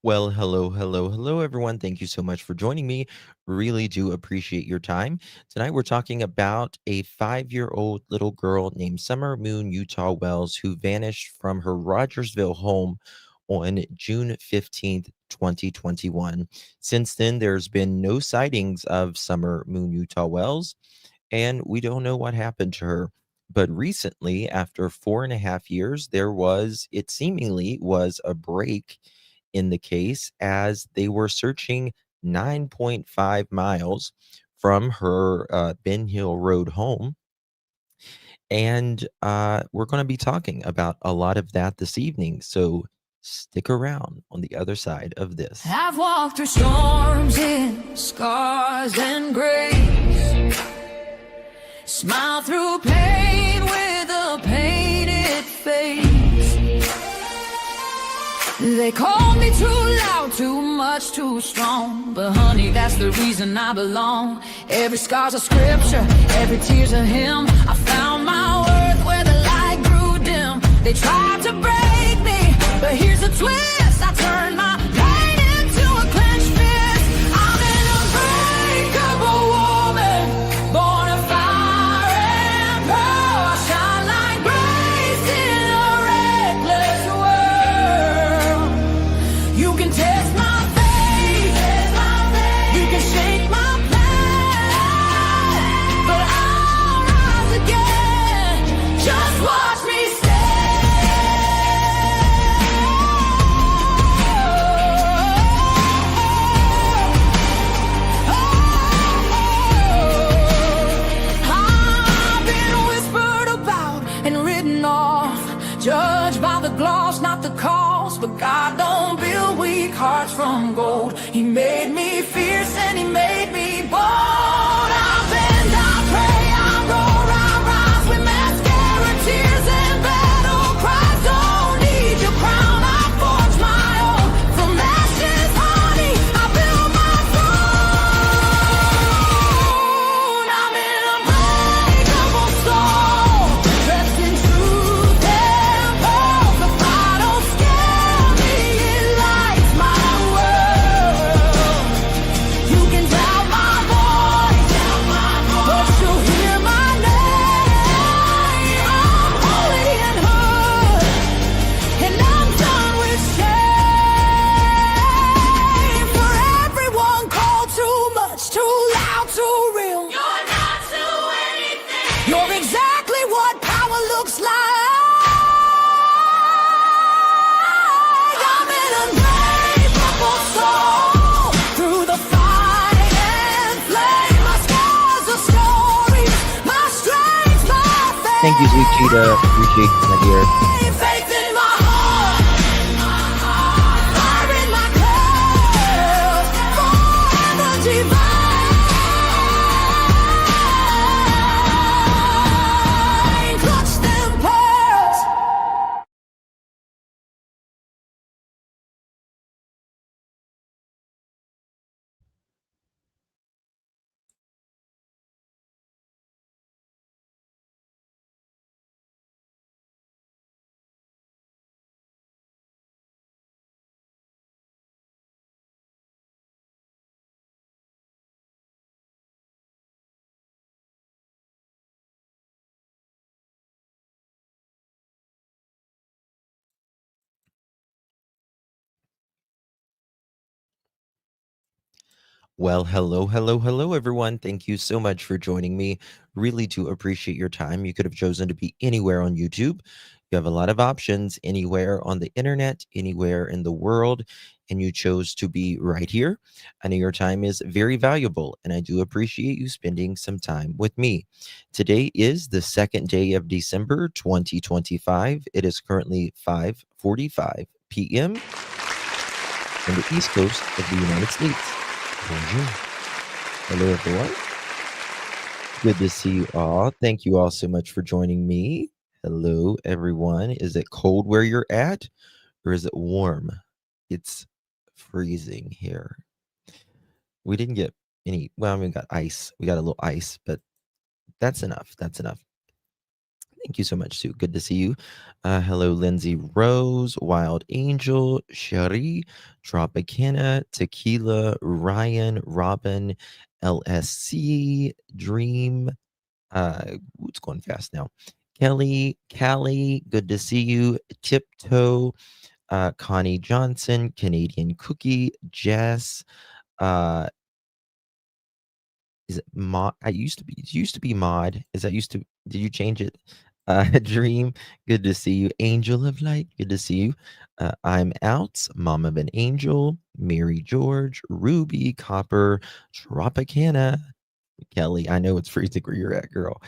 Well, hello, everyone. Thank you so much for joining me. Really do appreciate your time. Tonight, we're talking about a 5-year-old little girl named Summer Moon Utah Wells who vanished from her Rogersville home on June 15th, 2021. Since then, there's been no sightings of Summer Moon Utah Wells, and we don't know what happened to her. But recently, after 4.5 years, it seemingly was a break in the case as they were searching 9.5 miles from her Ben Hill Road home. And we're going to be talking about a lot of that this evening. So stick around on the other side of this. I've walked through storms in scars and grace. Smile through pain with a painted face. They called me too loud, too much, too strong. But honey, that's the reason I belong. Every scar's a scripture, every tear's a hymn. I found my worth where the light grew dim. They tried to break me, but here's a twist. I turned my pain into a clenched fist. I'm an unbreakable woman, born of fire and pearl. I shine like grace in a reckless world. You can test my faith, you can shake my plan, but I'll rise again. Just watch me I've been whispered about and written off, judged by the gloss, not the cost. But God don't build weak hearts from gold. He made me fierce and he made me bold. I bend, I pray, I roar, I rise with mascara, tears and battle cries. Don't need your crown, I forge my own. From ashes, honey, I build my throne. I'm an unbreakable soul, dressed in truth and pearls. The fire don't scare me, it lights my world. You can doubt my voice, but you'll hear my name. I'm holy and hood, and I'm done with shame. For everyone called too much, too loud, too real. You're not to anything. You're exactly what power looks like. I'm an unbreakable soul, through the fight and flame. My scars are stories, my strength, my faith. Thank you, Sweet Cheetah. Appreciate you, my dear. Faith in my heart, fire in my curls, forever divine. Clutch them pearls. Well, hello, everyone. Thank you so much for joining me. Really do appreciate your time. You could have chosen to be anywhere on YouTube. You have a lot of options anywhere on the internet, anywhere in the world, and you chose to be right here. I know your time is very valuable, and I do appreciate you spending some time with me. Today is the second day of December 2025. It is currently 5:45 p.m. on the East Coast of the United States. Bonjour. Hello, everyone. Good to see you all. Thank you all so much for joining me. Hello, everyone. Is it cold where you're at, or is it warm? It's freezing here. We didn't get any, well, we got ice. We got a little ice, but that's enough. That's enough. Thank you so much, Sue. Good to see you. Hello, Lindsay Rose, Wild Angel, Cherie, Tropicana, Tequila, Ryan, Robin, LSC, Dream. It's going fast now. Kelly, Callie, good to see you. Tiptoe, Connie Johnson, Canadian Cookie, Jess. Uh, is it mod? I used to be. It used to be mod. Is that used to? Did you change it? Dream, good to see you. Angel of Light, good to see you. I'm out. Mom of an Angel, Mary George, Ruby, Copper, Tropicana, Kelly. I know it's freezing where you're at, girl.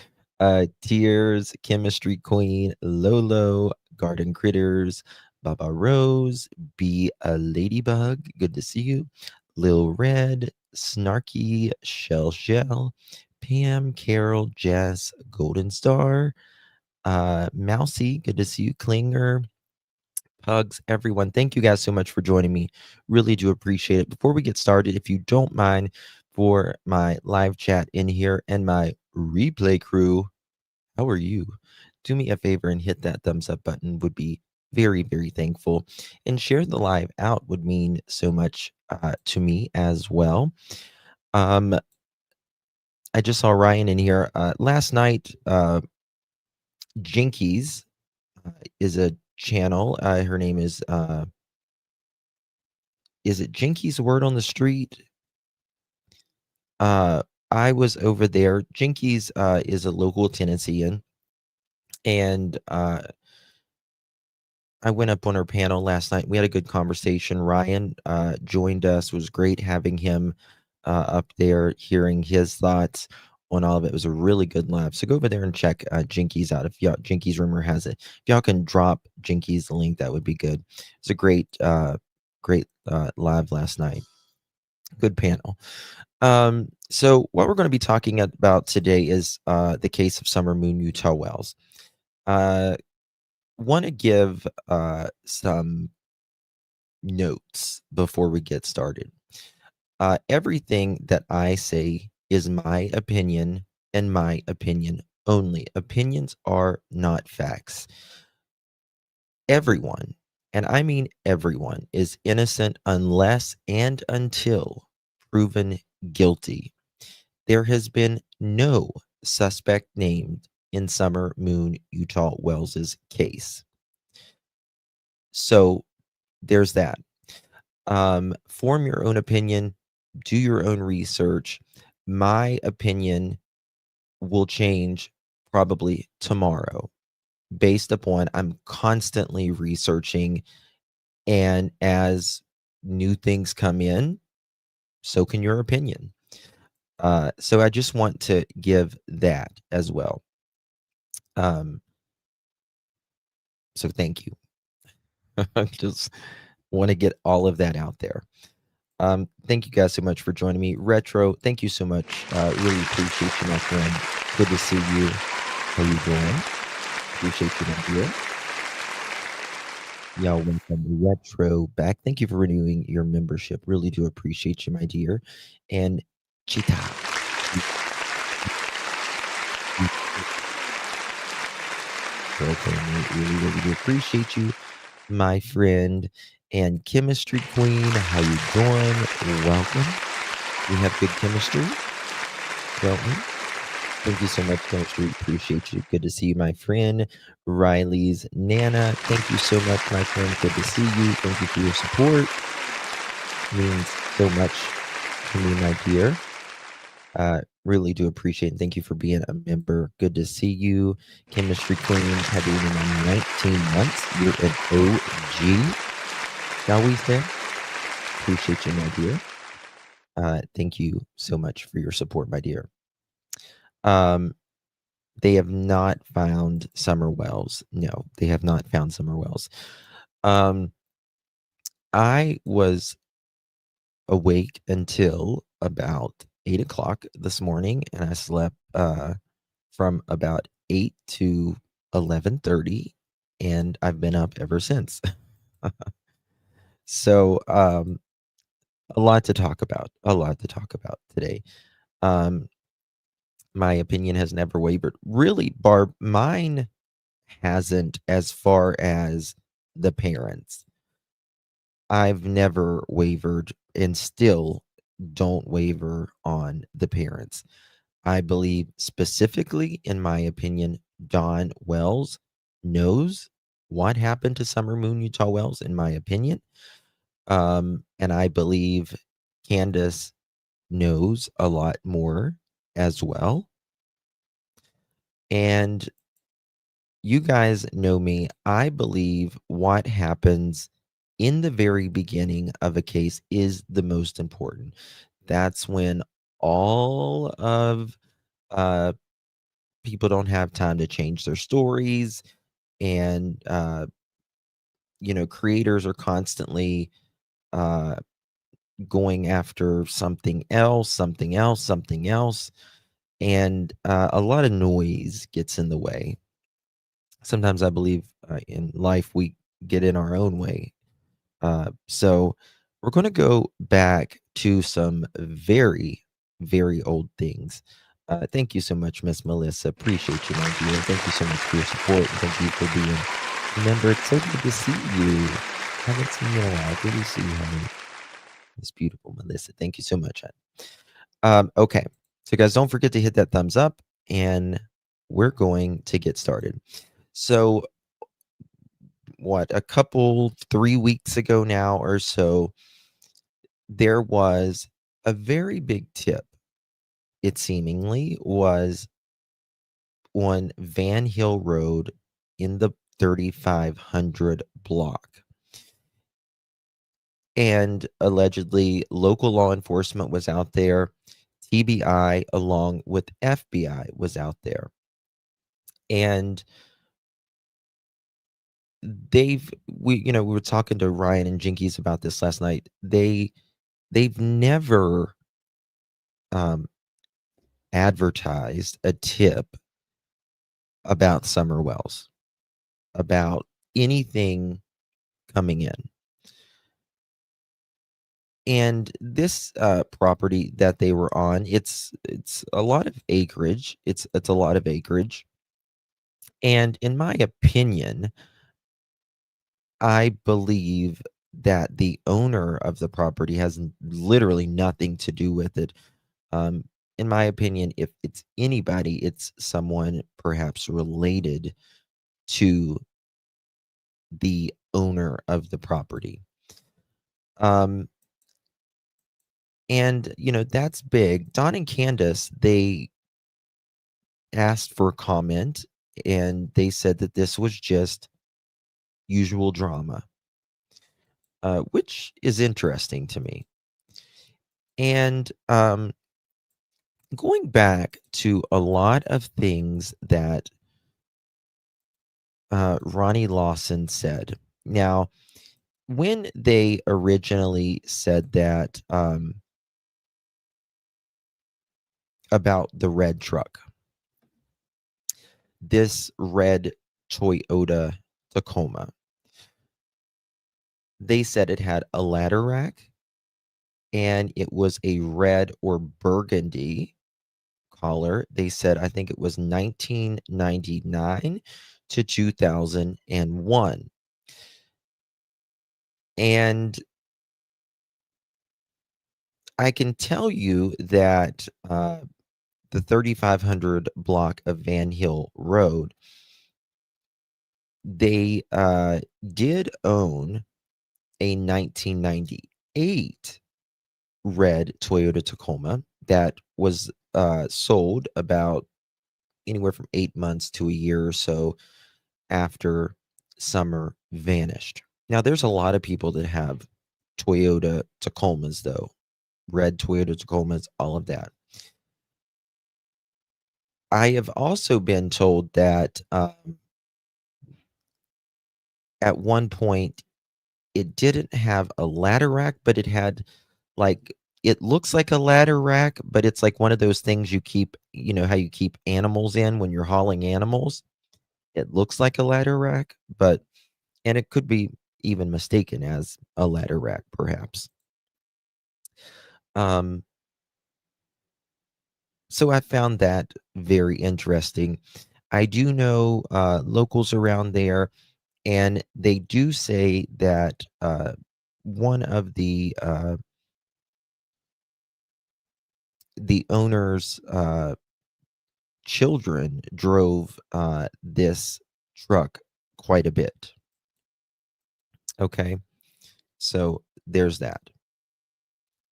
Tears, Chemistry Queen, Lolo, Garden Critters, Baba Rose, Be a Ladybug, good to see you. Lil Red, Snarky, Shell, Pam, Carol, Jess, Golden Star, Mousy, good to see you. Klinger, Pugs, everyone. Thank you guys so much for joining me. Really do appreciate it. Before we get started, if you don't mind, for my live chat in here and my replay crew, how are you? Do me a favor and hit that thumbs up button. Would be very, very thankful. And share the live out would mean so much to me as well. Um, I just saw Ryan in here last night. Jinkies is a channel. Her name is it Jinkies Word on the Street? I was over there. Jinkies is a local Tennessean, and I went up on her panel last night. We had a good conversation. Ryan joined us. It was great having him up there, hearing his thoughts on all of it. It was a really good live. So go over there and check Jinkies out. If y'all, Jinkies Rumor has it. If y'all can drop Jinkies the link, that would be good. It's a great live last night. Good panel. So what we're going to be talking about today is the case of Summer Moon Utah Wells. Want to give some notes before we get started. Everything that I say is my opinion and my opinion only. Opinions are not facts. Everyone, and I mean everyone, is innocent unless and until proven guilty. There has been no suspect named in Summer Moon Utah Wells's case. So there's that. Form your own opinion, do your own research. My opinion will change probably tomorrow based upon I'm constantly researching, and as new things come in, so can your opinion. So I just want to give that as well. So thank you. I just want to get all of that out there. Thank you guys so much for joining me. Retro, thank you so much. Really appreciate you, my friend. Good to see you. How you doing? Appreciate you, my dear. Y'all welcome Retro back. Thank you for renewing your membership. Really do appreciate you, my dear. And Cheetah. Really, really do appreciate you, my friend. And Chemistry Queen, how you doing? Welcome. We have good chemistry, don't we? Thank you so much, Chemistry. Appreciate you. Good to see you, my friend. Riley's Nana, thank you so much, my friend. Good to see you. Thank you for your support. Means so much to me, my dear. Really do appreciate it. Thank you for being a member. Good to see you. Chemistry Queen, have been in 19 months. You're an OG, shall we say? Appreciate you, my dear. Thank you so much for your support, my dear. They have not found Summer Wells. No, they have not found Summer Wells. I was awake until about 8 o'clock this morning, and I slept from about 8 to 11:30, and I've been up ever since. So a lot to talk about. A lot to talk about today. My opinion has never wavered. Really, Barb, mine hasn't as far as the parents. I've never wavered and still don't waver on the parents. I believe specifically, in my opinion, Don Wells knows what happened to Summer Moon Utah Wells, in my opinion. And I believe Candace knows a lot more as well. And you guys know me. I believe what happens in the very beginning of a case is the most important. That's when all of uh, people don't have time to change their stories, and creators are constantly uh, going after something else, something else, something else, and a lot of noise gets in the way. Sometimes I believe in life we get in our own way. So we're going to go back to some very, very old things. Thank you so much, Miss Melissa. Appreciate you, my dear. Thank you so much for your support. And thank you for being a member. It's so good to see you. Haven't seen you in a while. Good to see you, honey. It's beautiful, Melissa. Thank you so much, hon. Okay. So, guys, don't forget to hit that thumbs up, and we're going to get started. So, a couple 3 weeks ago now or so, there was a very big tip. It seemingly was on Van Hill Road in the 3500 block. And allegedly, local law enforcement was out there. TBI, along with FBI, was out there. And we were talking to Ryan and Jinkies about this last night. They've never advertised a tip about Summer Wells, about anything coming in. And this property that they were on, it's a lot of acreage. It's a lot of acreage. And in my opinion, I believe that the owner of the property has literally nothing to do with it. In my opinion, if it's anybody, it's someone perhaps related to the owner of the property. And that's big. Don and Candace, they asked for comment, and they said that this was just usual drama, which is interesting to me. And going back to a lot of things that Ronnie Lawson said. Now, when they originally said that about the red truck, this red Toyota Tacoma, they said it had a ladder rack, and it was a red or burgundy color. They said, I think it was 1999 to 2001. And I can tell you that the 3500 block of Van Hill Road, they did own a 1998 red Toyota Tacoma that was sold about anywhere from 8 months to a year or so after Summer vanished. Now, there's a lot of people that have Toyota Tacomas, though. Red Toyota Tacomas, all of that. I have also been told that at one point it didn't have a ladder rack, but it had it looks like a ladder rack, but it's like one of those things you keep, how you keep animals in when you're hauling animals. It looks like a ladder rack, and it could be even mistaken as a ladder rack, perhaps. So I found that very interesting. I do know locals around there, and they do say that one of the owner's children drove this truck quite a bit. Okay, so there's that.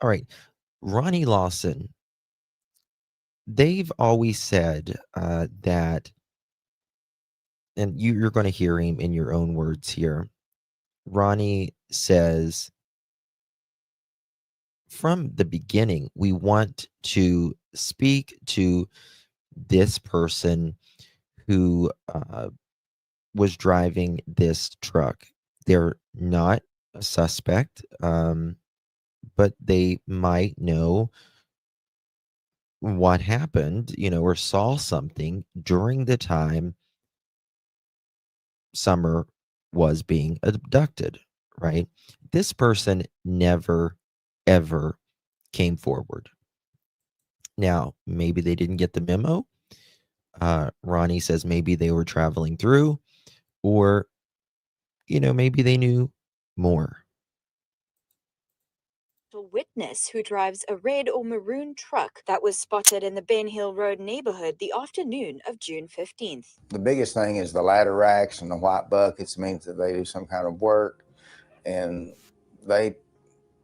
All right, Ronnie Lawson. They've always said that, and you're going to hear him in your own words here. Ronnie says, from the beginning, we want to speak to this person who was driving this truck. They're not a suspect, but they might know what happened, or saw something during the time Summer was being abducted, right? This person never, ever came forward. Now, maybe they didn't get the memo. Ronnie says maybe they were traveling through, or, maybe they knew more. Witness who drives a red or maroon truck that was spotted in the Ben Hill Road neighborhood the afternoon of June 15th. The biggest thing is the ladder racks and the white buckets means that they do some kind of work, and that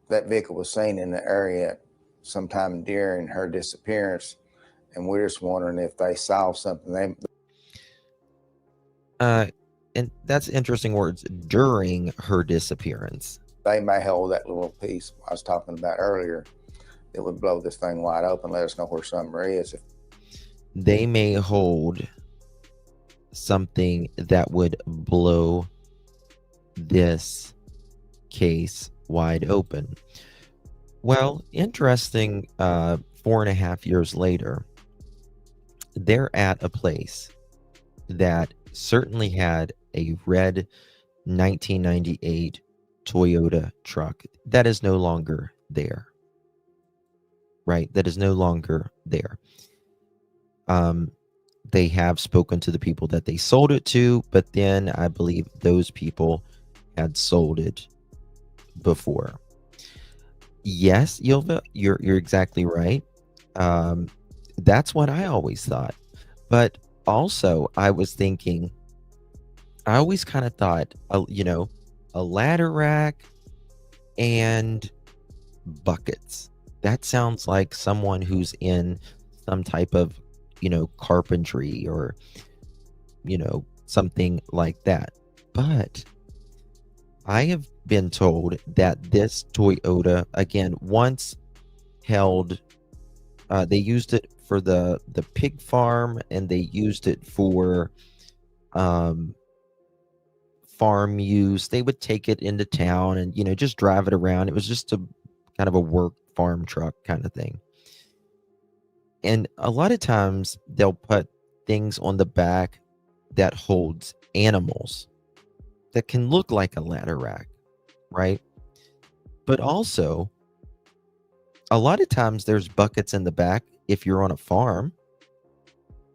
vehicle was seen in the area sometime during her disappearance, and we're just wondering if they saw something. And that's interesting words, during her disappearance. They may hold that little piece I was talking about earlier. It would blow this thing wide open, let us know where Summer is. They may hold something that would blow this case wide open. Well, interesting, 4.5 years later, they're at a place that certainly had a red 1998 Toyota truck that is no longer there. Right? That is no longer there. They have spoken to the people that they sold it to, but then I believe those people had sold it before. Yes, Yilva, you're exactly right. That's what I always thought. But also, I was thinking, I always kind of thought, a ladder rack and buckets. That sounds like someone who's in some type of, carpentry or, something like that. But I have been told that this Toyota, again, once held, they used it for the pig farm, and they used it for farm use. They would take it into town and, just drive it around. It was just a kind of a work farm truck kind of thing. And a lot of times they'll put things on the back that holds animals that can look like a ladder rack, right? But also, a lot of times there's buckets in the back if you're on a farm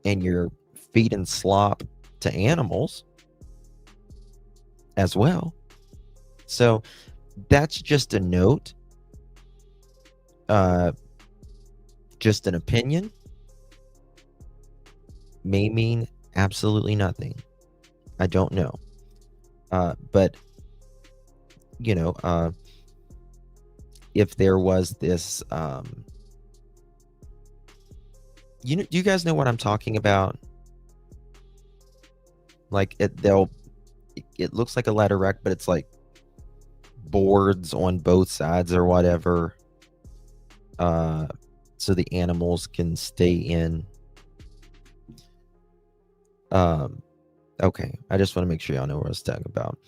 and you're feeding slop to animals as well. So that's just a note, just an opinion, may mean absolutely nothing. I don't know. But if there was this, do you guys know what I'm talking about? Like it looks like a ladder rack, but it's like boards on both sides or whatever, so the animals can stay in. Okay, I just want to make sure y'all know what I was talking about.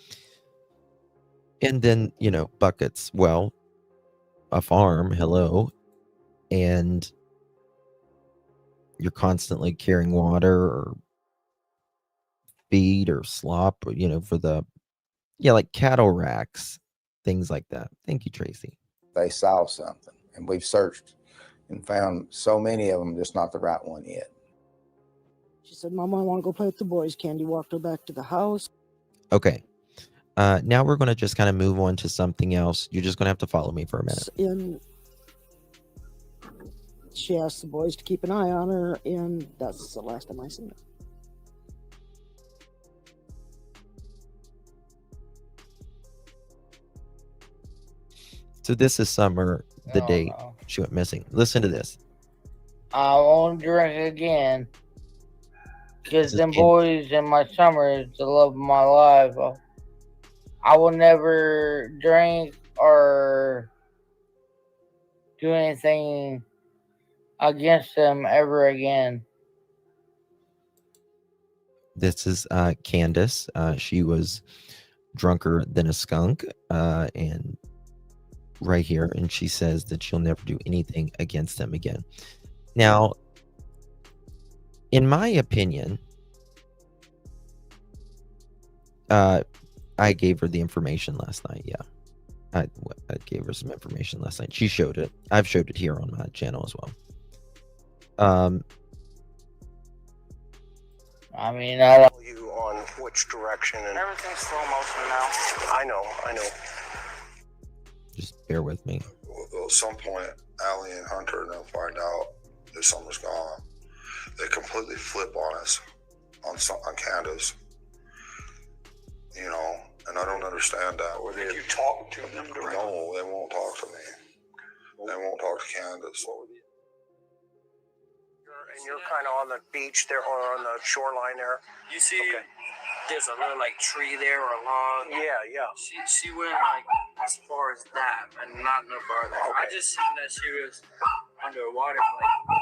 And then, buckets. Well, a farm, hello, and you're constantly carrying water or feed or slop, or, for the, like cattle racks, things like that. Thank you, Tracy. They saw something, and we've searched and found so many of them, just not the right one yet. She said, Mama, I want to go play with the boys. Candy walked her back to the house. Okay. Now we're going to just kind of move on to something else. You're just going to have to follow me for a minute. And she asked the boys to keep an eye on her, and that's the last time I seen her. So this is summer, the day she went missing. Listen to this. I won't drink again. Because This is them Candy. boys in my summer is the love of my life. I will never drink or do anything against them ever again. This is Candace. She was drunker than a skunk, and right here, and she says that she'll never do anything against them again. Now, in my opinion, I gave her the information last night. Yeah, I gave her some information last night. She showed it. I've showed it here on my channel as well. I mean, I don't. You on which direction and Everything's slow motion now. I know. Just bear with me. At some point, Allie and Hunter and they'll find out that summer's gone. They completely flip on us, on Candace. You know, and I don't understand that. did you talk to them directly? No, they won't talk to me. They won't talk to Candace. And you're kind of on the beach there or on the shoreline there. You see, Okay. there's a little like tree there or a log. Yeah. She went like as far as that and not no farther. I Okay. just seen that she was underwater.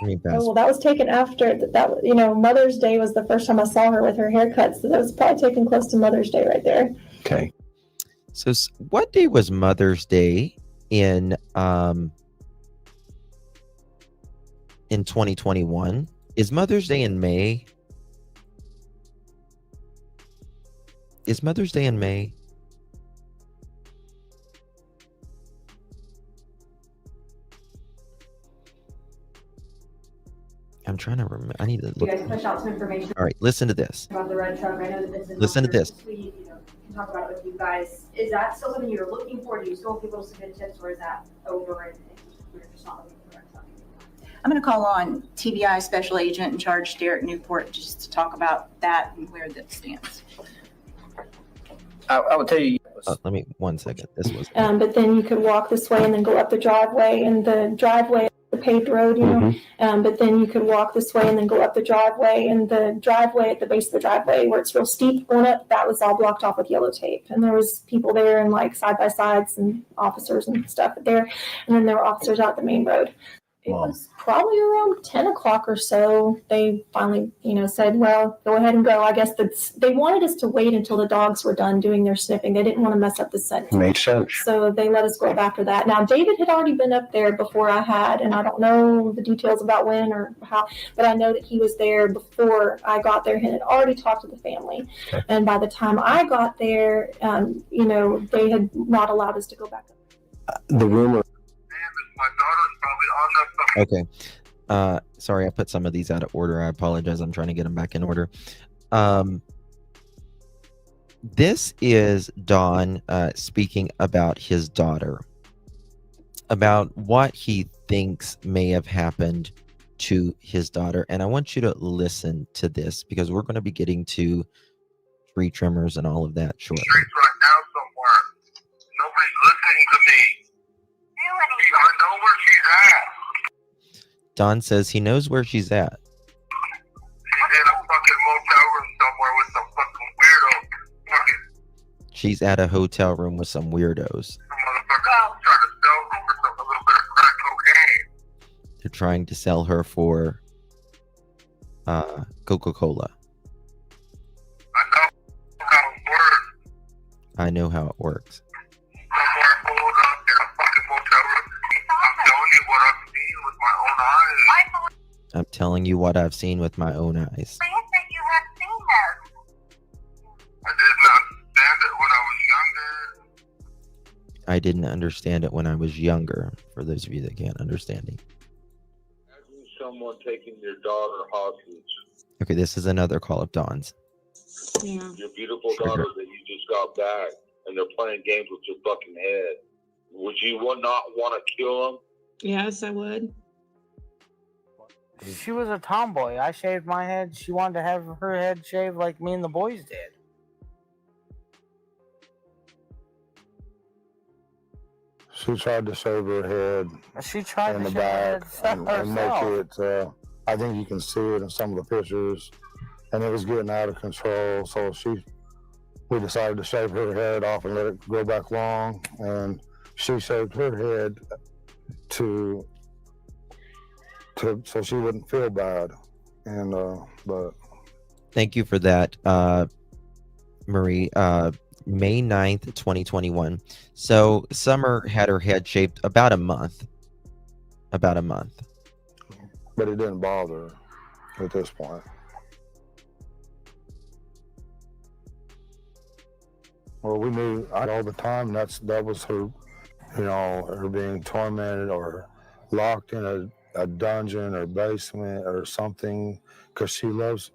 Let me pass. Oh, well, that was taken after that. Mother's Day was the first time I saw her with her haircut. So that was probably taken close to Mother's Day right there. Okay. So what day was Mother's Day in 2021? Is Mother's Day in May? Is Mother's Day in May? I'm trying to remember. I need to You look. guys push out some information All right, listen to this. about the red truck. I know that it's in Listen to this. this week. Can talk about it with you guys. Is that still something you're looking for? Do you still want people to submit tips, or is that over and we're just not looking for the red truck anymore? I'm going to call on TBI Special Agent in charge, Derek Newport, just to talk about that and where that stands. I will tell you. Let me 1 second. This was. But then you could walk this way and then go up the driveway, and the driveway, the paved road, but then you could walk this way and then go up the driveway, and the driveway at the base of the driveway where it's real steep going up, that was all blocked off with yellow tape. And there was people there and like side by sides and officers and stuff there. And then there were officers out the main road. It was probably around 10 o'clock or so. They finally, said, well, go ahead and go. I guess they wanted us to wait until the dogs were done doing their sniffing. They didn't want to mess up the scent. Makes sense. So they let us go up after that. Now, David had already been up there before I had, and I don't know the details about when or how, but I know that he was there before I got there and had already talked to the family. Okay. And by the time I got there, they had not allowed us to go back up. The rumor. My daughter's probably on that. Okay. Sorry, I put some of these out of order. I apologize. I'm trying to get them back in order. This is Don speaking about his daughter, about what he thinks may have happened to his daughter. And I want you to listen to this because we're going to be getting to tree trimmers and all of that shortly. Right now somewhere. Nobody's listening to me. I know where she's at. Don says he knows where she's at. She's in a fucking motel room somewhere with some fucking weirdo. Fucking She's at a hotel room with some weirdos. motherfucker trying to sell her for a little bit of crack cocaine. They're trying to sell her for Coca-Cola. I know how it works. I know how it works. Somewhere pulled up in a fucking motel room. I'm telling you what I've seen with my own eyes. I'm telling you what I've seen with my own eyes. I did not understand it when I was younger. I didn't understand it when I was younger, for those of you that can't understand me. Imagine someone taking your daughter hostage. Okay, this is another call of Dawn's. Yeah. Your beautiful daughter that you just got back, and they're playing games with your fucking head. Would you not want to kill them? Yes, I would. She was a tomboy. I shaved my head. She wanted to have her head shaved like me and the boys did. She tried to shave her head. She tried in to the shave her back head and make it. I think you can see it in some of the pictures, and it was getting out of control. So we decided to shave her head off and let it grow back long, and she shaved her head so she wouldn't feel bad. And but Thank you for that, Marie. May 9th, 2021. So Summer had her head shaved about a month. But it didn't bother her at this point. Well, we knew all the time that was her, her being tormented or locked in a dungeon or basement or something, because she loved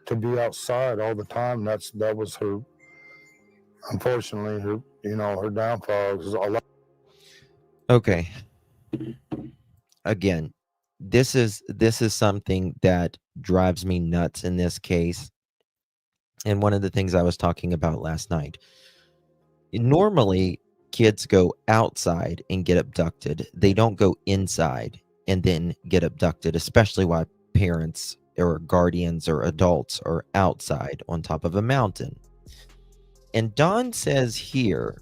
to be outside all the time. That was her. Unfortunately, her downfall was a lot. Okay. Again, this is something that drives me nuts in this case. And one of the things I was talking about last night. Normally, kids go outside and get abducted. They don't go inside and then get abducted, especially while parents or guardians or adults are outside on top of a mountain. And Dawn says here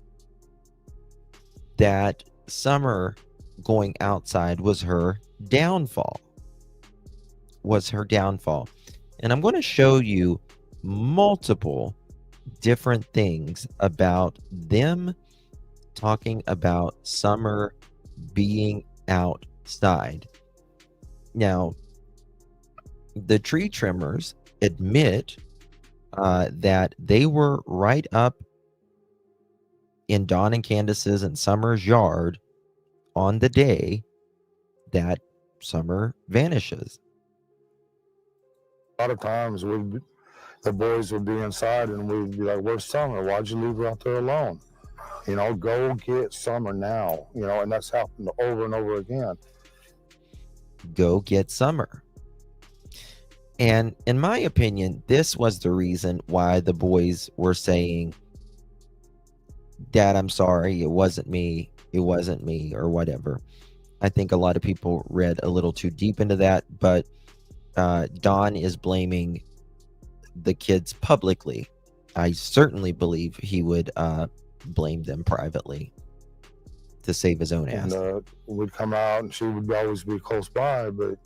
that Summer going outside was her downfall. And I'm going to show you multiple different things about them talking about Summer being outside. Now, the tree trimmers admit that they were right up in Dawn and Candace's and Summer's yard on the day that Summer vanishes. A lot of times the boys would be inside and we'd be like, "Where's Summer? Why'd you leave her out there alone? Go get Summer now." And that's happened over and over again. Go get Summer. And in my opinion, this was the reason why the boys were saying, "Dad, I'm sorry, it wasn't me, or whatever." I think a lot of people read a little too deep into that, but Don is blaming the kids publicly. I certainly believe he would blame them privately to save his own ass. And we'd come out and she would always be close by, but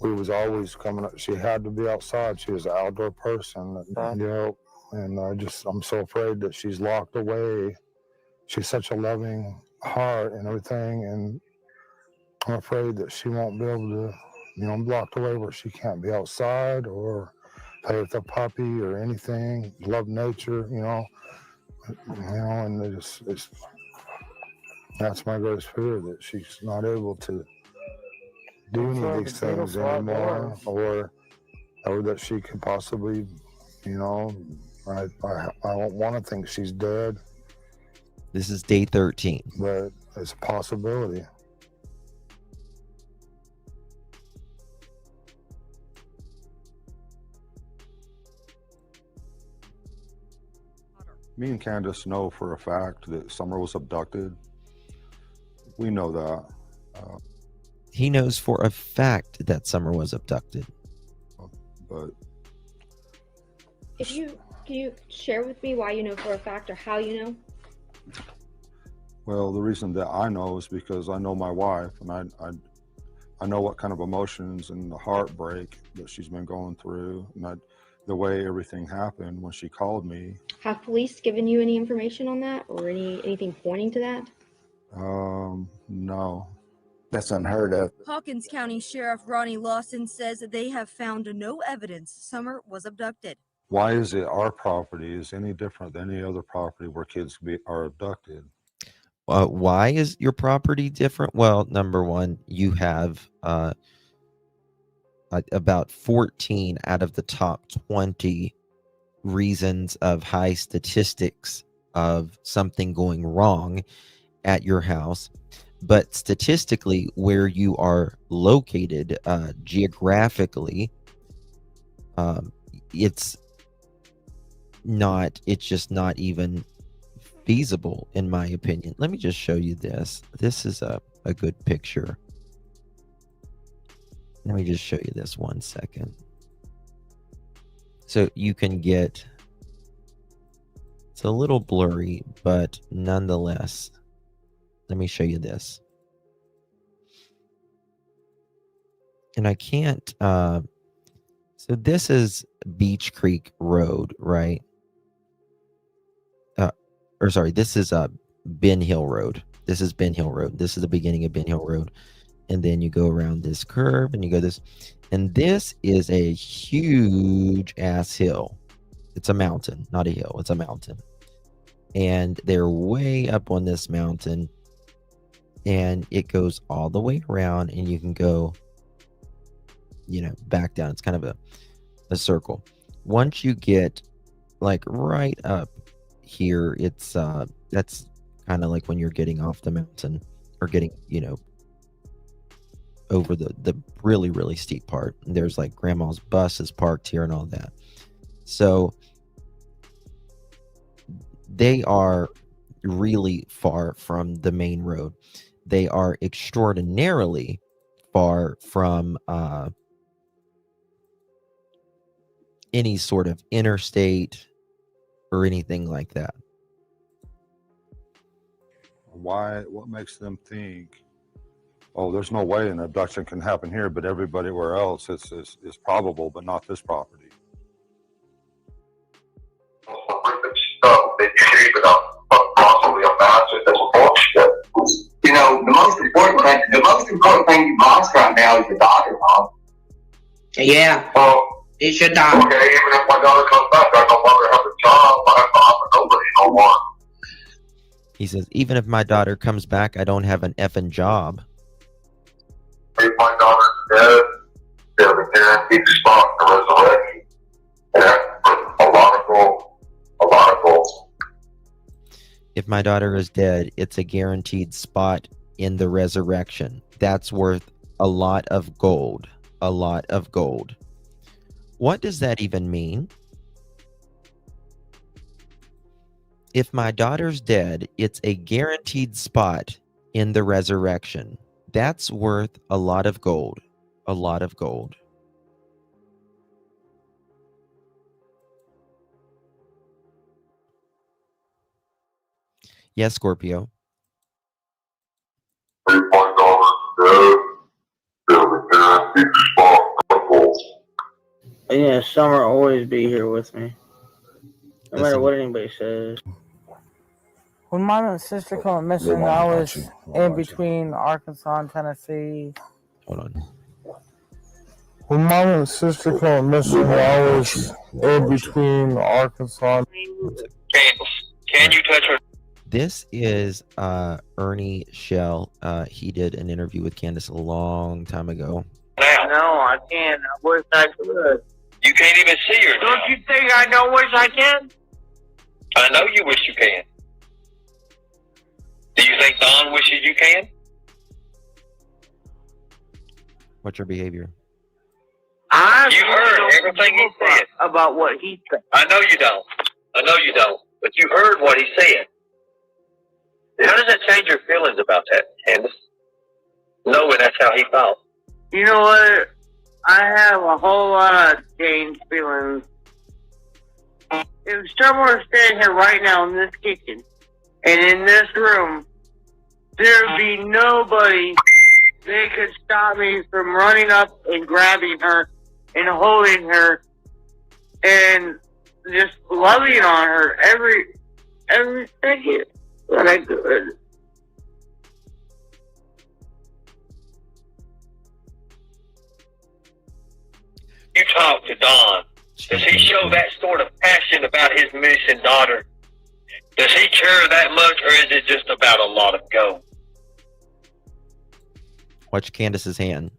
we was always coming up. She had to be outside. She was an outdoor person, and I'm so afraid that she's locked away. She's such a loving heart and everything, and I'm afraid that she won't be able to, locked away where she can't be outside or play with a puppy or anything, love nature, and it's that's my greatest fear, that she's not able to do any of these things anymore, or that she could possibly, I don't want to think she's dead. This is day 13. But it's a possibility. Me and Candace know for a fact that Summer was abducted. We know that. He knows for a fact that Summer was abducted. But can you share with me why you know for a fact, or how you know? well, the reason that I know is because I know my wife, and I know what kind of emotions and the heartbreak that she's been going through, and the way everything happened when she called me. Have police given you any information on that, or anything pointing to that? No. That's unheard of. Hawkins County Sheriff Ronnie Lawson says that they have found no evidence Summer was abducted. Why is it our property is any different than any other property where kids are abducted? Why is your property different? Well, number one, you have a about 14 out of the top 20 reasons of high statistics of something going wrong at your house. But statistically, where you are located geographically, it's just not even feasible, in my opinion. Let me just show you this. This is a good picture. Let me just show you this 1 second. So you can get, it's a little blurry, but nonetheless, let me show you this. And I can't, so this is Beech Creek Road, right? Or sorry, this is Ben Hill Road. This is Ben Hill Road. This is the beginning of Ben Hill Road. And then you go around this curve and you go this. And this is a huge ass hill. It's a mountain, not a hill. It's a mountain. And they're way up on this mountain. And it goes all the way around and you can go, back down. It's kind of a circle. Once you get like right up here, it's that's kind of like when you're getting off the mountain or getting, over the really, really steep part. And there's like grandma's bus is parked here and all that. So they are really far from the main road. They are extraordinarily far from any sort of interstate or anything like that. What makes them think, oh, there's no way an abduction can happen here, but everywhere else is probable, but not this property? The most important thing you've lost right now is your daughter, Mom. Yeah. Well, it's your daughter. Okay, even if my daughter comes back, I no longer have a job. I have to offer nobody no more. He says, even if my daughter comes back, I don't have an effing job. If my daughter's dead, there's a guaranteed spot for resurrection. Yeah, a lot of gold. If my daughter is dead, it's a guaranteed spot in the resurrection. That's worth a lot of gold. A lot of gold. What does that even mean? If my daughter's dead, it's a guaranteed spot in the resurrection. That's worth a lot of gold. A lot of gold. Yes, Scorpio. If my daughter's dead, there's a guaranteed spot for gold. Yeah, Summer will always be here with me. No matter what anybody says. When my sister came missing, I was in between Arkansas and Tennessee. Hold on. When my sister came missing, I was in between Arkansas. Can you touch her? This is Ernie Shell. He did an interview with Candace a long time ago. Now. No, I can't. I wish I could. You can't even see her. Don't you think I don't wish I can? I know you wish you can. Do you think Don wishes you can? What's your behavior? You heard everything he said about what he said. I know you don't. But you heard what he said. How does that change your feelings about that, Candace? Knowing that's how he felt. You know what? I have a whole lot of changed feelings. If someone was standing here right now in this kitchen and in this room, there'd be nobody that could stop me from running up and grabbing her and holding her and just loving on her every second that I could. You talk to Don. Does he show that sort of passion about his missing daughter? Does he care that much, or is it just about a lot of gold? Watch Candace's hand.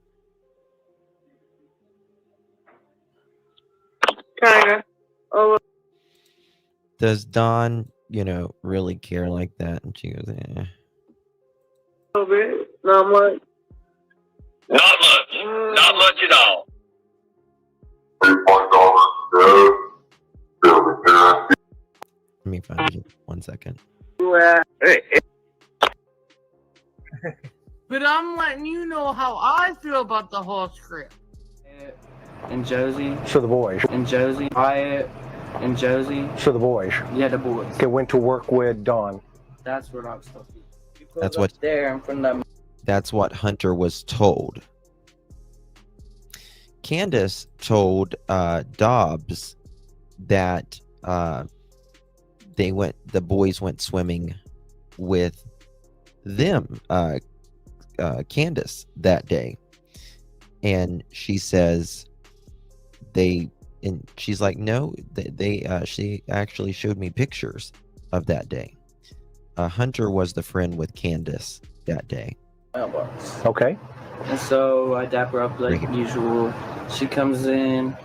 does Dawn, really care like that? And she goes, eh. Not much. Not much. Not much at all. Let me find it. 1 second. But I'm letting you know how I feel about the whole script. And Josie. So the boys. And Josie. Wyatt. And Josie. So the boys. Yeah, the boys. Okay, went to work with Dawn. That's what I was talking. That's what. There in front of that. That's what Hunter was told. Candace told Dobbs that the boys went swimming with them, Candace, that day. And she says and she's like, no, she actually showed me pictures of that day. Hunter was the friend with Candace that day. Mailbox. Okay. And so I dap her up like usual. She comes in.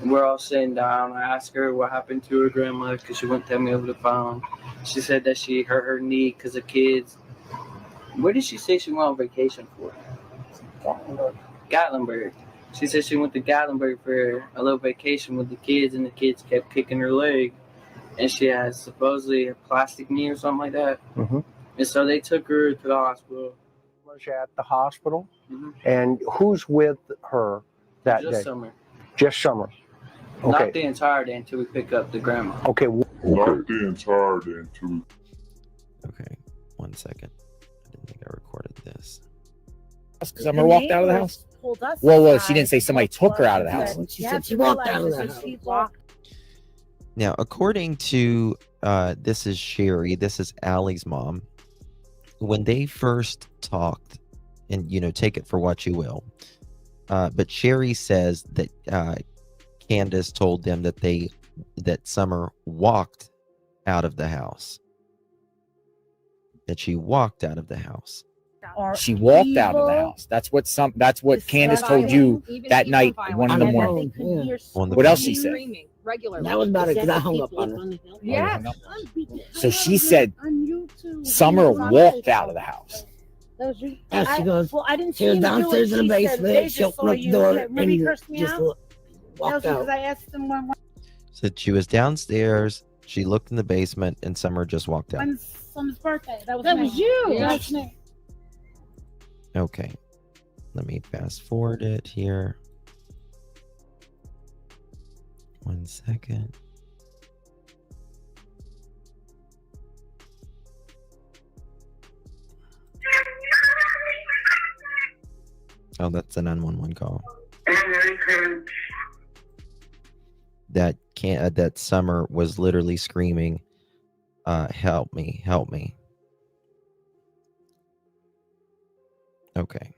We're all sitting down. I ask her what happened to her grandma because she wouldn't tell me over the phone. She said that she hurt her knee because of kids. Where did she say she went on vacation for? Gatlinburg. She said she went to Gatlinburg for a little vacation with the kids, and the kids kept kicking her leg. And she has supposedly a plastic knee or something like that. Mm-hmm. And so they took her to the hospital. Was at the hospital? Mm-hmm. And who's with her that day? Just Summer. Just Summer. Okay. Not the entire day until we pick up the grandma. Okay. Not the entire day until. Okay, 1 second. I didn't think I recorded this. Summer walked out of the house. Well, she didn't say somebody took her out of the house. She said she walked out of the house. Now, according to this is Sherry, this is Allie's mom. When they first talked, and take it for what you will, but Sherry says that Candace told them that Summer walked out of the house. That she walked out of the house. She walked out of the house. That's what Candace told you that night at 1 in the morning. What else she said? That was about it because I hung up on her. Yeah. So she said Summer walked out of the house. Yeah, she goes, Well, I didn't she was downstairs in the basement, she opened up the door, and just walked out. I asked them when Said she was downstairs, she looked in the basement, and Summer just walked out. when's Summer's birthday. That was you. Yeah. That's me. Okay. Let me fast forward it here. 1 second. Oh, that's a 911 call. That Summer was literally screaming, help me, help me. Okay.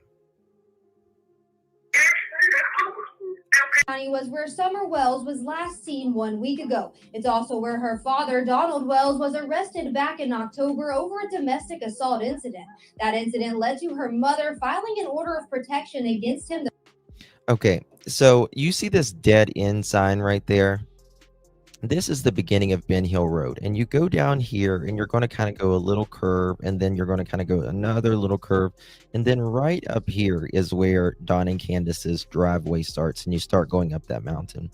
County was where Summer Wells was last seen 1 week ago. It's also where her father, Donald Wells, was arrested back in October over a domestic assault incident. That incident led to her mother filing an order of protection against him. Okay, so you see this dead end sign right there? This is the beginning of Ben Hill Road, and you go down here and you're going to kind of go a little curve, and then you're going to kind of go another little curve, and then right up here is where Dawn and Candace's driveway starts, and you start going up that mountain.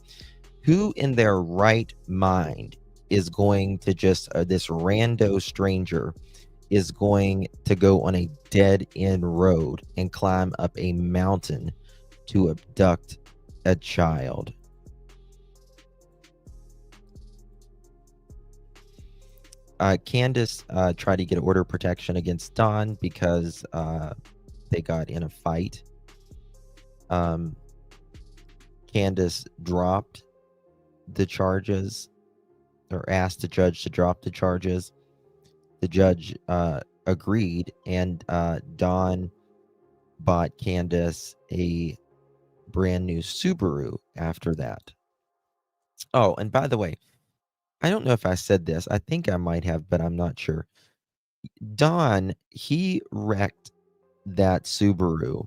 Who in their right mind is going to just this rando stranger is going to go on a dead end road and climb up a mountain to abduct a child? Candace tried to get order of protection against Dawn because they got in a fight. Candace dropped the charges, or asked the judge to drop the charges. The judge agreed, and Dawn bought Candace a brand new Subaru after that. Oh, and by the way, I don't know if I said this. I think I might have, but I'm not sure. Don, he wrecked that Subaru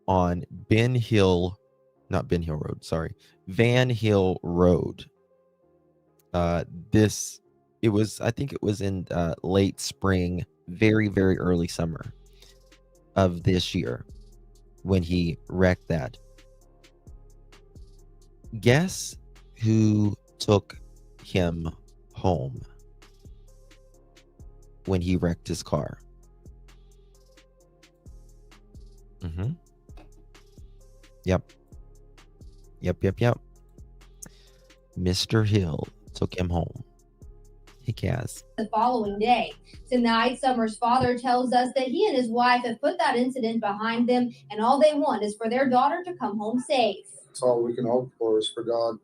on Van Hill Road. This I think it was in late spring, very, very early summer of this year when he wrecked that. Guess who took him home when he wrecked his car? Mm-hmm. Yep. Mr. Hill took him home. Hey, Kaz. The following day. Tonight, Summer's father tells us that he and his wife have put that incident behind them, and all they want is for their daughter to come home safe. That's all we can hope for is for God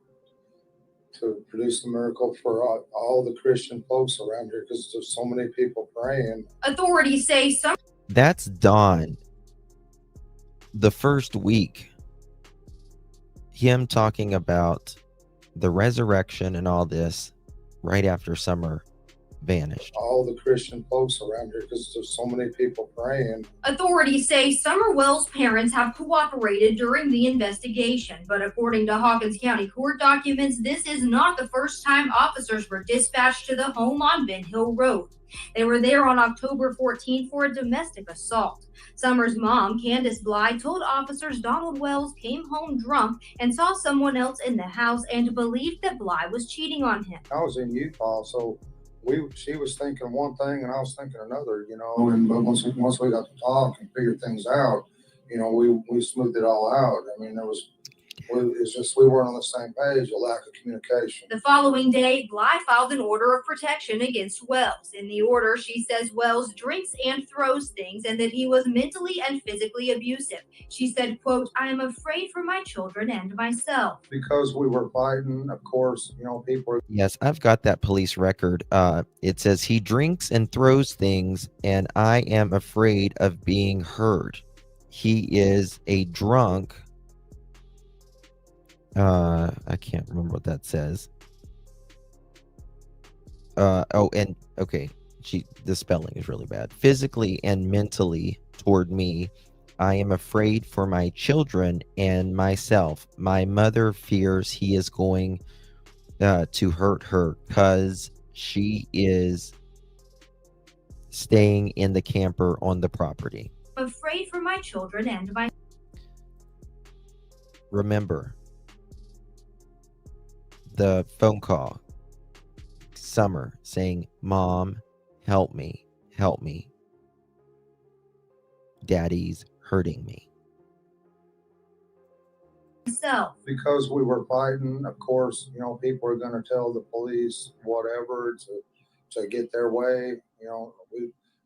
to produce a miracle for all the Christian folks around here, because there's so many people praying. Authorities say Summer. That's Dawn. The first week, him talking about the resurrection and all this right after Summer vanished. All the Christian folks around here, because there's so many people praying. Authorities say Summer Wells' parents have cooperated during the investigation, but according to Hawkins County court documents, this is not the first time officers were dispatched to the home on Ben Hill Road. They were there on October 14th for a domestic assault. Summer's mom, Candace Bly, told officers Donald Wells came home drunk and saw someone else in the house and believed that Bly was cheating on him. I was in Utah, so she was thinking one thing and I was thinking another, and but once we got to talk and figure things out, we smoothed it all out. I mean, it's just we weren't on the same page, a lack of communication. The following day, Bly filed an order of protection against Wells. In the order, she says Wells drinks and throws things and that he was mentally and physically abusive. She said, quote, "I am afraid for my children and myself." Because we were fighting, of course, people. Yes, I've got that police record. It says he drinks and throws things, and I am afraid of being heard. He is a drunk. I can't remember what that says. Okay. The spelling is really bad. Physically and mentally toward me, I am afraid for my children and myself. My mother fears he is going to hurt her because she is staying in the camper on the property. I'm afraid for my children and my... Remember the phone call. Summer saying, "Mom, help me. Daddy's hurting me." Myself. Because we were fighting, of course, people are going to tell the police whatever to get their way.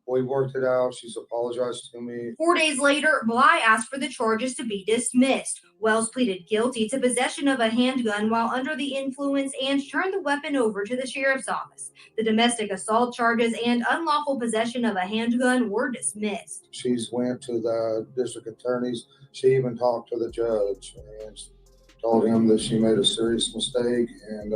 We worked it out. She's apologized to me. 4 days later, Bly asked for the charges to be dismissed. Wells pleaded guilty to possession of a handgun while under the influence and turned the weapon over to the sheriff's office. The domestic assault charges and unlawful possession of a handgun were dismissed. She went to the district attorneys. She even talked to the judge and told him that she made a serious mistake. And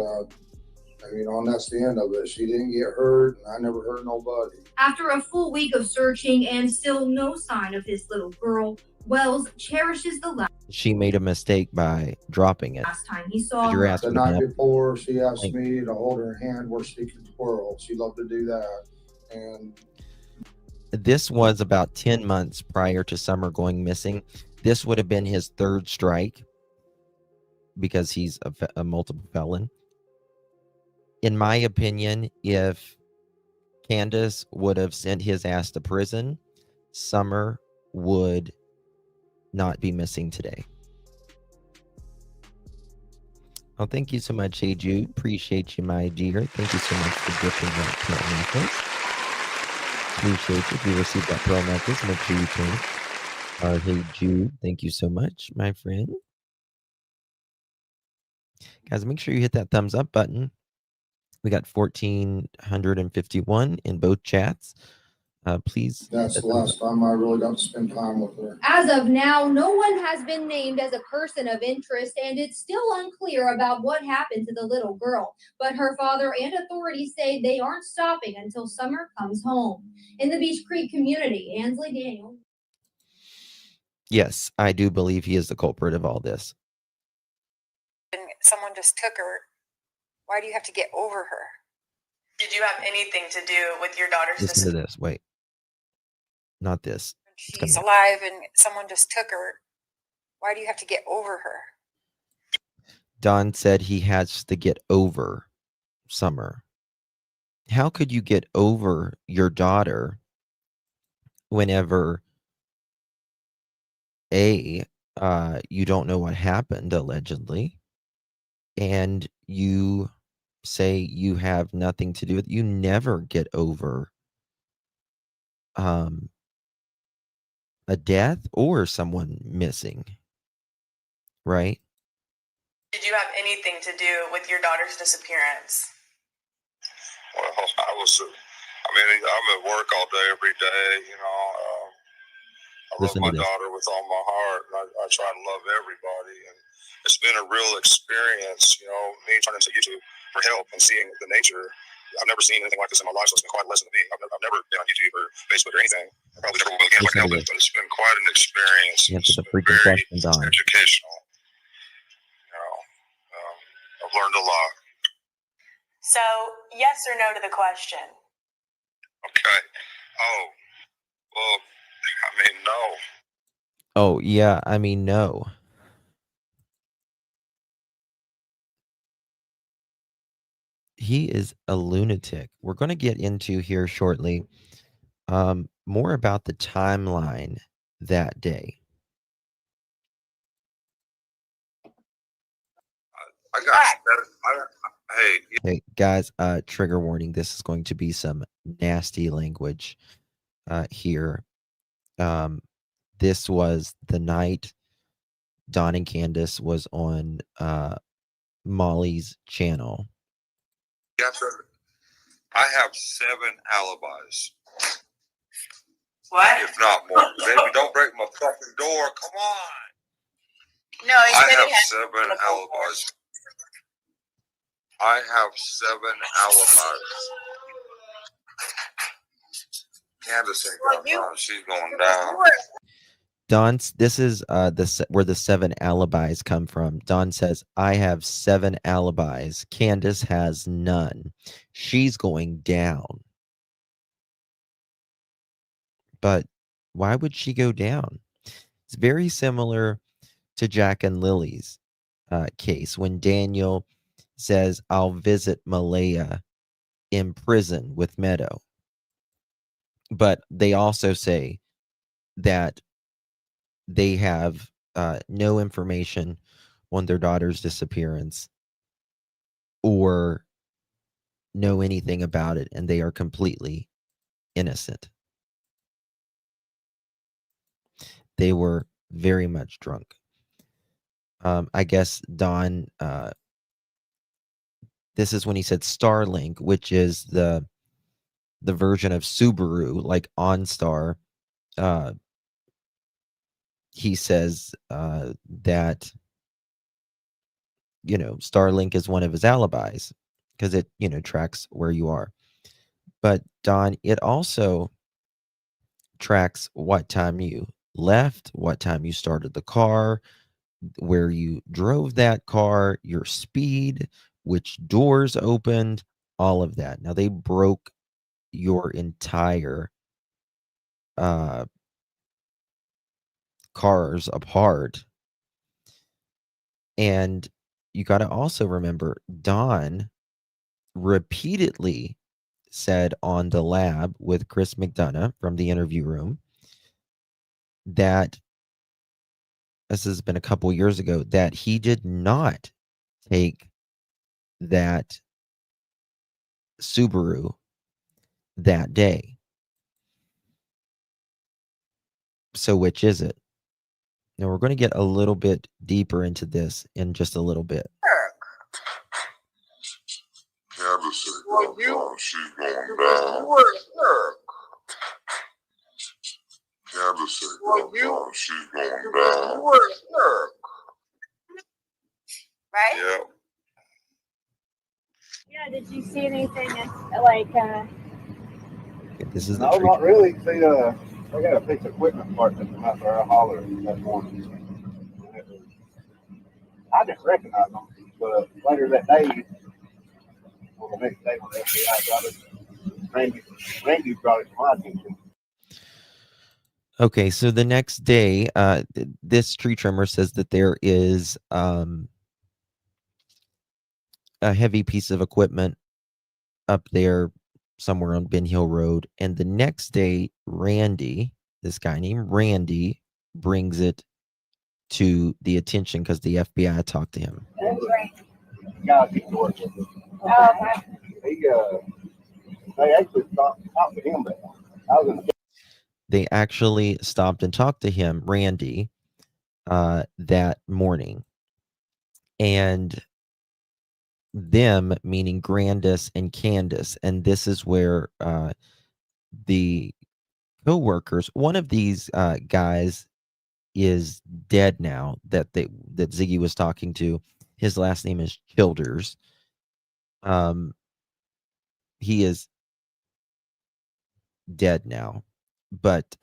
that's the end of it. She didn't get hurt, and I never hurt nobody. After a full week of searching and still no sign of his little girl, Wells cherishes the last. She made a mistake by dropping it. Last time he saw her. The night before, she asked me to hold her hand where she could twirl. She loved to do that. And this was about 10 months prior to Summer going missing. This would have been his third strike because he's a multiple felon. In my opinion, if Candace would have sent his ass to prison, Summer would not be missing today. Oh, thank you so much, Hey Jude. Appreciate you, my dear. Thank you so much for gifting that pearl necklace. Appreciate you. If you received that pearl necklace, make sure you change. Hey Jude, thank you so much, my friend. Guys, make sure you hit that thumbs up button. We got 1,451 in both chats. Please. That's the last time I really got to spend time with her. As of now, no one has been named as a person of interest, and it's still unclear about what happened to the little girl. But her father and authorities say they aren't stopping until Summer comes home. In the Beech Creek community, Ansley Daniel. Yes, I do believe he is the culprit of all this. Someone just took her. Why do you have to get over her? Did you have anything to do with your daughter's Listen to this. Wait. Not this. It's She's coming. alive and someone just took her. Why do you have to get over her? Don said he has to get over Summer. How could you get over your daughter whenever you don't know what happened allegedly, and you say you have nothing to do with it? You never get over a death or someone missing, right? Did you have anything to do with your daughter's disappearance? Well, I'm at work all day, every day, you know. I love Listen to my this. daughter with all my heart, and I try to love everybody. And it's been a real experience, you know, me turning to YouTube for help and seeing the nature. I've never seen anything like this in my life, so it's been quite a lesson to me. I've never been on YouTube or Facebook or anything. I probably never will again if I can help it, but it's been quite an experience. Answer the It's been freaking very question, Don. educational. You know, I've learned a lot. So, yes or no to the question? Okay. Oh, well, I mean, no. Oh, yeah, I mean, no. He is a lunatic. We're going to get into here shortly more about the timeline that day. Hey, guys, trigger warning. This is going to be some nasty language here. This was the night Don and Candace was on Molly's channel. I have 7 alibis. What? If not more. Baby, don't break my fucking door. Come on. No, I have 7 alibis. I have 7 alibis. Candace ain't going down. She's going down. Don, this is where the 7 alibis come from. Don says, I have 7 alibis. Candace has none. She's going down. But why would she go down? It's very similar to Jack and Lily's case when Daniel says, I'll visit Malaya in prison with Meadow. But they also say that they have no information on their daughter's disappearance or know anything about it, and they are completely innocent. They were very much drunk. I guess Don, this is when he said Starlink, which is the version of Subaru, like OnStar. He says that, Starlink is one of his alibis because it, tracks where you are. But Don, it also tracks what time you left, what time you started the car, where you drove that car, your speed, which doors opened, all of that. Now they broke your entire cars apart. And you got to also remember, Don repeatedly said on the lab with Chris McDonough from the interview room that, this has been a couple years ago, that he did not take that Subaru that day. So which is it? Now we're going to get a little bit deeper into this in just a little bit. Candace ain't going down. She's going down. Candace ain't going down. She's going down. Right? Yep. Yeah, did you see anything like This is no, not really. See, I got a piece of equipment part that come out there. I hollered that morning. I didn't recognize them, but later that day, Well, the next day when the FBI got it, Randy brought it to my attention. Okay, so the next day, this tree trimmer says that there is a heavy piece of equipment up there somewhere on Ben Hill Road. And the next day, Randy, this guy named Randy, brings it to the attention because the FBI talked to him. Guys used to work with him. They actually talked to him there. I was in the They actually stopped and talked to him, Randy, that morning. And them meaning Grandis and Candace. And this is where the co-workers, one of these guys is dead now that Ziggy was talking to. His last name is Childers. He is dead now. But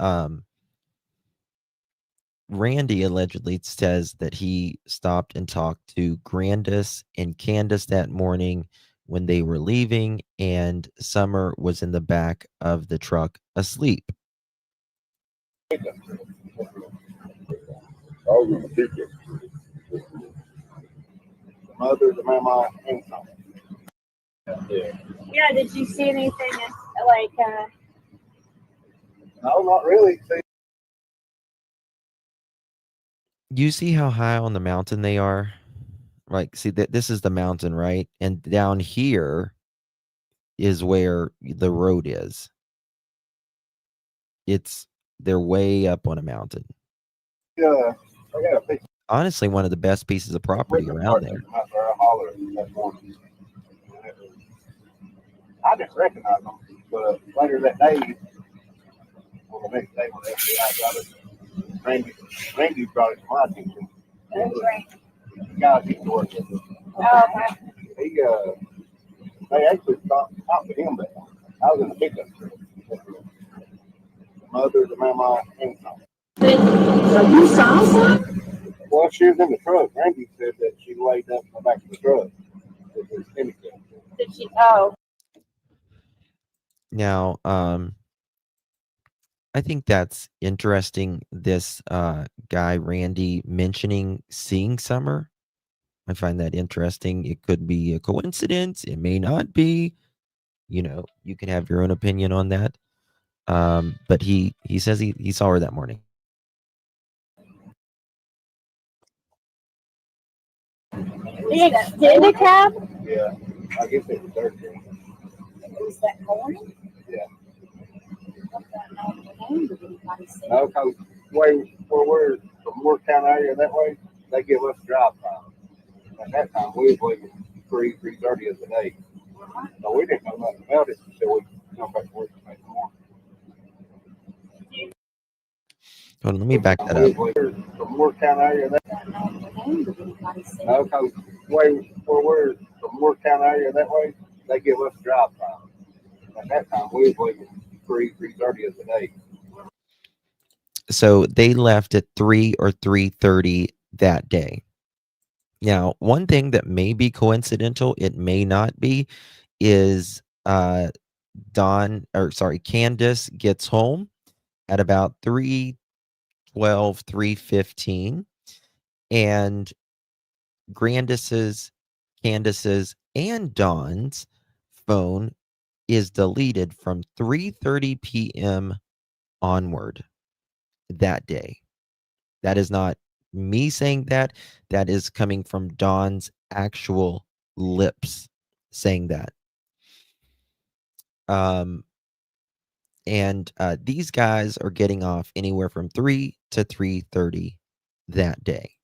Randy allegedly says that he stopped and talked to Grandis and Candace that morning when they were leaving, and Summer was in the back of the truck asleep. mother, the mama, and son. Yeah, did you see anything like No, not really. See, You see how high on the mountain they are? Like, see that this is the mountain, right? And down here is where the road is. They're way up on a mountain. I got a picture. Honestly, one of the best pieces of property around there. I hollered that morning. I didn't recognize them, but later that day, or the next day when the FBI got it, Randy brought it to my attention. Guys used to work with him. They actually talked to him there. I was in the pickup truck. The mother, the mama, and son. so you saw some? Well, she was in the truck. Randy said that she laid up in the back of the truck. Did she? Oh. Now, I think that's interesting. This guy Randy mentioning seeing Summer. I find that interesting. It could be a coincidence. It may not be. You know, you can have your own opinion on that. But he says he saw her that morning. The extended cab? Yeah, I guess it was Thursday. Was that morning? Yeah. No, because where we're from Moore County area that way, they give us drive time. At that time, we was leaving 3:30 of the day. So we didn't know nothing about it until we come back to work the next morning. Hold on, let me back that up. From Moore County area that no, because where we're from Moore County area that way, they give us drive time. At that time, we was leaving 3:30 of the day. So they left at 3 or 3:30 that day. Now, one thing that may be coincidental, it may not be, is Candace gets home at about 3:12, 3:15, and Candace's, and Dawn's phone is deleted from 3:30 p.m. onward that day. That is not me saying that. That is coming from Dawn's actual lips saying that. And these guys are getting off anywhere from 3 to 3:30 that day.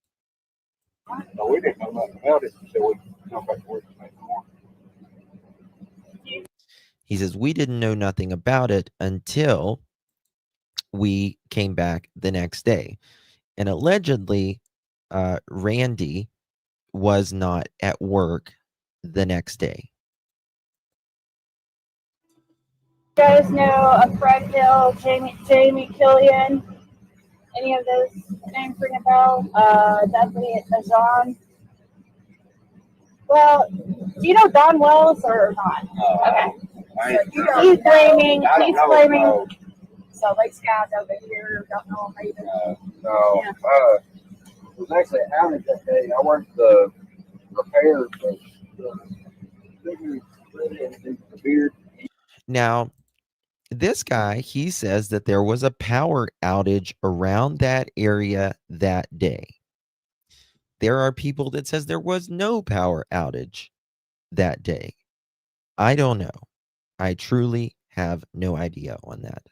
So we didn't know nothing about it until we come back to work the next morning. He says, we didn't know nothing about it until we came back the next day. And allegedly, Randy was not at work the next day. You guys know a Fred Hill, Jamie Killian? Any of those names ring a bell? Dudley Azan. Well, Do you know Don Wells or not? Okay. He's claiming. So these guys over here don't know him either. No. Yeah. It was actually an outage that day. I worked the repairs of the beard. Now, this guy, he says that there was a power outage around that area that day. There are people that says there was no power outage that day. I don't know. I truly have no idea on that.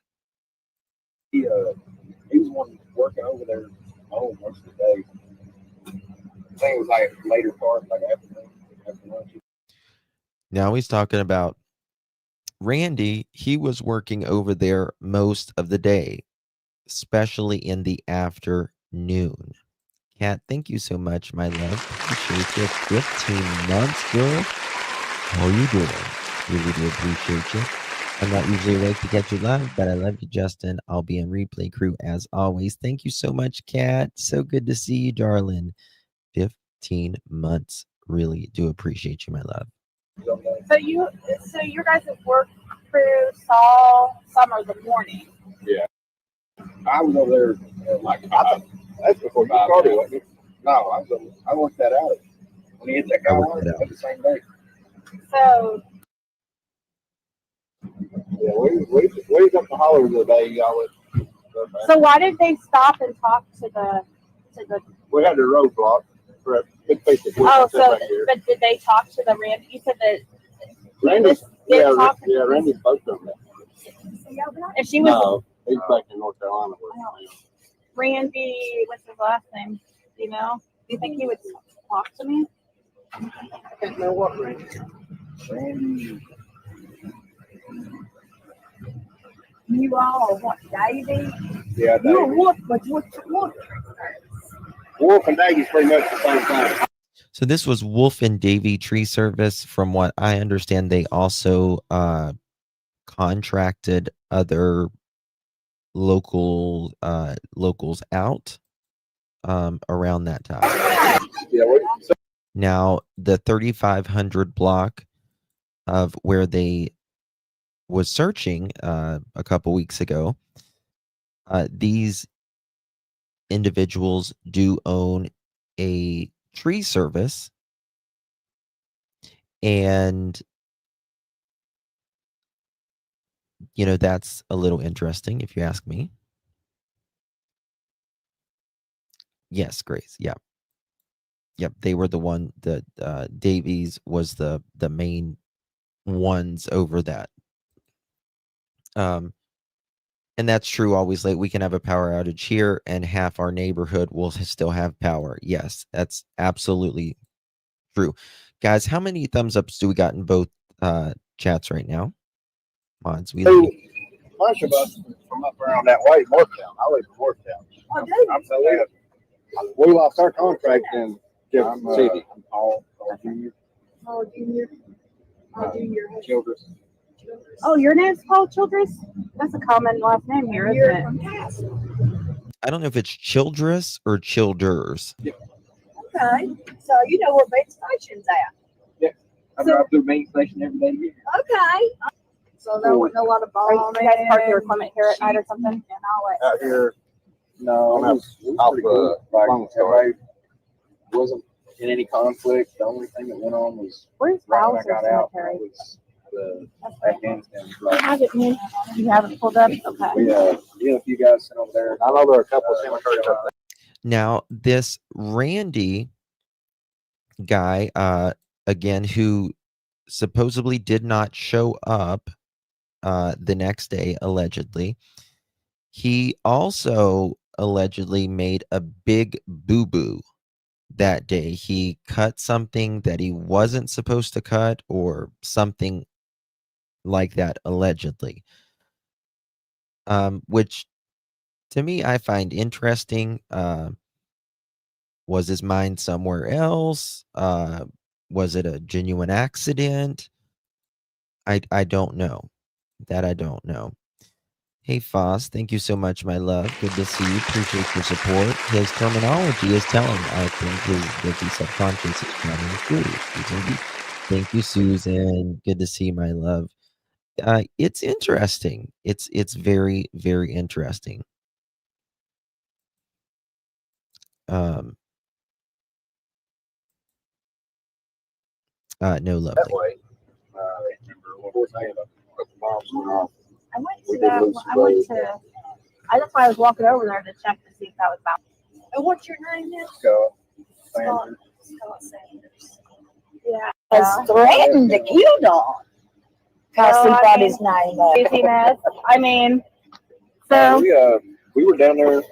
He was one working over there home most of the day. I think it was like later part, like after lunch. Now he's talking about Randy. He was working over there most of the day, especially in the afternoon. Kat, thank you so much, my love. Appreciate you. 15 months, girl. How you doing? Really do appreciate you. I'm not usually awake to get you live, but I love you, Justin. I'll be in replay crew as always. Thank you so much, Kat. So good to see you, darling. 15 months. Really do appreciate you, my love. So your guys' work crew saw Summer the morning. Yeah. I was over there that's before you started, wasn't it? No, I worked that out. When he hit that guy, I worked the same day. So yeah, we was up to Holler the day y'all went. So why did they stop and talk to the? We had the roadblock for a big piece of wood. Oh, so right here. but did they talk to the Randy? You said that. Randy, Randy spoke to him. And she was. No, he's back in North Carolina. Randy, what's his last name? Do you know? Do you think he would talk to me? I can't know what Randy. You all what, Davey? Yeah, Davey. You're what? Wolf and Davy's pretty much the same thing. So this was Wolf and Davy Tree Service. From what I understand, they also contracted other locals out around that time. Now, the 3500 block of where they was searching a couple weeks ago, these individuals do own a tree service, and that's a little interesting if you ask me. Yes, Grace. Yep, they were the one that Davies was the main ones over that. And that's true. Always late. We can have a power outage here and half our neighborhood will still have power. Yes, that's absolutely true. Guys, how many thumbs ups do we got in both chats right now? Mods, we bunch of us from up around that way, Moretown. I live in Moretown. I'm so glad. We lost our contract in Jefferson City. I'm Paul Jr. Childress. Oh, your name's Paul Childress? That's a common last name here, isn't it? I don't know if it's Childress or Childers. Yeah. Okay. So you know where Main Station's at? Yeah. I drive through Main Station every day here. Okay. So there wasn't a lot of bombs. You guys park your equipment here at night or something? And all out here, no, everybody wasn't in any conflict. The only thing that went on was where's right when I Bowser got out. Cemetery? Was the Afghanistan. I have it, man. You have it pulled up? Okay. Yeah, if you guys sent over there. I know there are a couple of cemeteries up there. Now, this Randy guy, again, who supposedly did not show up the next day, allegedly, he also allegedly made a big boo-boo that day. He cut something that he wasn't supposed to cut or something like that, allegedly. Which to me, I find interesting. Was his mind somewhere else? Was it a genuine accident? I don't know. That I don't know. Hey, Foss, thank you so much, my love. Good to see you. Appreciate your support. His terminology is telling. I think his guilty subconscious is running through. He's indeed Thank you, Susan. Good to see you, my love. It's interesting. It's very, very interesting. No, lovely. That way, remember what we're saying about the bombs went off. I went to that. That's why I was walking over there to check to see if that was about. And what's your name now? Scott Sanders. Yeah. Has threatened to kill Don. Because he thought his name up. Craziness. I mean, so. We were down there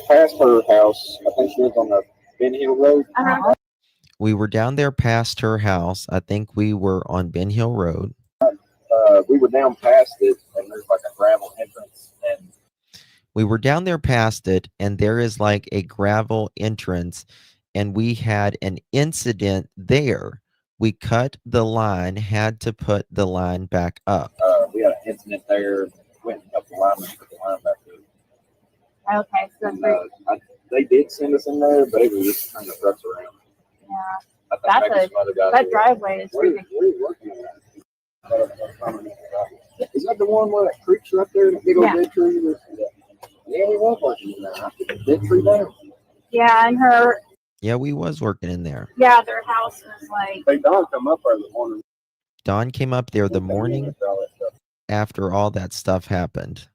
past her house. I think she lives on the Ben Hill Road. We were down there past her house. I think we were on Ben Hill Road. We were down past it, and there's like a gravel entrance. And we were down there past it, and there is like a gravel entrance, and we had an incident there. We cut the line, had to put the line back up. We had an incident there, went up the line and put the line back up. Okay, so and, they did send us in there, but it was just trying to trucks around. Yeah, that driveway is ridiculous. Where are you working on that? Is that the one where that creek's right there? The big old dead tree? Yeah, we was working in there. Dead tree down. Yeah, and her. Yeah, we was working in there. Yeah, their house was like. Hey, Don come up there the morning. Don came up there the morning after all that stuff happened.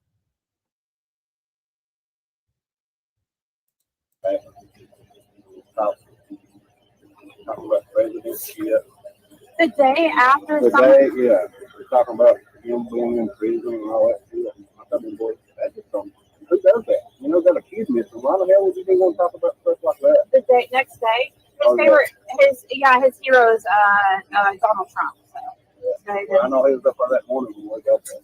The day after the summer. Day, yeah. We're talking about him being in prison and all that. That just don't. Who does that? You know, that accused me. So why the hell would you be going to talk about stuff like that? The day next day. His favorite, his hero is Donald Trump. So. Yeah. Well, I know he was up on that morning when we got there.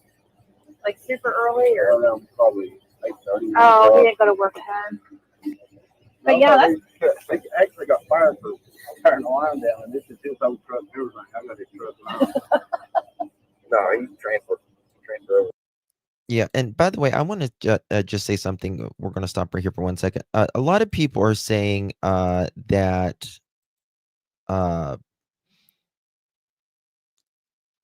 Like super early, or probably 8:30. Oh, he didn't go to work ahead. But yeah, they actually got fired for tearing the line down, and this is his old truck and everything. I got his truck now. No, he transferred over. Yeah, and by the way, I want to just say something. We're going to stop right here for 1 second. A lot of people are saying that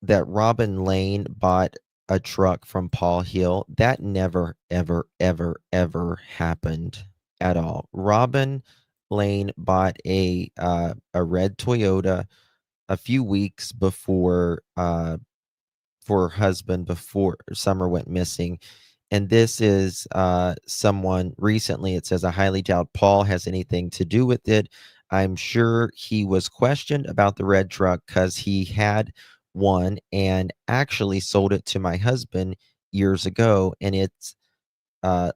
Robin Lane bought a truck from Paul Hill. That never, ever, ever, ever happened at all. Robin Lane bought a red Toyota a few weeks before for her husband before Summer went missing. And this is someone recently, it says, I highly doubt Paul has anything to do with it. I'm sure he was questioned about the red truck because he had one and actually sold it to my husband years ago. And it's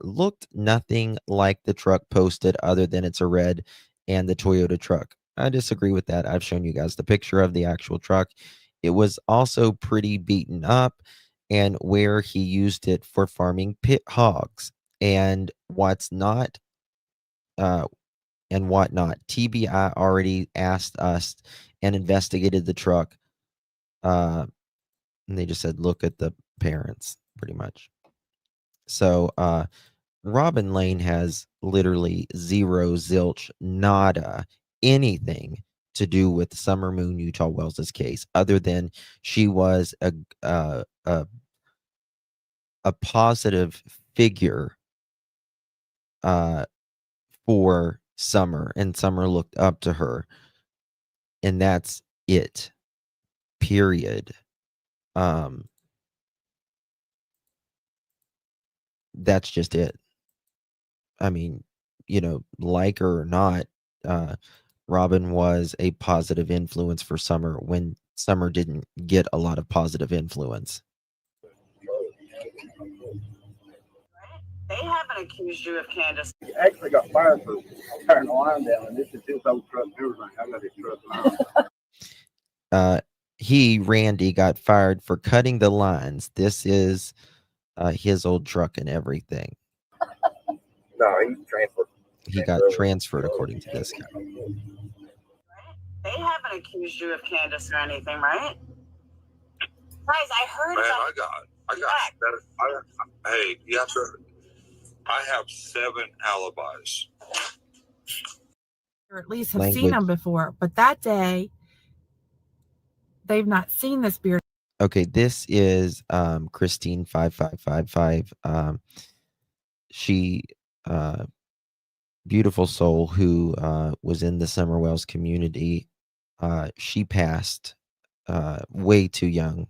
looked nothing like the truck posted other than it's a red and the Toyota truck. I disagree with that. I've shown you guys the picture of the actual truck. It was also pretty beaten up, and where he used it for farming pit hogs and what's not, and whatnot. TBI already asked us and investigated the truck. And they just said, look at the parents, pretty much. So Robin Lane has literally zero, zilch, nada, anything to do with Summer Moon Utah Wells's case, other than she was a positive figure for Summer, and Summer looked up to her, and that's it. Period. That's just it. I mean, like her or not, Robin was a positive influence for Summer when Summer didn't get a lot of positive influence. They haven't accused you of Candace. He actually got fired for tearing the line down, and this is his old truck and everything. I got his truck now. Randy, got fired for cutting the lines. This is his old truck and everything. No, he transferred. He got transferred according to this guy. They haven't accused you of Candace or anything, right? Guys, I heard. Man, I got. Hey, you have to. I have 7 alibis. Or at least have seen them before. But that day, they've not seen this beard. Okay, this is Christine 5555. She beautiful soul who was in the Summer Wells community. She passed way too young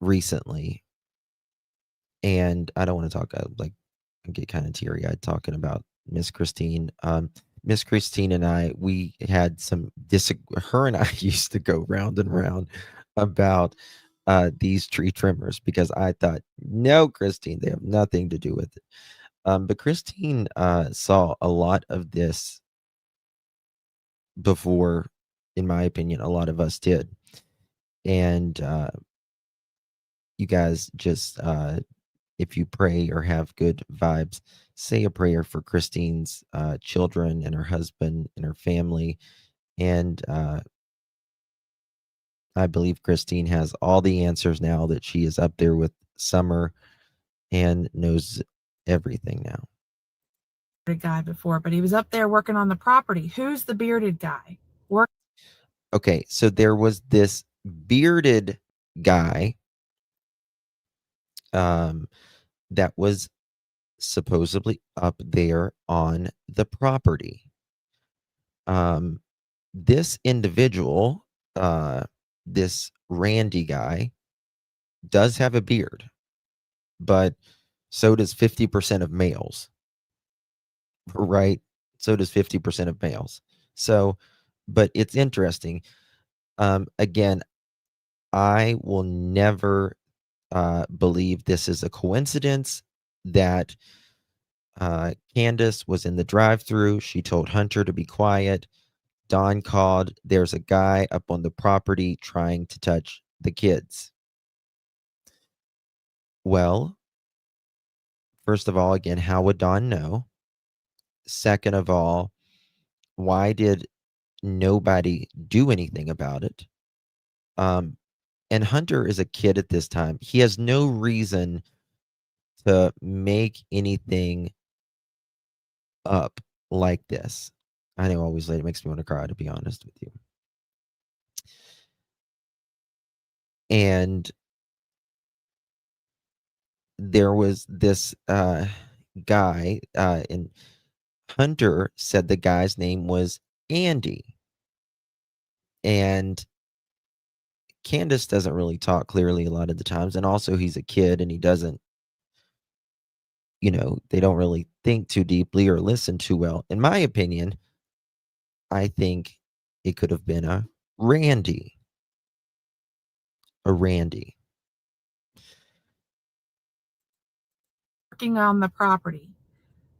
recently, and I don't want to talk like I get kind of teary eyed talking about Miss Christine. Miss Christine and I, we had some her and I used to go round and round about these tree trimmers because I thought, no, Christine, they have nothing to do with it. But Christine saw a lot of this before, in my opinion, a lot of us did. And you guys just, if you pray or have good vibes, say a prayer for Christine's children and her husband and her family. And I believe Christine has all the answers now that she is up there with Summer and knows everything now. Guy before, but he was up there working on the property. Who's the bearded guy? Okay, so there was this bearded guy that was supposedly up there on the property. This individual, this Randy guy, does have a beard, but so does 50% of males. Right? So does 50% of males. So, but it's interesting. Again, I will never believe this is a coincidence that Candace was in the drive-thru. She told Hunter to be quiet. Don called. There's a guy up on the property trying to touch the kids. Well, first of all, again, how would Don know? Second of all, why did nobody do anything about it? And Hunter is a kid at this time. He has no reason to make anything up like this. I know always late. It makes me want to cry, to be honest with you. And there was this guy, and Hunter said the guy's name was Andy. And Candace doesn't really talk clearly a lot of the times. And also he's a kid and he doesn't, they don't really think too deeply or listen too well. In my opinion, I think it could have been a Randy. Working on the property.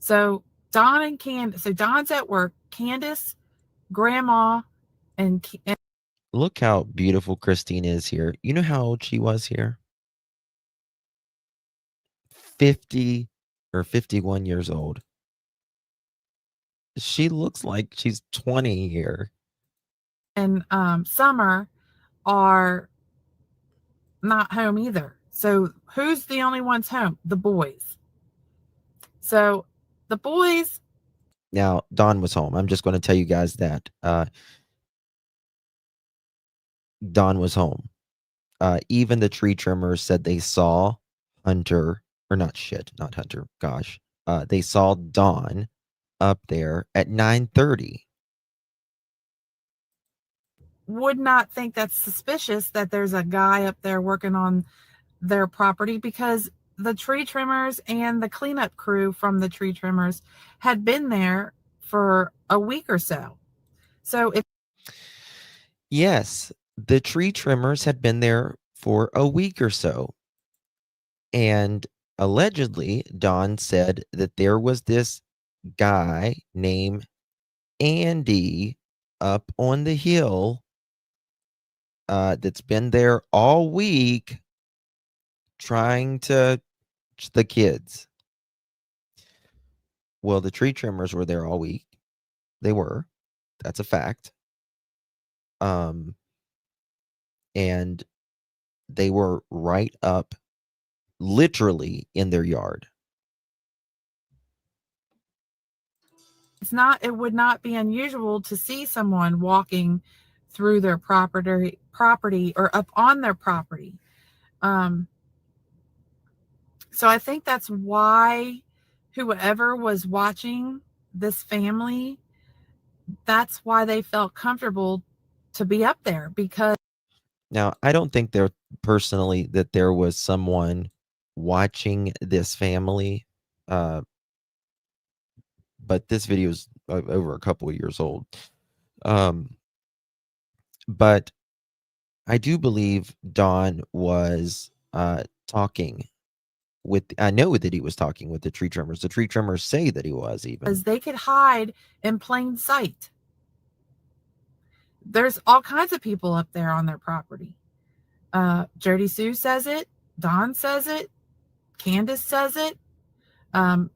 So Don and Candace. So Don's at work. Candace, Grandma, and look how beautiful Christine is here. You know how old she was here? 50 or 51 years old. She looks like she's 20 here. And Summer are not home either. So who's the only ones home? The boys. So the boys. Now, Don was home. I'm just going to tell you guys that. Don was home. Even the tree trimmers said they saw Hunter, or not Hunter, gosh. They saw Don up there at 9:30. Would not think that's suspicious that there's a guy up there working on their property, because the tree trimmers and the cleanup crew from the tree trimmers had been there for a week or so. So yes, the tree trimmers had been there for a week or so. And allegedly, Don said that there was this guy named Andy up on the hill that's been there all week trying to touch the kids. Well, the tree trimmers were there all week. They were. That's a fact. And they were right up, literally in their yard. it would not be unusual to see someone walking through their property or up on their property. So I think that's why whoever was watching this family, that's why they felt comfortable to be up there, because Now, I don't think there personally that there was someone watching this family, but this video is over a couple of years old. But I do believe Don was talking with, I know that he was talking with the tree trimmers. The tree trimmers say that he was, even. they could hide in plain sight. There's all kinds of people up there on their property. Jody Sue says it. Dawn says it. Candace says it. When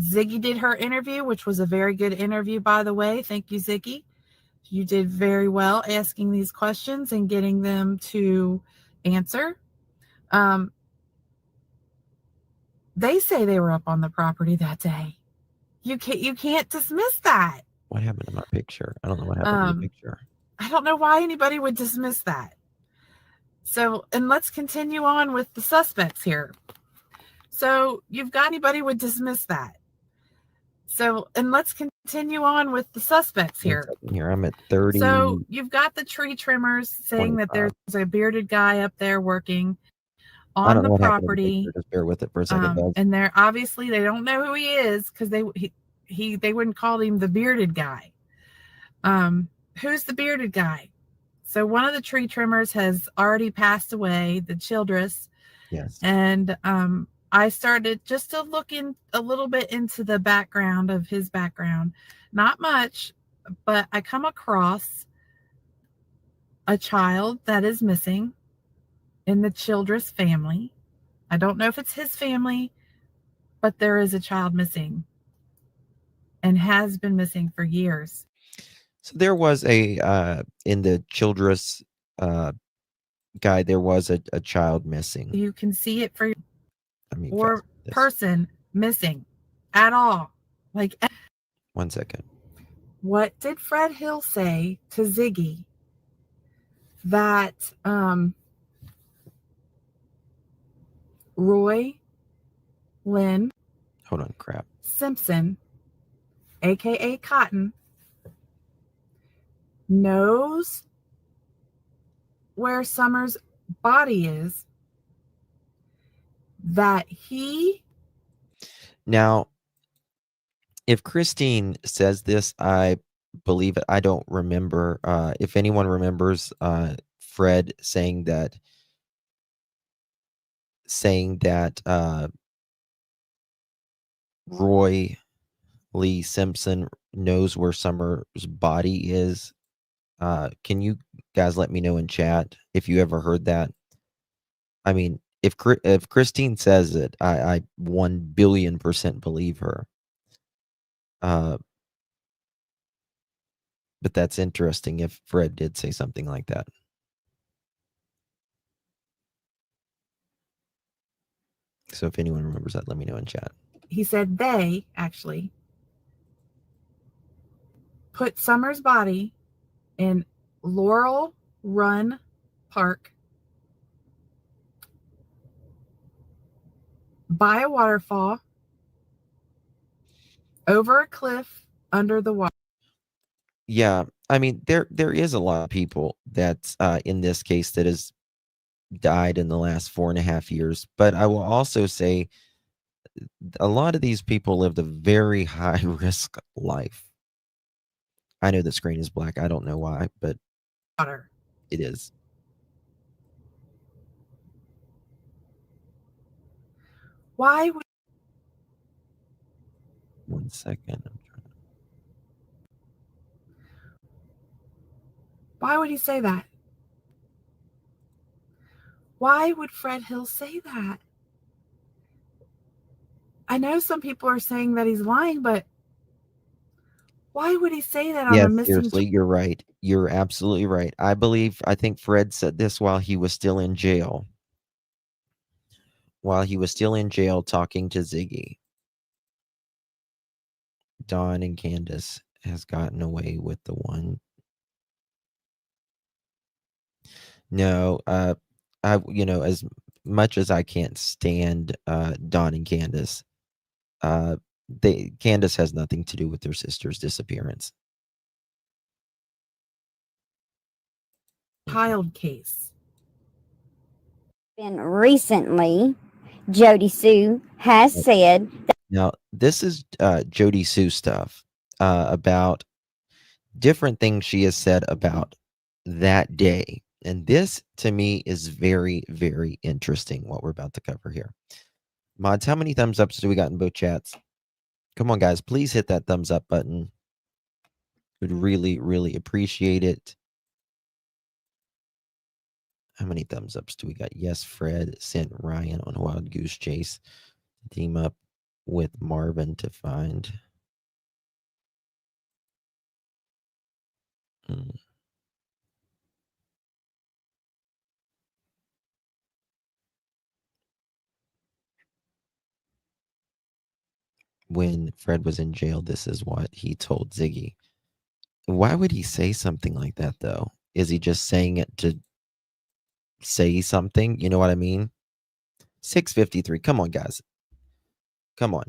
Ziggy did her interview, which was a very good interview, by the way. Thank you, Ziggy. You did very well asking these questions and getting them to answer. They say they were up on the property that day. You can't dismiss that. What happened to my picture? I don't know what happened to the picture. I don't know why anybody would dismiss that. So, and let's continue on with the suspects here. So, you've got anybody would dismiss that. So, and let's continue on with the suspects here. Here, I'm at 30. So, you've got the tree trimmers saying 25. That there's a bearded guy up there working on the property. Just bear with it for a second, and they're obviously, they don't know who he is, because they wouldn't call him the bearded guy. Who's the bearded guy? So one of the tree trimmers has already passed away, the Childress. Yes. And I started just to look in a little bit into the background of his background. Not much, but I come across a child that is missing in the Childress family. I don't know if it's his family, but there is a child missing and has been missing for years. So there was a in the Childress guy, there was a child missing. You can see it for or person missing at all. Like, 1 second. What did Fred Hill say to Ziggy that Roy Lynn hold on, crap. Simpson, aka Cotton, knows where Summer's body is, that he... Now, if Christine says this, I believe it. I don't remember. If anyone remembers Fred saying that Roy Lee Simpson knows where Summer's body is, can you guys let me know in chat if you ever heard that? I mean, if Christine says it, I 1,000,000,000% believe her. But that's interesting if Fred did say something like that. So if anyone remembers that, let me know in chat. He said they actually put Summer's body in Laurel Run Park by a waterfall over a cliff under the water. Yeah, I mean, there is a lot of people that's in this case that has died in the last 4.5 years. But I will also say a lot of these people lived a very high risk life. I know the screen is black. I don't know why, but water. It is. Why would 1 second. Why would he say that? Why would Fred Hill say that? I know some people are saying that he's lying, but why would he say that on a missing? Seriously, you're right. You're absolutely right. I think Fred said this while he was still in jail. While he was still in jail talking to Ziggy. Dawn and Candace has gotten away with the one No, as much as I can't stand Dawn and Candace, Candace has nothing to do with their sister's disappearance. Child case. And recently, Jody Sue has said that Now, this is Jody Sue stuff about different things she has said about that day. And this, to me, is very, very interesting what we're about to cover here. Mods, how many thumbs ups do we got in both chats? Come on, guys, please hit that thumbs up button. Would really, really appreciate it. How many thumbs ups do we got? Yes, Fred sent Ryan on a wild goose chase to team up with Marvin to find. When Fred was in jail, this is what he told Ziggy. Why would he say something like that, though? Is he just saying it to say something? You know what I mean? 653. Come on, guys. Come on.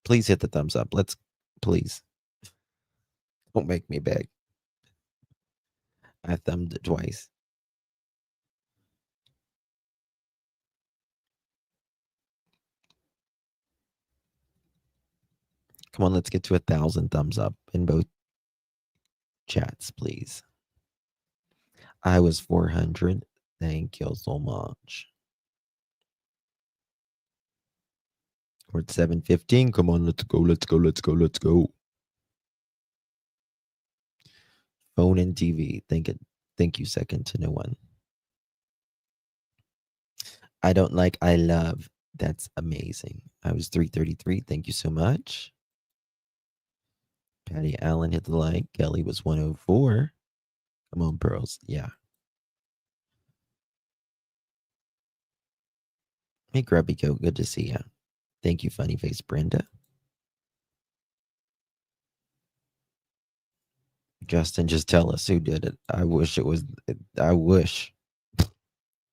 Please hit the thumbs up. Let's, please. Don't make me beg. I thumbed it twice. Come on, let's get to 1,000 thumbs up in both chats, please. I was 400. Thank you so much. We're at 715. Come on, let's go, let's go, let's go, let's go. Phone and TV. Thank you, second to no one. I don't like, I love. That's amazing. I was 333. Thank you so much. Patty Allen hit the like. Kelly was 104. Come on, Pearls. Yeah. Hey, Grubby Coat. Good to see you. Thank you, Funny Face Brenda. Justin, just tell us who did it. I wish it was. I wish.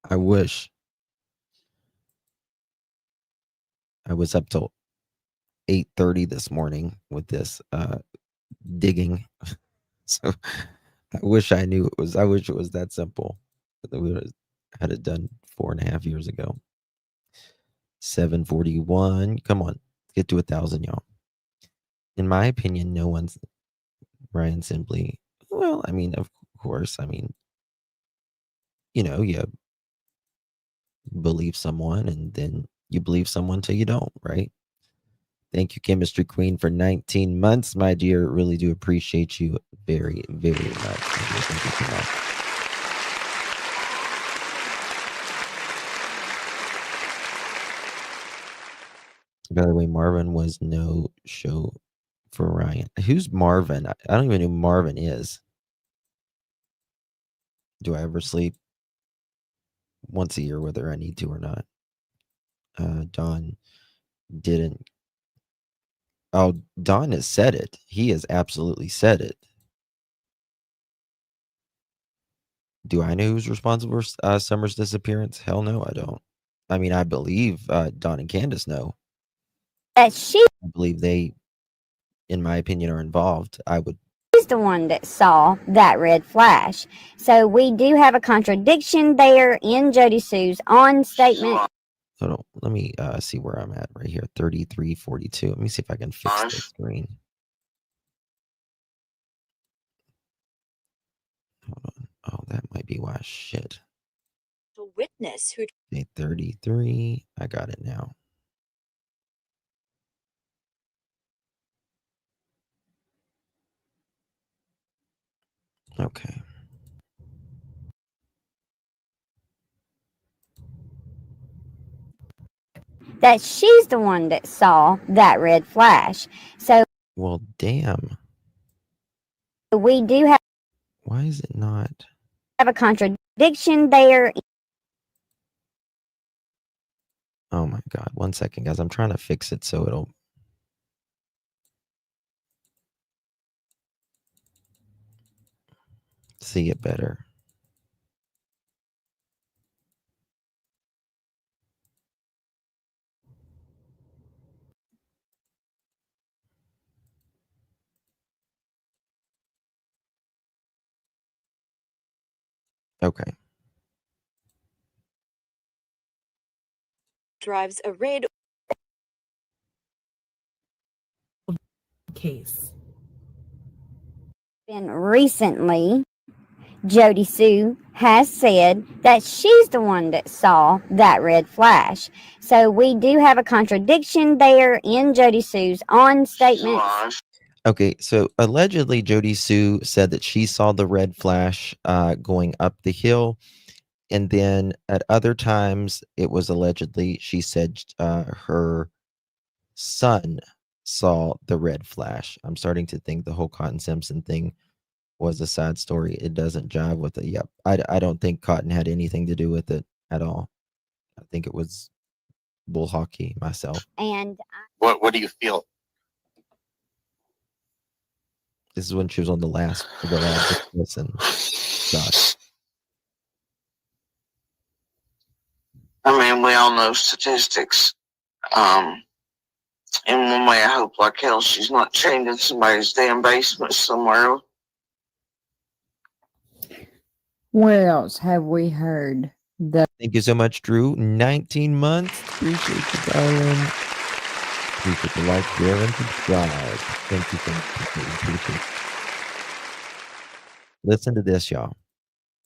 I wish. I was up till 8:30 this morning with this digging. So I wish I knew it was. I wish it was that simple. But we would have had it done 4.5 years ago. 741. Come on, get to 1,000, y'all. In my opinion, no one's Ryan simply. Well, I mean, of course. I mean, you believe someone and then you believe someone till you don't, right? Thank you, Chemistry Queen, for 19 months, my dear. Really do appreciate you very, very much. Thank you so much. By the way, Marvin was no show for Ryan. Who's Marvin? I don't even know who Marvin is. Do I ever sleep? Once a year, whether I need to or not. Don didn't. Oh, Don has said it. He has absolutely said it. Do I know who's responsible for Summer's disappearance? Hell no, I don't. I mean, I believe Don and Candace know. that she I believe they, in my opinion, are involved. I would. is the one that saw that red flash. So we do have a contradiction there in Jody Sue's on statement. Hold on. Let me see where I'm at right here. 3342. Let me see if I can fix the screen. Hold on. Oh, that might be why. Shit. The witness who 33. I got it now. Okay. That she's the one that saw that red flash. So Well, damn. we do have Why is it not? a contradiction there. Oh my God. 1 second, guys. I'm trying to fix it so it'll. See it better. Okay. Drives a red case. And recently, Jody Sue has said that she's the one that saw that red flash. So we do have a contradiction there in Jody Sue's on statements. Okay, so allegedly Jody Sue said that she saw the red flash going up the hill, and then at other times it was allegedly she said her son saw the red flash. I'm starting to think the whole Cotton Simpson thing was a sad story. It doesn't jive with it. Yep, I don't think Cotton had anything to do with it at all. I think it was bull hockey myself. And What do you feel? This is when she was on the last listen. God. I mean, we all know statistics. In one way, I hope like hell she's not chained in somebody's damn basement somewhere. What else have we heard? Thank you so much, Drew. 19 months. Appreciate you, darling. Appreciate the like, share, and subscribe. Thank you so much. Appreciate it. Listen to this, y'all.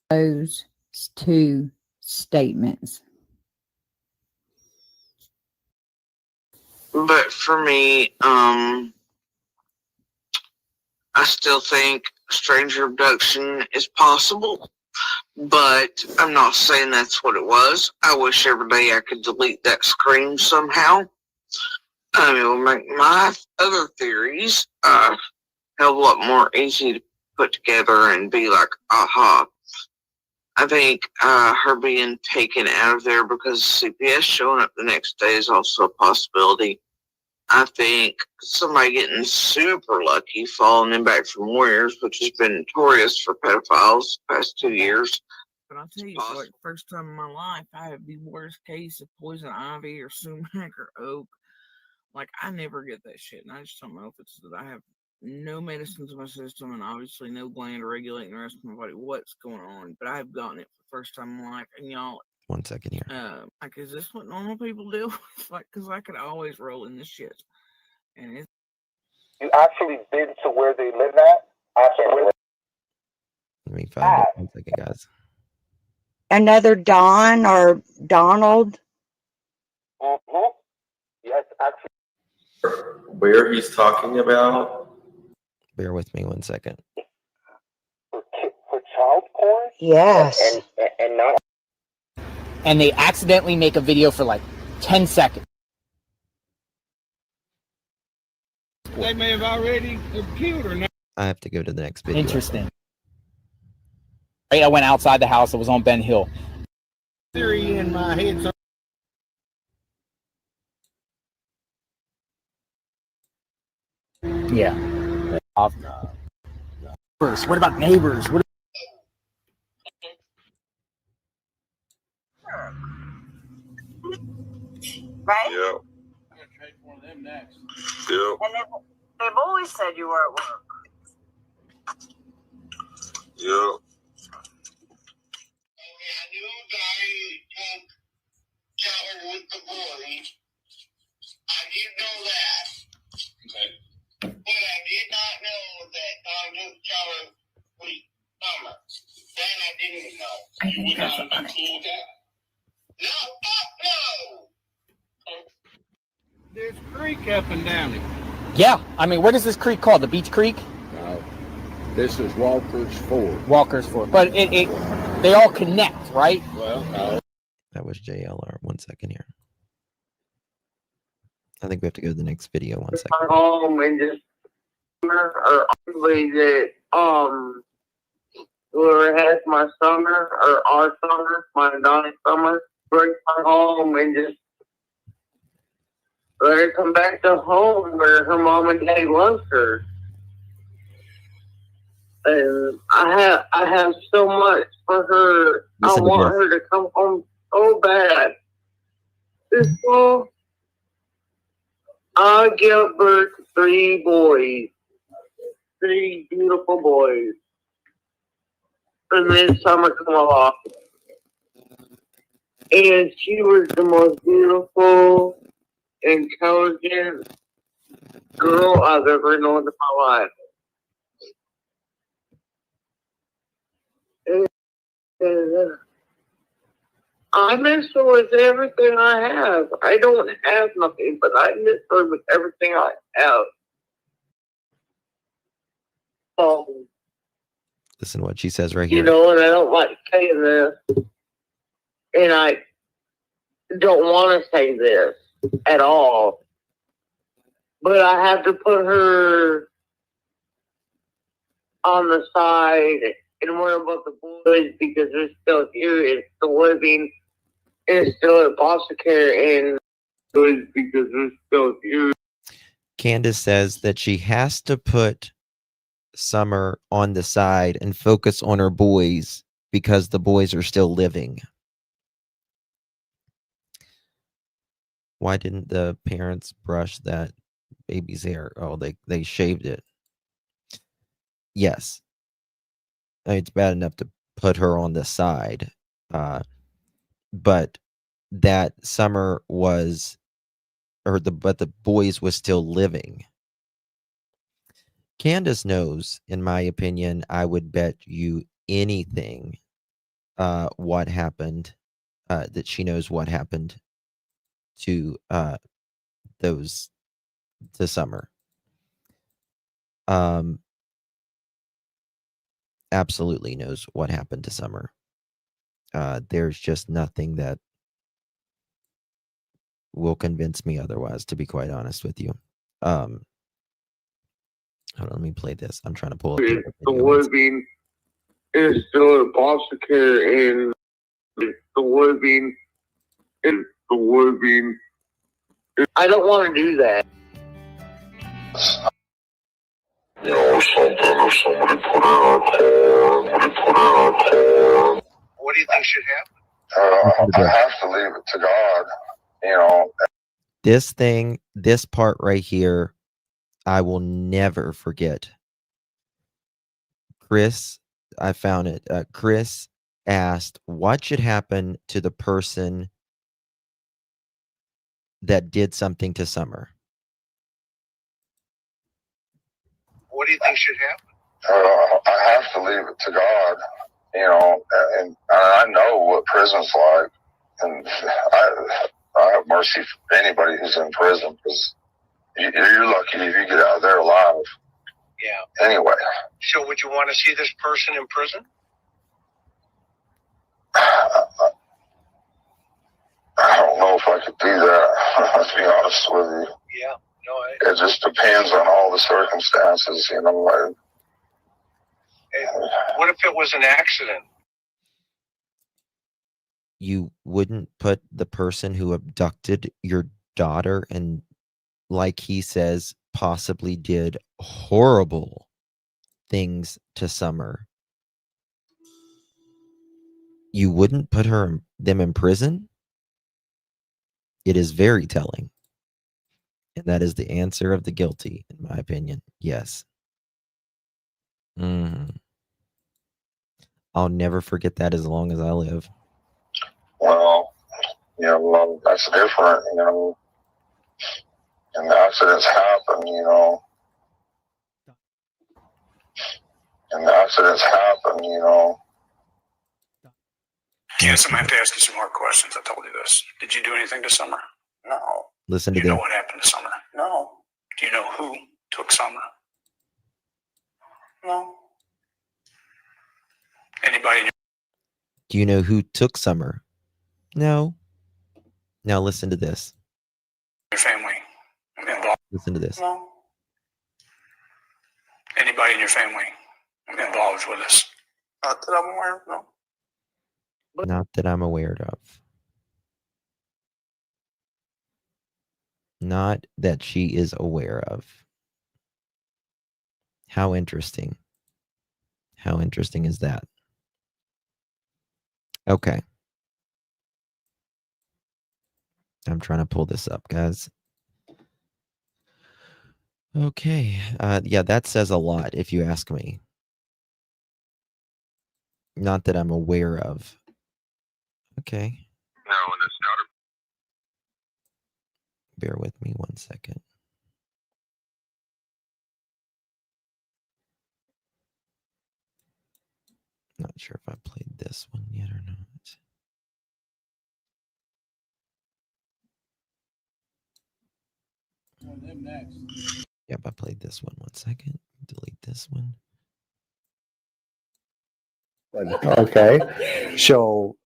Those two statements. But for me, I still think stranger abduction is possible. But I'm not saying that's what it was. I wish every day I could delete that scream somehow. It will make my other theories a hell of a lot more easy to put together and be like, aha. I think her being taken out of there because CPS showing up the next day is also a possibility. I think somebody getting super lucky falling in back from Warriors, which has been notorious for pedophiles the past 2 years. But I'll tell you, for like the first time in my life, I have the worst case of poison ivy or sumac or oak. Like, I never get that shit. And I just don't know if it's that I have no medicines in my system and obviously no gland regulating the rest of my body. What's going on? But I have gotten it for the first time in my life. And y'all, 1 second here. like, is this what normal people do? Like, because I could always roll in this shit. And it's. You actually been to where they live at? Let me find it. 1 second, guys. Another Don or Donald? Mm-hmm. Yes, actually. Where he's talking about? Bear with me 1 second. For child porn? Yes. And not. And they accidentally make a video for like 10 seconds. They may have already killed her. I have to go to the next video. Interesting. Right, I went outside the house. It was on Ben Hill. Theory in my head. So Yeah. First, what about neighbors? What? Right? Yeah. I'm gonna trade for one of them next. Yeah. And they've always said you were at work. Yeah. With the boys. I did know that. Okay. But I did not know that Don took Charlie with Summer. That I didn't know. I think that's so funny. No, fuck no! There's a creek up and down it. Yeah. I mean, what is this creek called? The Beech Creek? No. This is Walker's Ford. Walker's Ford. But they all connect, right? Well, no. That was JLR. 1 second here. I think we have to go to the next video. 1 second. Home and just or obviously that whoever has my summer or our summer, my Donnie summer, bring her home and just let her come back to home where her mom and daddy loves her. And I have so much for her. Listen I to want this. her to come home so bad. This fall, I give birth to 3 boys. 3 beautiful boys. and then summer come along. And she was the most beautiful, intelligent girl I've ever known in my life. And I miss her with everything I have. I don't have nothing, but I miss her with everything I have. Listen to what she says right You here. know, and I don't like saying this, and I don't want to say this at all, but I have to put her on the side and worry about the boys because they're still here and still living and still at foster care and boys because they're still here. Candace says that she has to put Summer on the side and focus on her boys because the boys are still living. Why didn't the parents brush that baby's hair? Oh, they shaved it. Yes. I mean, it's bad enough to put her on the side. But that Summer was, but the boys was still living. Candace knows, in my opinion, I would bet you anything what happened, that she knows what happened to to Summer. Absolutely knows what happened to Summer. There's just nothing that will convince me otherwise, to be quite honest with you. Hold on, let me play this. I'm trying to pull up the The living is still in foster care and the living is the living. I don't want to do that. You know, or something, or somebody put in our car, What do you think should happen? I have to leave it to God, you know. This part right here, I will never forget. Chris, I found it. Chris asked, what should happen to the person that did something to Summer? What do you think should happen? I have to leave it to God, you know, and I know what prison's like, and I have mercy for anybody who's in prison, because you're lucky if you get out of there alive. Yeah. Anyway. So would you want to see this person in prison? I don't know if I could do that, to be honest with you. Yeah. No, it just depends on all the circumstances, you know. What if it was an accident? You wouldn't put the person who abducted your daughter and, like he says, possibly did horrible things to Summer. You wouldn't put them in prison? It is very telling. And that is the answer of the guilty, in my opinion. Yes. I'll never forget that as long as I live. Well, you know, that's different, you know. And accidents happen, you know. Yes, I'm going to have to ask you some more questions. I told you this. Did you do anything to Summer? No. Listen Do to you know this. what happened to Summer? No. Do you know who took Summer? No. Anybody in Do you know who took Summer? No. Now listen to this. your family involved? Listen to this. No. Anybody in your family involved with this? Not that I'm aware of, no. Not that I'm aware of. Not that she is aware of. How interesting. How interesting is that? Okay. I'm trying to pull this up, guys. Okay. Yeah, that says a lot, if you ask me. Not that I'm aware of. Okay. No, and it's not a Bear with me 1 second. Not sure if I played this one yet or not. Yep, I played this one. 1 second. Delete this one. Okay, so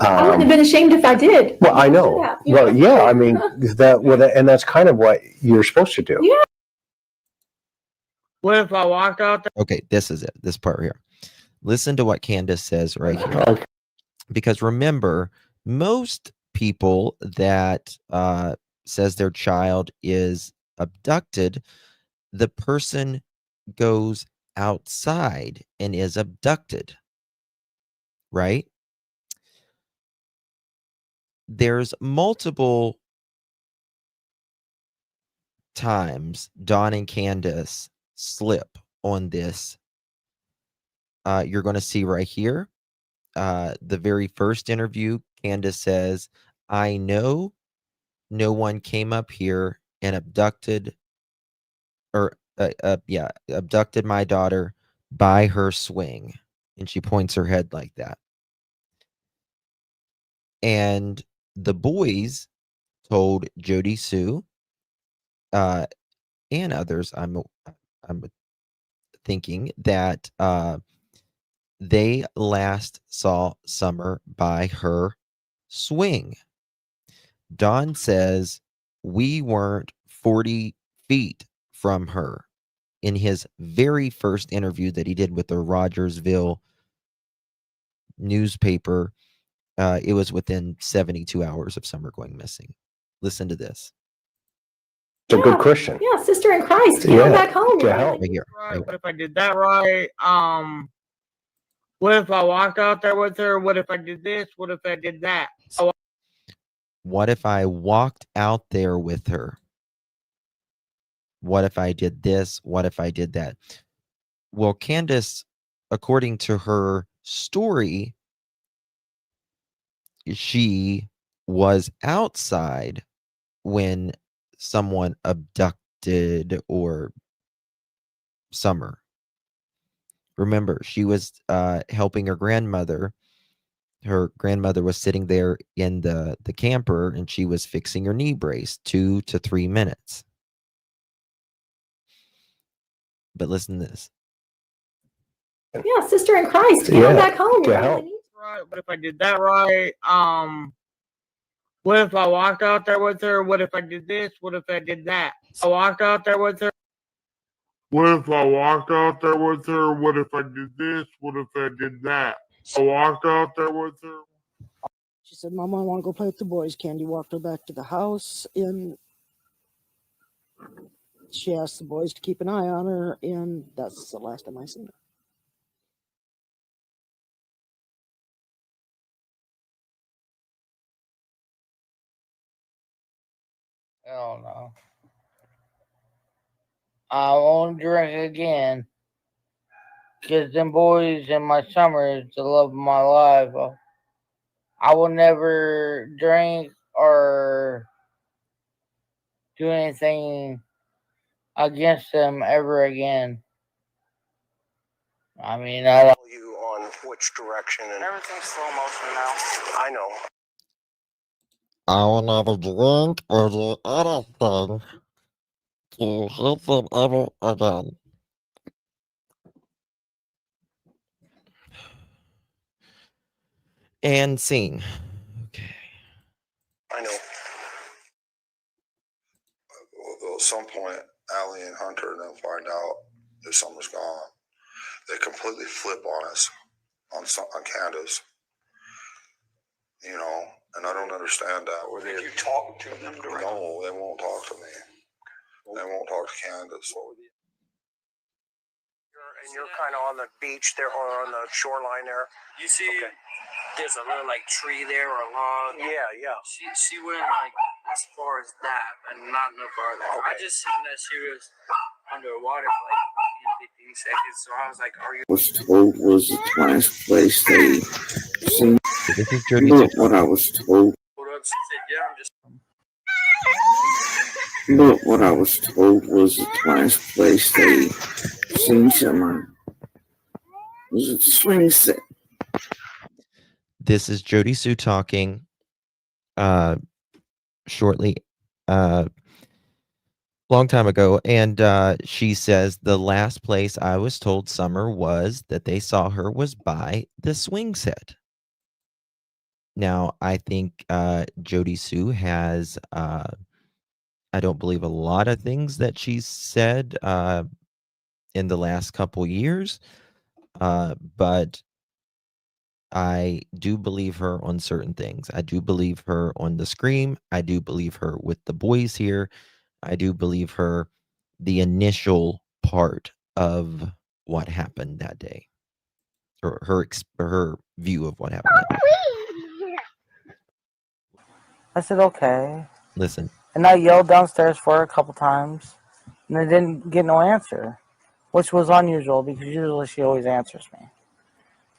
I wouldn't have been ashamed if I did. well, I know. Yeah. Well, yeah, I mean and that's kind of what you're supposed to do. Yeah. What if I walked out there? Okay, this is it. This part here. Listen to what Candace says right here. Okay. Because remember, most people that says their child is abducted, the person goes outside and is abducted, right? There's multiple times Dawn and Candace slip on this. You're going to see right here. The very first interview, Candace says, I know no one came up here and abducted my daughter by her swing. And she points her head like that. And the boys told Jody Sue and others, I'm thinking that they last saw Summer by her swing. Don says we weren't 40 feet from her in his very first interview that he did with the Rogersville newspaper. It was within 72 hours of Summer going missing. Listen to this. It's a good Christian. Yeah, sister in Christ. Come Yeah, back home. to help. Right here. Right. What if I did that right? What if I walked out there with her? What if I did this? What if I did that? What if I walked out there with her? What if I did this? What if I did that? Well, Candace, according to her story, she was outside when someone abducted or Summer. Remember, she was helping her grandmother. Her grandmother was sitting there in the camper and she was fixing her knee brace 2 to 3 minutes. But listen to this. Yeah, sister in Christ. Come Yeah, back home. to help. Right. What if I did that right? What if I walked out there with her? What if I did this? What if I did that? I walked out there with her. What if I walked out there with her? What if I did this? What if I did that? I walked out there with her. She said, Mama, I want to go play with the boys. Candy walked her back to the house, and she asked the boys to keep an eye on her, and that's the last time I seen her. Hell no. I won't drink again. Because them boys in my summer is the love of my life. I will never drink or do anything against them ever again. I mean, I don't. You on which direction and Everything's slow motion now. I know. I will never drink or do anything to hit them ever again. And scene. I know. Well, at some point, Allie and Hunter and they'll find out that Summer's gone. They completely flip on us, on Candace. You know, and I don't understand that. Did you talk to them directly? No, they won't talk to me. They won't talk to Candace. And you're kind of on the beach there or on the shoreline there. You see, there's a little like tree there or log. Yeah. She went like as far as that and not no farther. I just seen that she was underwater for like 10, 15 seconds, so I was like, "Are you?" Was told was the last place they seen. This is Jody. But what I was told. She said, "Yeah, I'm just." But what I was told was the last place they seen Summer was at the swing set. This is Jody Sue talking. Shortly, long time ago, and she says the last place I was told Summer was that they saw her was by the swing set. Now, I think Jody Sue has, I don't believe a lot of things that she's said in the last couple years, but I do believe her on certain things. I do believe her on the scream. I do believe her with the boys here. I do believe her the initial part of what happened that day, or her view of what happened that day. I said, okay. Listen. And I yelled downstairs for her a couple times, and I didn't get no answer, which was unusual because usually she always answers me.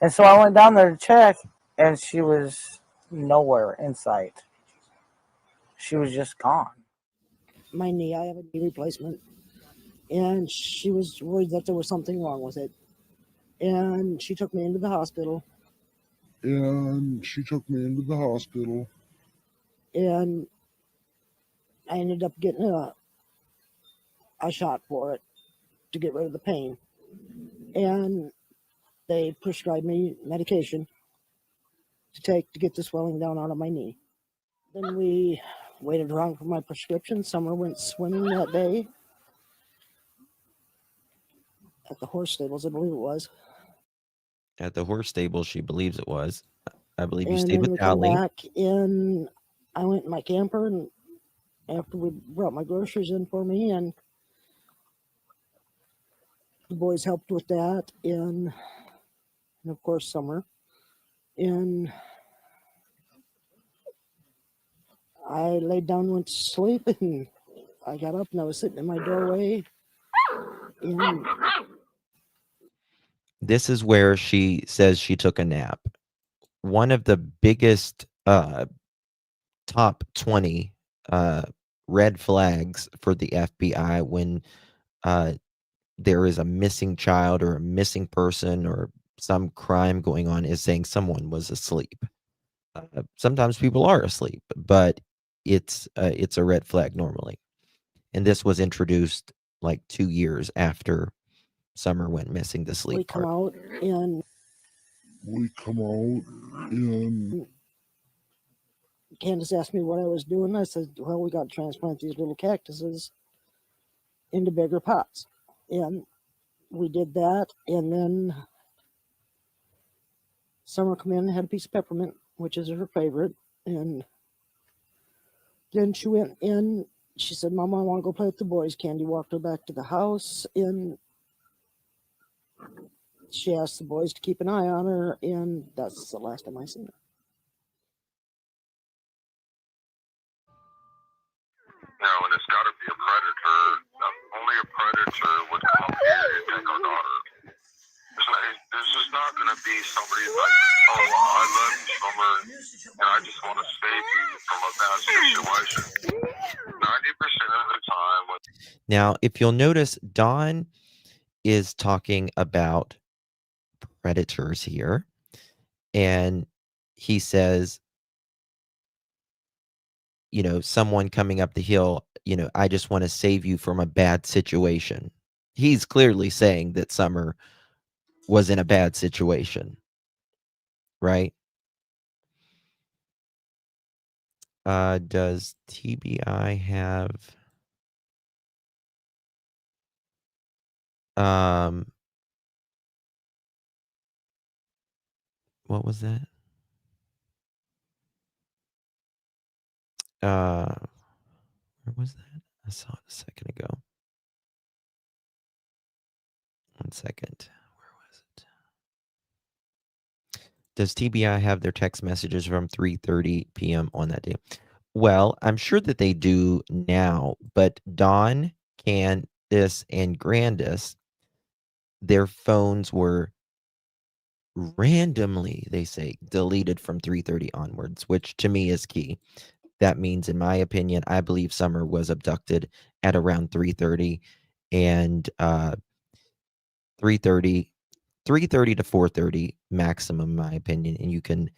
And so I went down there to check, and she was nowhere in sight. She was just gone. My knee, I have a knee replacement, and she was worried that there was something wrong with it. And she took me into the hospital. And I ended up getting a shot for it to get rid of the pain. And they prescribed me medication to take to get the swelling down out of my knee. Then we waited around for my prescription. Summer went swimming that day at the horse stables, I believe it was. At the horse stable, she believes it was. I believe you And stayed then we with come Allie. back in. I went in my camper, and after we brought my groceries in for me, and the boys helped with that, and of course Summer. And I laid down and went to sleep, and I got up and I was sitting in my doorway. And This is where she says she took a nap. One of the biggest top 20 red flags for the FBI when there is a missing child or a missing person or some crime going on is saying someone was asleep. Sometimes people are asleep, but it's a red flag normally. And this was introduced like 2 years after Summer went missing, the sleep we part. come out and Candace asked me what I was doing. I said, well, we got to transplant these little cactuses into bigger pots. And we did that. And then Summer come in and had a piece of peppermint, which is her favorite. And then she went in. She said, Mama, I want to go play with the boys. Candy walked her back to the house. And she asked the boys to keep an eye on her. And that's the last time I seen her. Now, and it's got to be a predator. Only a predator would come here and take our daughter. This is not going to be somebody like, oh, I love you, Summer, and I just want to save you from a bad situation. 90% of the time. Now, if you'll notice, Don is talking about predators here, and he says, someone coming up the hill, I just want to save you from a bad situation. He's clearly saying that Summer was in a bad situation, right? Does TBI have what was that? Where was that? I saw it a second ago. 1 second. Where was it? Does TBI have their text messages from 3:30 p.m. on that day? Well, I'm sure that they do now, but Don, Candace, and Grandis, their phones were randomly, they say, deleted from 3:30 onwards, which to me is key. That means, in my opinion, I believe Summer was abducted at around 3:30, and 3:30 to 4:30 maximum, in my opinion. And you can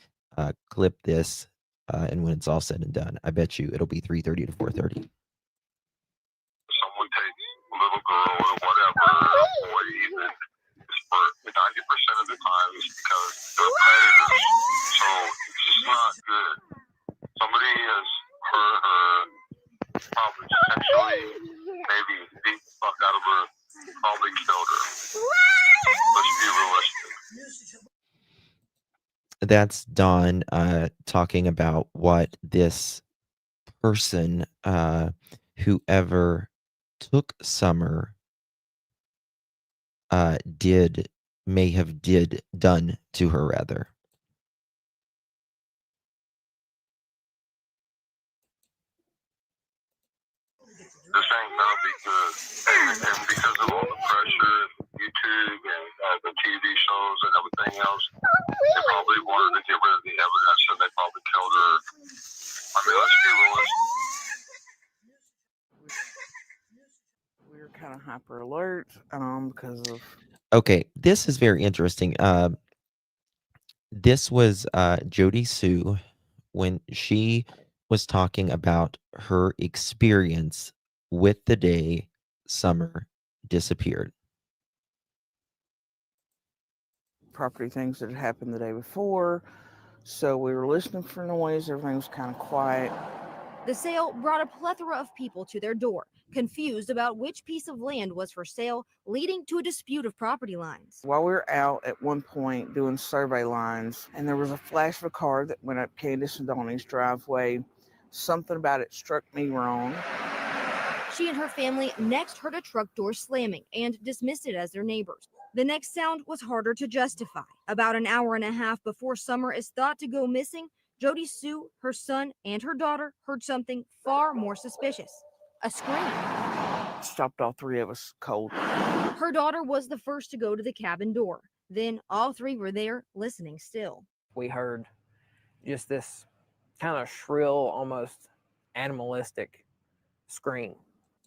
clip this, and when it's all said and done, I bet you it'll be 3:30 to 4:30. Someone takes a little girl or whatever, or boy even, for 90% of the time it's because they're predators. So it's just not good. Somebody has hurt her, probably sexually, maybe beat the fuck out of her, probably killed her. Let's be realistic. That's Dawn talking about what this person, whoever took Summer, may have done to her, rather. This ain't gonna be good. And because of all the pressure, YouTube and the TV shows and everything else, they probably wanted to get rid of the evidence and they probably killed her. I mean, let's be realistic. We were kind of hyper alert because of. Okay, this is very interesting. This was Jody Sue when she was talking about her experience with the day Summer disappeared. Property things that had happened the day before. So we were listening for noise. Everything was kind of quiet. The sale brought a plethora of people to their door, confused about which piece of land was for sale, leading to a dispute of property lines. While we were out at one point doing survey lines, and there was a flash of a car that went up Candace and Donnie's driveway. Something about it struck me wrong. She and her family next heard a truck door slamming and dismissed it as their neighbors. The next sound was harder to justify. About an hour and a half before Summer is thought to go missing, Jody Sue, her son, and her daughter heard something far more suspicious. A scream. Stopped all three of us cold. Her daughter was the first to go to the cabin door. Then all three were there, listening still. We heard just this kind of shrill, almost animalistic scream.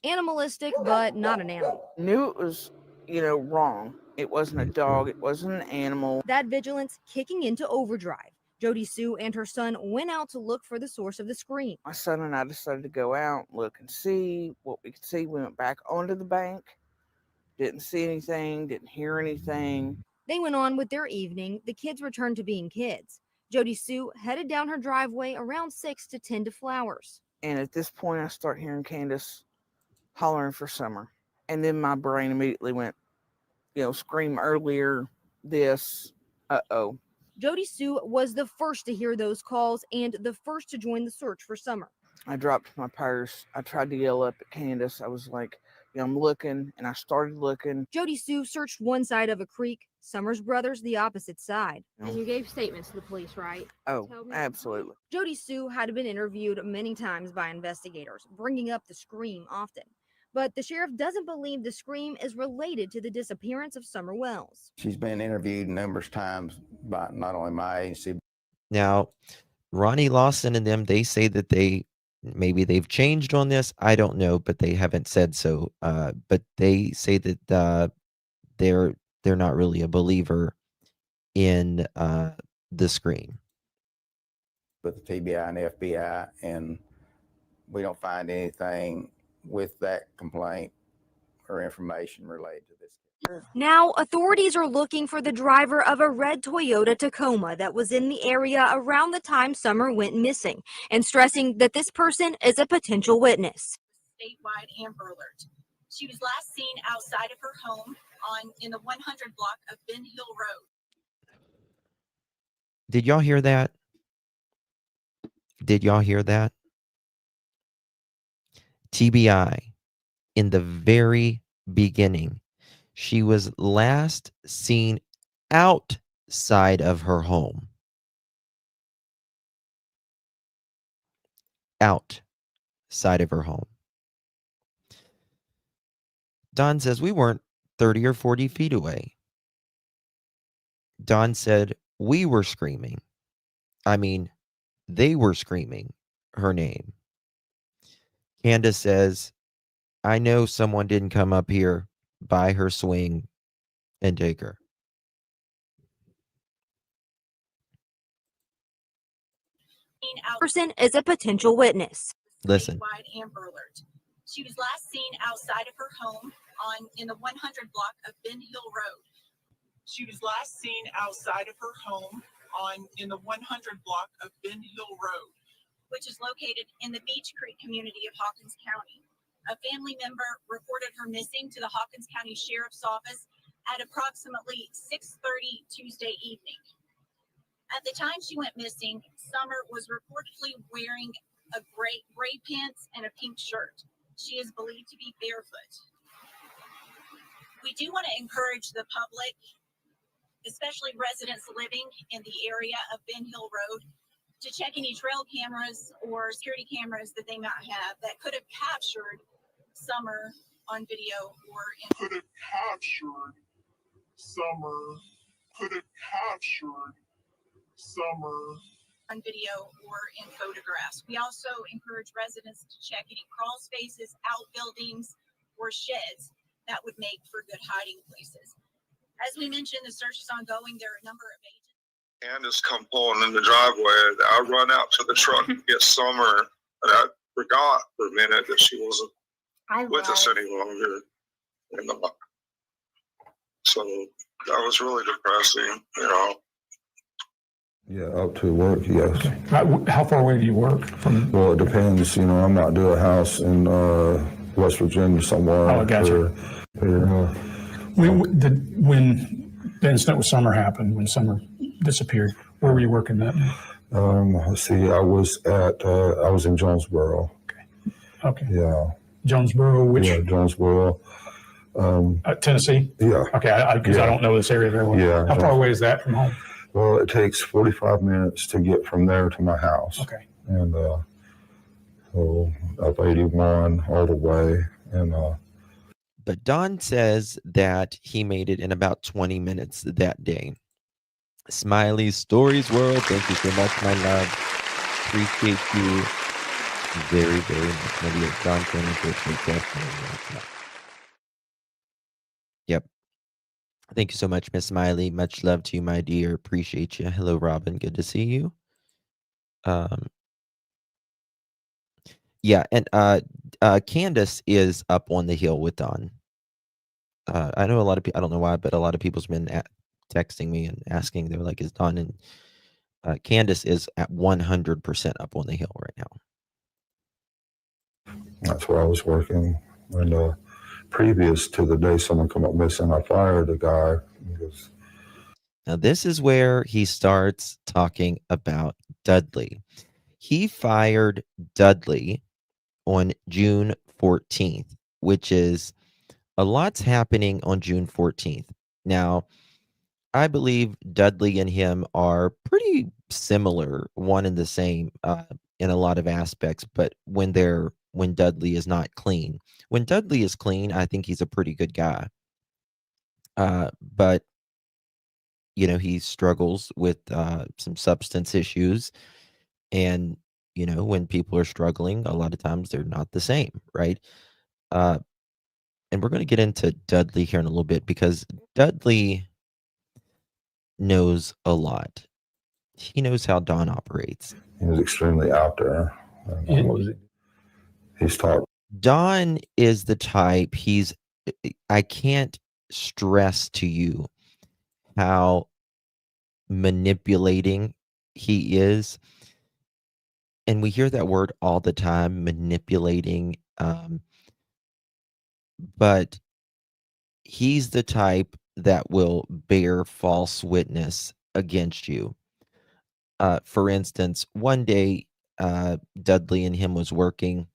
Animalistic, but not an animal. Knew it was, wrong. It wasn't a dog. It wasn't an animal. That vigilance kicking into overdrive. Jody Sue and her son went out to look for the source of the scream. My son and I decided to go out, look and see what we could see. We went back onto the bank. Didn't see anything. Didn't hear anything. They went on with their evening. The kids returned to being kids. Jody Sue headed down her driveway around 6 to tend to flowers. And at this point, I start hearing Candace hollering for Summer. And then my brain immediately went, scream earlier, this, uh-oh. Jody Sue was the first to hear those calls and the first to join the search for Summer. I dropped my purse. I tried to yell up at Candace. I was like, I'm looking, and I started looking. Jody Sue searched one side of a creek, Summer's brothers the opposite side. And you gave statements to the police, right? Oh, absolutely. Jody Sue had been interviewed many times by investigators, bringing up the scream often. But the sheriff doesn't believe the scream is related to the disappearance of Summer Wells. She's been interviewed numerous times by not only my agency. Now, Ronnie Lawson and them, they say that maybe they've changed on this. I don't know, but they haven't said so. But they say that they're not really a believer in the scream. With the TBI and FBI, and we don't find anything with that complaint or information related to this. Now, authorities are looking for the driver of a red Toyota Tacoma that was in the area around the time Summer went missing, and stressing that this person is a potential witness. Statewide Amber Alert. She was last seen outside of her home in the 100 block of Ben Hill Road. Did y'all hear that? Did y'all hear that? TBI, in the very beginning, she was last seen outside of her home. Outside of her home. Don says, we weren't 30 or 40 feet away. Dawn said, we were screaming. I mean, they were screaming her name. Candace says, I know someone didn't come up here, buy her swing, and take her. Person is a potential witness. Listen. Amber Alert. She was last seen outside of her home in the 100 block of Ben Hill Road. She was last seen outside of her home in the 100 block of Ben Hill Road, which is located in the Beech Creek community of Hawkins County. A family member reported her missing to the Hawkins County Sheriff's Office at approximately 6:30 Tuesday evening. At the time she went missing, Summer was reportedly wearing a gray pants and a pink shirt. She is believed to be barefoot. We do want to encourage the public, especially residents living in the area of Ben Hill Road, to check any trail cameras or security cameras that they might have that could have captured Summer on video or could have captured Summer on video or in photographs. We also encourage residents to check any crawl spaces, outbuildings, or sheds that would make for good hiding places. As we mentioned, the search is ongoing. There are a number of agents. Candace come pulling in the driveway. I run out to the truck to get Summer, and I forgot for a minute that she wasn't with us any longer. So that was really depressing, you know. Yeah, up to work, yes. How far away do you work from? Well, it depends. You know, I might do a house in West Virginia somewhere. Oh, I gotcha. When the incident with Summer happened, when Summer disappeared, where were you working that night? Let's see, I was in Jonesboro. Okay. Yeah. Jonesboro, which? Yeah, Jonesboro. Tennessee? Yeah. Okay, because I don't know this area very well. Yeah. How far away is that from home? Well, it takes 45 minutes to get from there to my house. Okay. And so up 81 all the way. And but Don says that he made it in about 20 minutes that day. Smiley Stories World, thank you so much, my love. Appreciate you very, very much. Maybe Don can appreciate that. Yep. Thank you so much, Miss Smiley. Much love to you, my dear. Appreciate you. Hello, Robin. Good to see you. Yeah, and Candace is up on the hill with Don. I know a lot of people, I don't know why, but a lot of people's been texting me and asking, they're like, is Don and Candace is at 100% up on the hill right now. That's where I was working. And previous to the day someone come up missing, I fired a guy. Now, this is where he starts talking about Dudley. He fired Dudley on June 14th, which is a lot's happening on June 14th. Now, I believe Dudley and him are pretty similar, one and the same in a lot of aspects, but when Dudley is not clean. When Dudley is clean, I think he's a pretty good guy. But, you know, he struggles with some substance issues. And, you know, when people are struggling, a lot of times they're not the same, right? And we're going to get into Dudley here in a little bit because Dudley knows a lot. He knows how Don operates. He was extremely out there. He's taught. Don is the type, I can't stress to you how manipulating he is. And we hear that word all the time, manipulating. But he's the type that will bear false witness against you. For instance, one day, Dudley and him was working.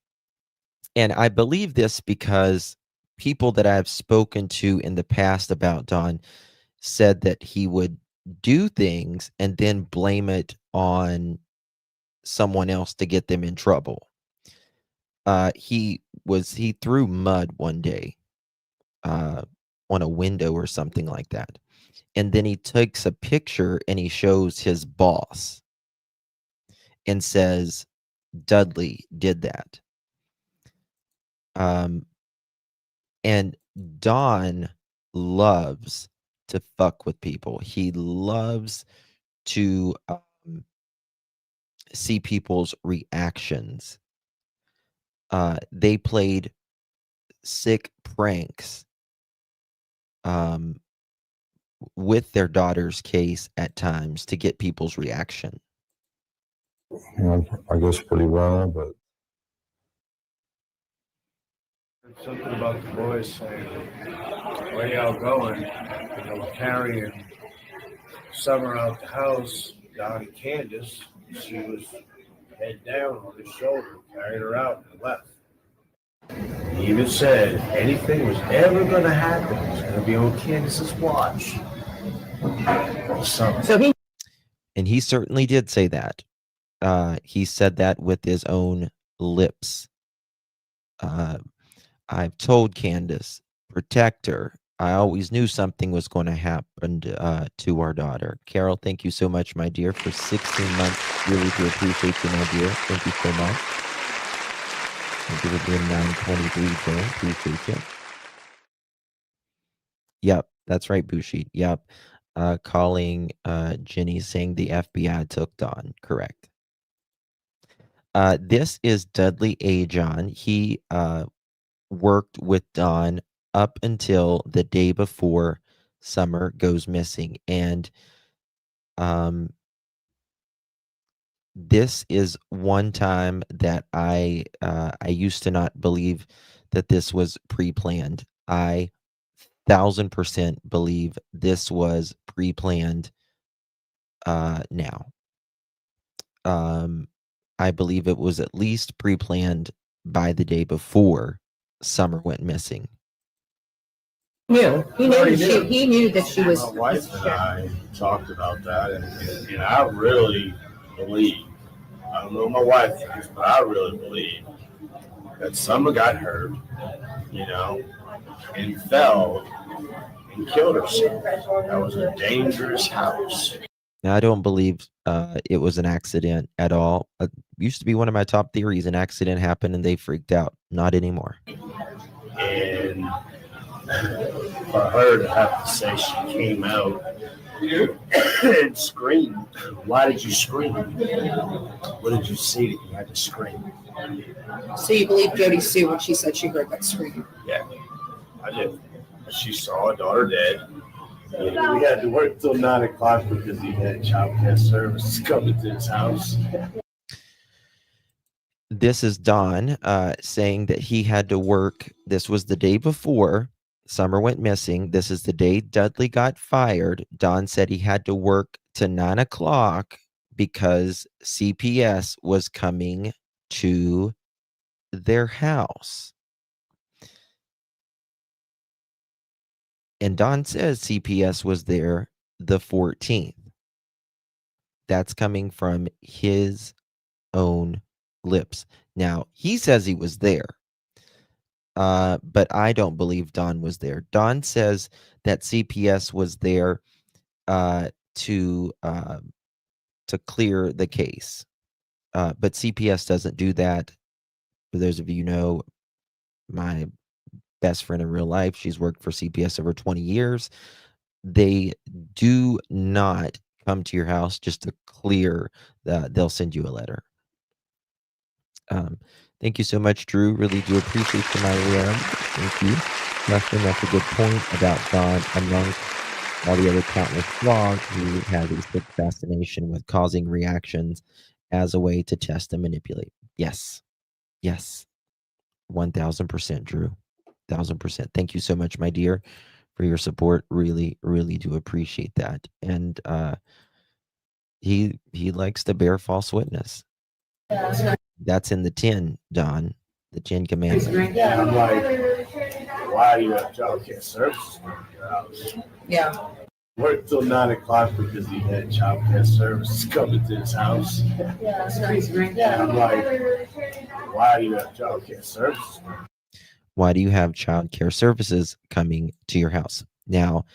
And I believe this because people that I've spoken to in the past about Don said that he would do things and then blame it on someone else to get them in trouble. He threw mud one day on on a window or something like that. And then he takes a picture and he shows his boss and says, Dudley did that. And Don loves to fuck with people. He loves to see people's reactions. They played sick pranks with their daughter's case at times to get people's reaction. I guess pretty well, but Something about the boys saying, where y'all going? They were carrying Summer out the house, Don and Candace. She was head down on his shoulder, carried her out and left. He even said anything was ever going to happen, it was going to be on Candace's watch. And he certainly did say that. He said that with his own lips. I've told Candace, protect her. I always knew something was going to happen to our daughter. Carol, thank you so much, my dear, for 16 months. Really do appreciate you, my dear. Thank you so much. Thank you for doing 923 there. Appreciate you. Yep, that's right, Bushi. Yep. Calling Jenny saying the FBI took Don. Correct. This is Dudley Ajon. He worked with Don up until the day before Summer goes missing. And this is one time that I used to not believe that this was pre-planned. I 1000% believe this was pre-planned now. I believe it was at least pre-planned by the day before Summer went missing. Knew. He knew that she was. My wife and I talked about that, and I really believe, I don't know my wife thinks, but I really believe that Summer got hurt, and fell and killed herself. That was a dangerous house. Now, I don't believe it was an accident at all. It used to be one of my top theories. An accident happened and they freaked out. Not anymore. And for her to have to say she came out and screamed. Why did you scream? What did you see that you had to scream? So you believe Jody Sue when she said she heard that scream? Yeah, I did. She saw her daughter dead. And we had to work till 9 o'clock because he had child care services coming to his house. This is Don saying that he had to work. This was the day before Summer went missing. This is the day Dudley got fired. Don said he had to work to 9 o'clock because CPS was coming to their house. And Don says CPS was there the 14th. That's coming from his own lips. Now, he says he was there, but I don't believe Don was there. Don says that CPS was there to clear the case, but CPS doesn't do that. For those of you who know, my best friend in real life, she's worked for CPS over 20 years. They do not come to your house just to clear they'll send you a letter. Thank you so much, Drew. Really do appreciate you, my Liam. Thank you. Justin, that's a good point about Don among all the other countless flaws who have a sick fascination with causing reactions as a way to test and manipulate. Yes. 1000%, Drew. 1000%. Thank you so much, my dear, for your support. Really, really do appreciate that. And he likes to bear false witness. That's in the 10, Don. The 10 commandments. Yeah, I'm like, why do you have child care services in your house? Yeah. Worked till 9 o'clock because he had child care services coming to his house. Yeah, that's crazy, right? Yeah, I'm like, why do you have child care services? Why do you have child care services coming to your house? Now,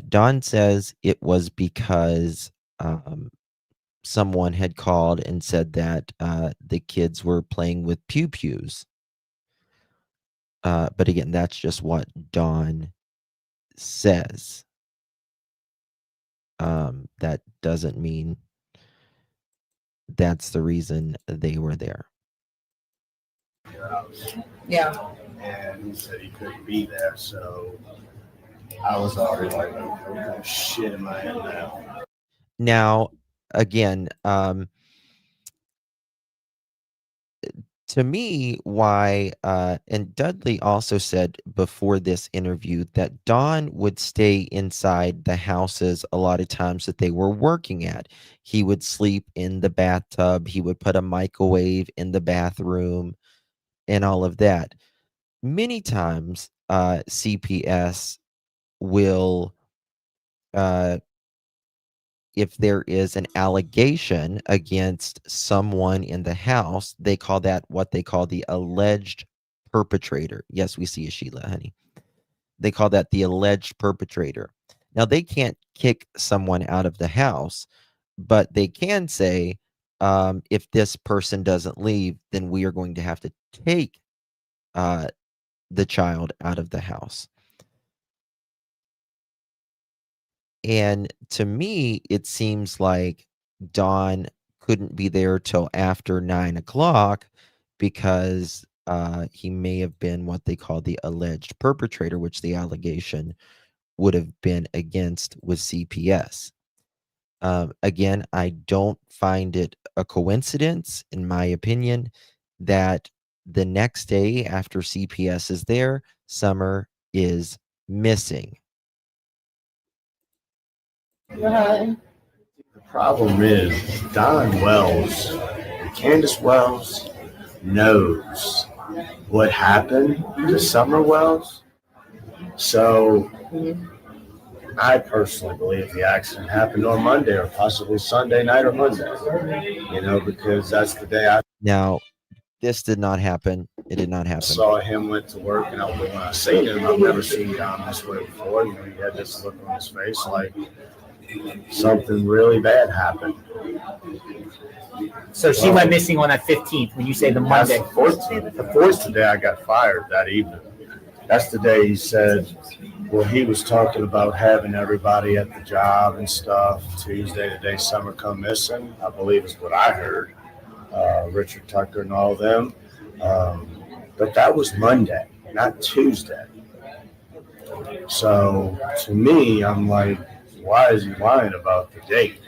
Dawn says it was because someone had called and said that the kids were playing with pew-pews. But again, that's just what Dawn says. That doesn't mean that's the reason they were there. Yeah. And he said he couldn't be there, so I was already like, oh shit am I in now? Now, again, to me, why, and Dudley also said before this interview that Dawn would stay inside the houses a lot of times that they were working at. He would sleep in the bathtub, he would put a microwave in the bathroom, and all of that. Many times, CPS will, if there is an allegation against someone in the house, they call that what they call the alleged perpetrator. Yes, we see a Sheila, honey. They call that the alleged perpetrator. Now, they can't kick someone out of the house, but they can say, if this person doesn't leave, then we are going to have to take the child out of the house. And to me, it seems like Dawn couldn't be there till after 9 o'clock because he may have been what they call the alleged perpetrator, which the allegation would have been against with CPS. Again, I don't find it a coincidence, in my opinion, that the next day after CPS is there, Summer is missing. The problem is Don Wells and Candace Wells knows what happened to Summer Wells. So I personally believe the accident happened on Monday or possibly Sunday night or Monday, because that's the day I Now, this did not happen. It did not happen. saw him went to work, and when I seen him, I've never seen Don this way before. He had this look on his face like something really bad happened. So she went missing on that 15th when you say the Monday. The fourth the day I got fired that evening. That's the day he said, well, he was talking about having everybody at the job and stuff. Tuesday, the day Summer come missing, I believe is what I heard. Richard Tucker and all of them. But that was Monday, not Tuesday. So to me, I'm like, why is he lying about the date?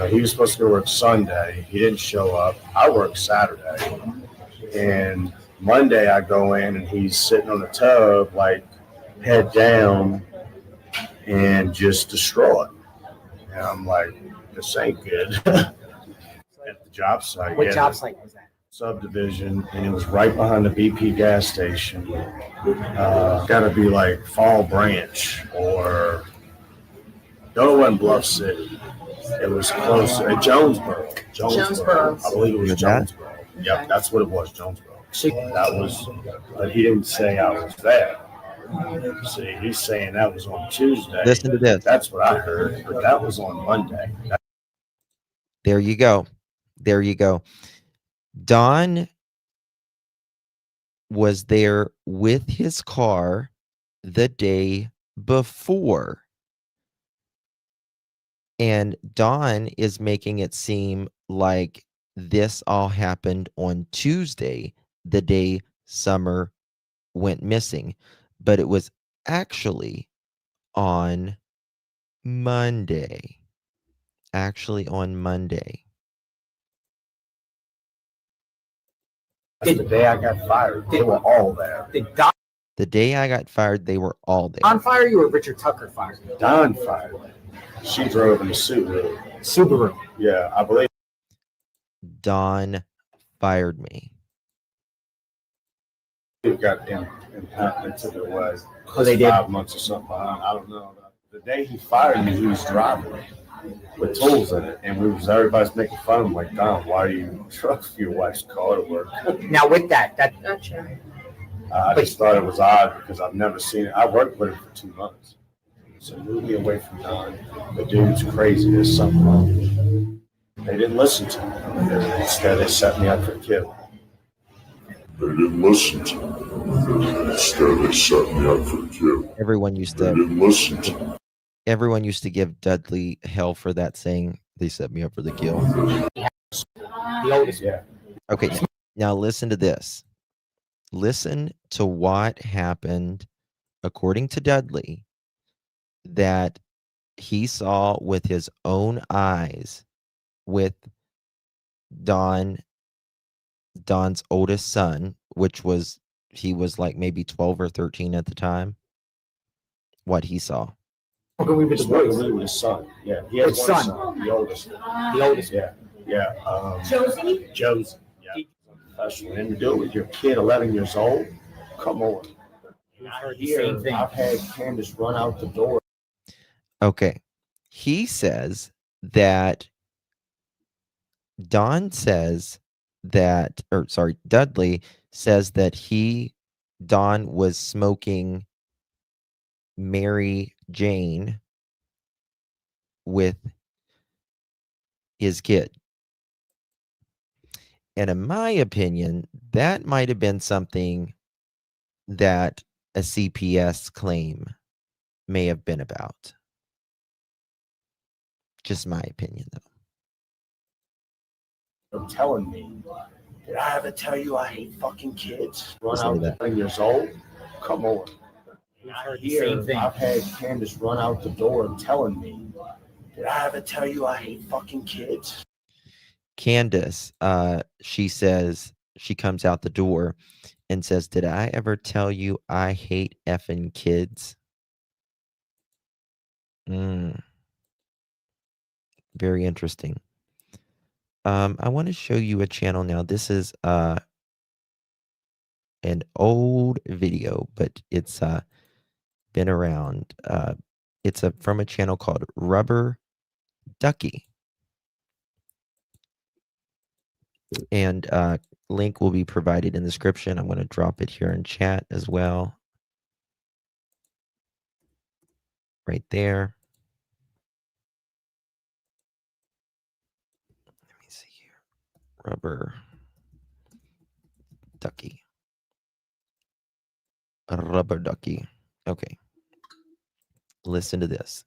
He was supposed to go work Sunday. He didn't show up. I worked Saturday. And Monday I go in and he's sitting on the tub, like head down and just distraught. And I'm like, this ain't good. At the job site. What job site was that? Subdivision, and it was right behind the BP gas station. Got to be like Fall Branch or no, it wasn't Bluff City. It was close at Jonesboro. I believe it was Jonesboro. Yep, that's what it was, Jonesboro. That was, but he didn't say I was there. See, he's saying that was on Tuesday. Listen to this. That's what I heard, but that was on Monday. There you go. There you go. Don was there with his car the day before. And Don is making it seem like this all happened on Tuesday, the day Summer went missing. But it was actually on Monday. Actually on Monday. The day I got fired, they were all there. The day I got fired, they were all there. Don fired you or Richard Tucker fired you? Don fired me. She drove in a Subaru. Subaru. Yeah, I believe. Don fired me. It got impounded, took it away. Oh, they did? 5 months or something behind. I don't know. The day he fired me, he was driving with tools in it, and everybody's making fun of him. Like, Don, why are you trucking your wife's car to work? Now with that I just thought it was odd because I've never seen it. I worked with him for 2 months. So move me away from Don. The dude's crazy. There's something wrong. They didn't listen to me. Instead, they set me up for a kill. They didn't listen to me. Instead, they set me up for a kill. Everyone used to. They didn't listen to me. Everyone used to give Dudley hell for that saying. They set me up for the kill. The oldest. Yeah. Okay, now listen to this. Listen to what happened, according to Dudley, that he saw with his own eyes with Don's oldest son, which was, he was like maybe 12 or 13 at the time. What he saw. Okay, we were his son. Yeah, he has His one son. The oldest. The oldest. Yeah, yeah. Josie? Josie. Yeah. Professional. And to do it with your kid, 11 years old. Come on. I heard the same thing. I've had Candace run out the door. Okay. He says that Dudley says that Don was smoking Mary Jane with his kid. And in my opinion, that might have been something that a CPS claim may have been about. Just my opinion, though. They're telling me, did I ever tell you I hate fucking kids? Run Listen out to that. 11 years old? Come on. I heard the same thing. I've had Candace run out the door and telling me, did I ever tell you I hate fucking kids? Candace, she says, she comes out the door and says, did I ever tell you I hate effing kids? Very interesting. I want to show you a channel now. This is an old video, but it's been around. It's from a channel called Rubber Ducky. And link will be provided in the description. I'm going to drop it here in chat as well. Right there. Let me see here. Rubber Ducky. A Rubber Ducky. Okay. Listen to this.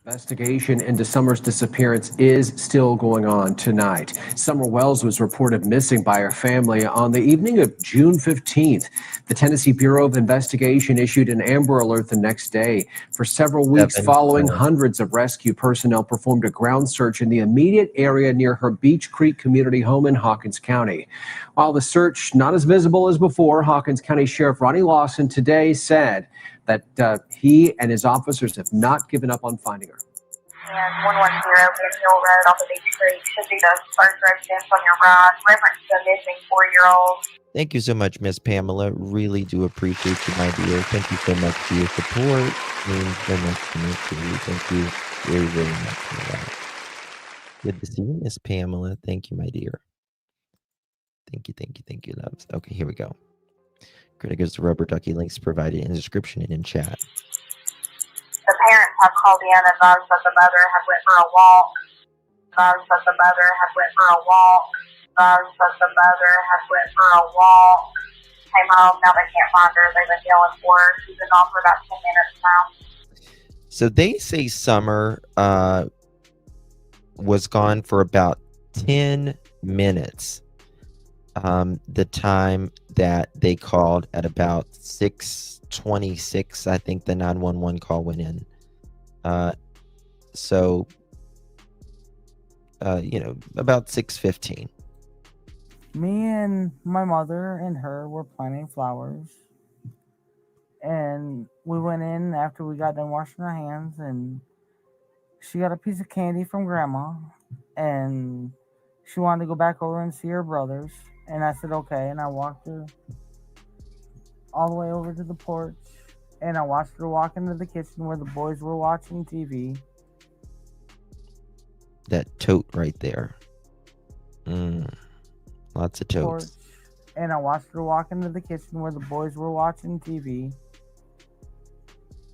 Investigation into Summer's disappearance is still going on tonight. Summer Wells was reported missing by her family on the evening of June 15th. The Tennessee Bureau of Investigation issued an Amber Alert the next day. For several weeks following, hundreds of rescue personnel performed a ground search in the immediate area near her Beech Creek community home in Hawkins County. While the search not as visible as before, Hawkins County Sheriff Ronnie Lawson today said that he and his officers have not given up on finding her. And 110 in Hill Road off of Beech Creek should be the first residence on your right, reference to a missing 4-year-old. Thank you so much, Miss Pamela. Really do appreciate you, my dear. Thank you so much for your support. Means so much to me too. Thank you very, very much for that. Good to see you, Miss Pamela. Thank you, my dear. Thank you, loves. Okay, here we go. Critic goes to Rubber Ducky. Links provided in the description and in chat. The parents have called in and advised that the mother had went for a walk. Advised that the mother had went for a walk. Advised that the mother had went for a walk. Came home. Now they can't find her. They've been yelling for her. She's been gone for about 10 minutes now. So they say Summer was gone for about 10 minutes. The time that they called at about 6:26, I think the 911 call went in. So about 6:15. Me and my mother and her were planting flowers. And we went in after we got done washing our hands, and she got a piece of candy from Grandma, and she wanted to go back over and see her brothers. And I said, okay. And I walked her all the way over to the porch. And I watched her walk into the kitchen where the boys were watching TV. that tote right there. Lots of porch, totes. and I watched her walk into the kitchen where the boys were watching TV.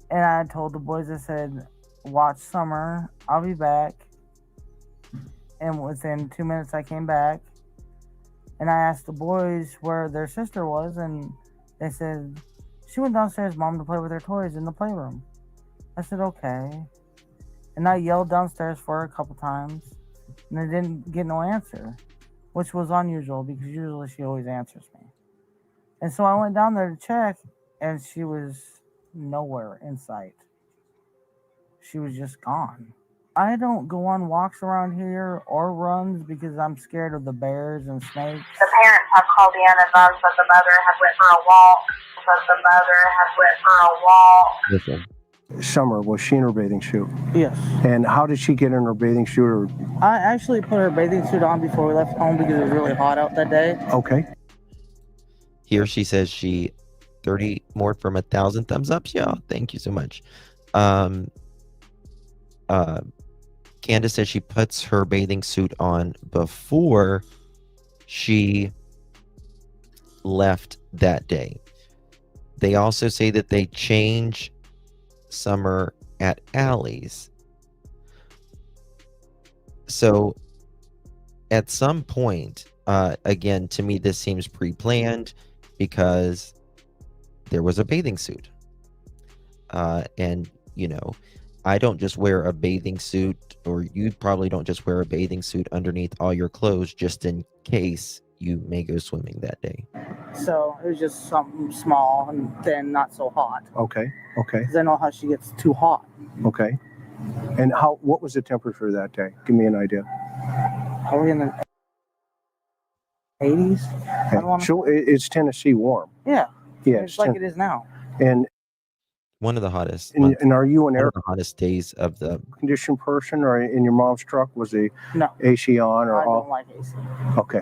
And I told the boys, I said, watch Summer, I'll be back. And within 2 minutes, I came back. And I asked the boys where their sister was, and they said, she went downstairs, Mom, to play with her toys in the playroom. I said, okay. And I yelled downstairs for her a couple times, and I didn't get no answer, which was unusual because usually she always answers me. And so I went down there to check, and she was nowhere in sight. She was just gone. I don't go on walks around here or runs because I'm scared of the bears and snakes. The parents have called in and advised that the mother had went for a walk. Listen. Summer, was she in her bathing suit? Yes. And how did she get in her bathing suit? Or... I actually put her bathing suit on before we left home because it was really hot out that day. Okay. Here she says she 30 more from 1,000 thumbs ups. Yeah, thank you so much. Candace says she puts her bathing suit on before she left that day. They also say that they change Summer at Allie's. So at some point, again, to me, this seems pre-planned because there was a bathing suit. And, you know, I don't just wear a bathing suit, or you probably don't just wear a bathing suit underneath all your clothes just in case you may go swimming that day. So it was just something small and then not so hot. Okay. Okay. Because I know how she gets too hot. Okay. And what was the temperature that day? Give me an idea. Are we in the 80s? Okay. So it's Tennessee warm. Yeah. Yes. It's like it is now. And one of the hottest. And are you an air hottest days of the conditioned person, or in your mom's truck was the AC on or I off? don't like AC. Okay.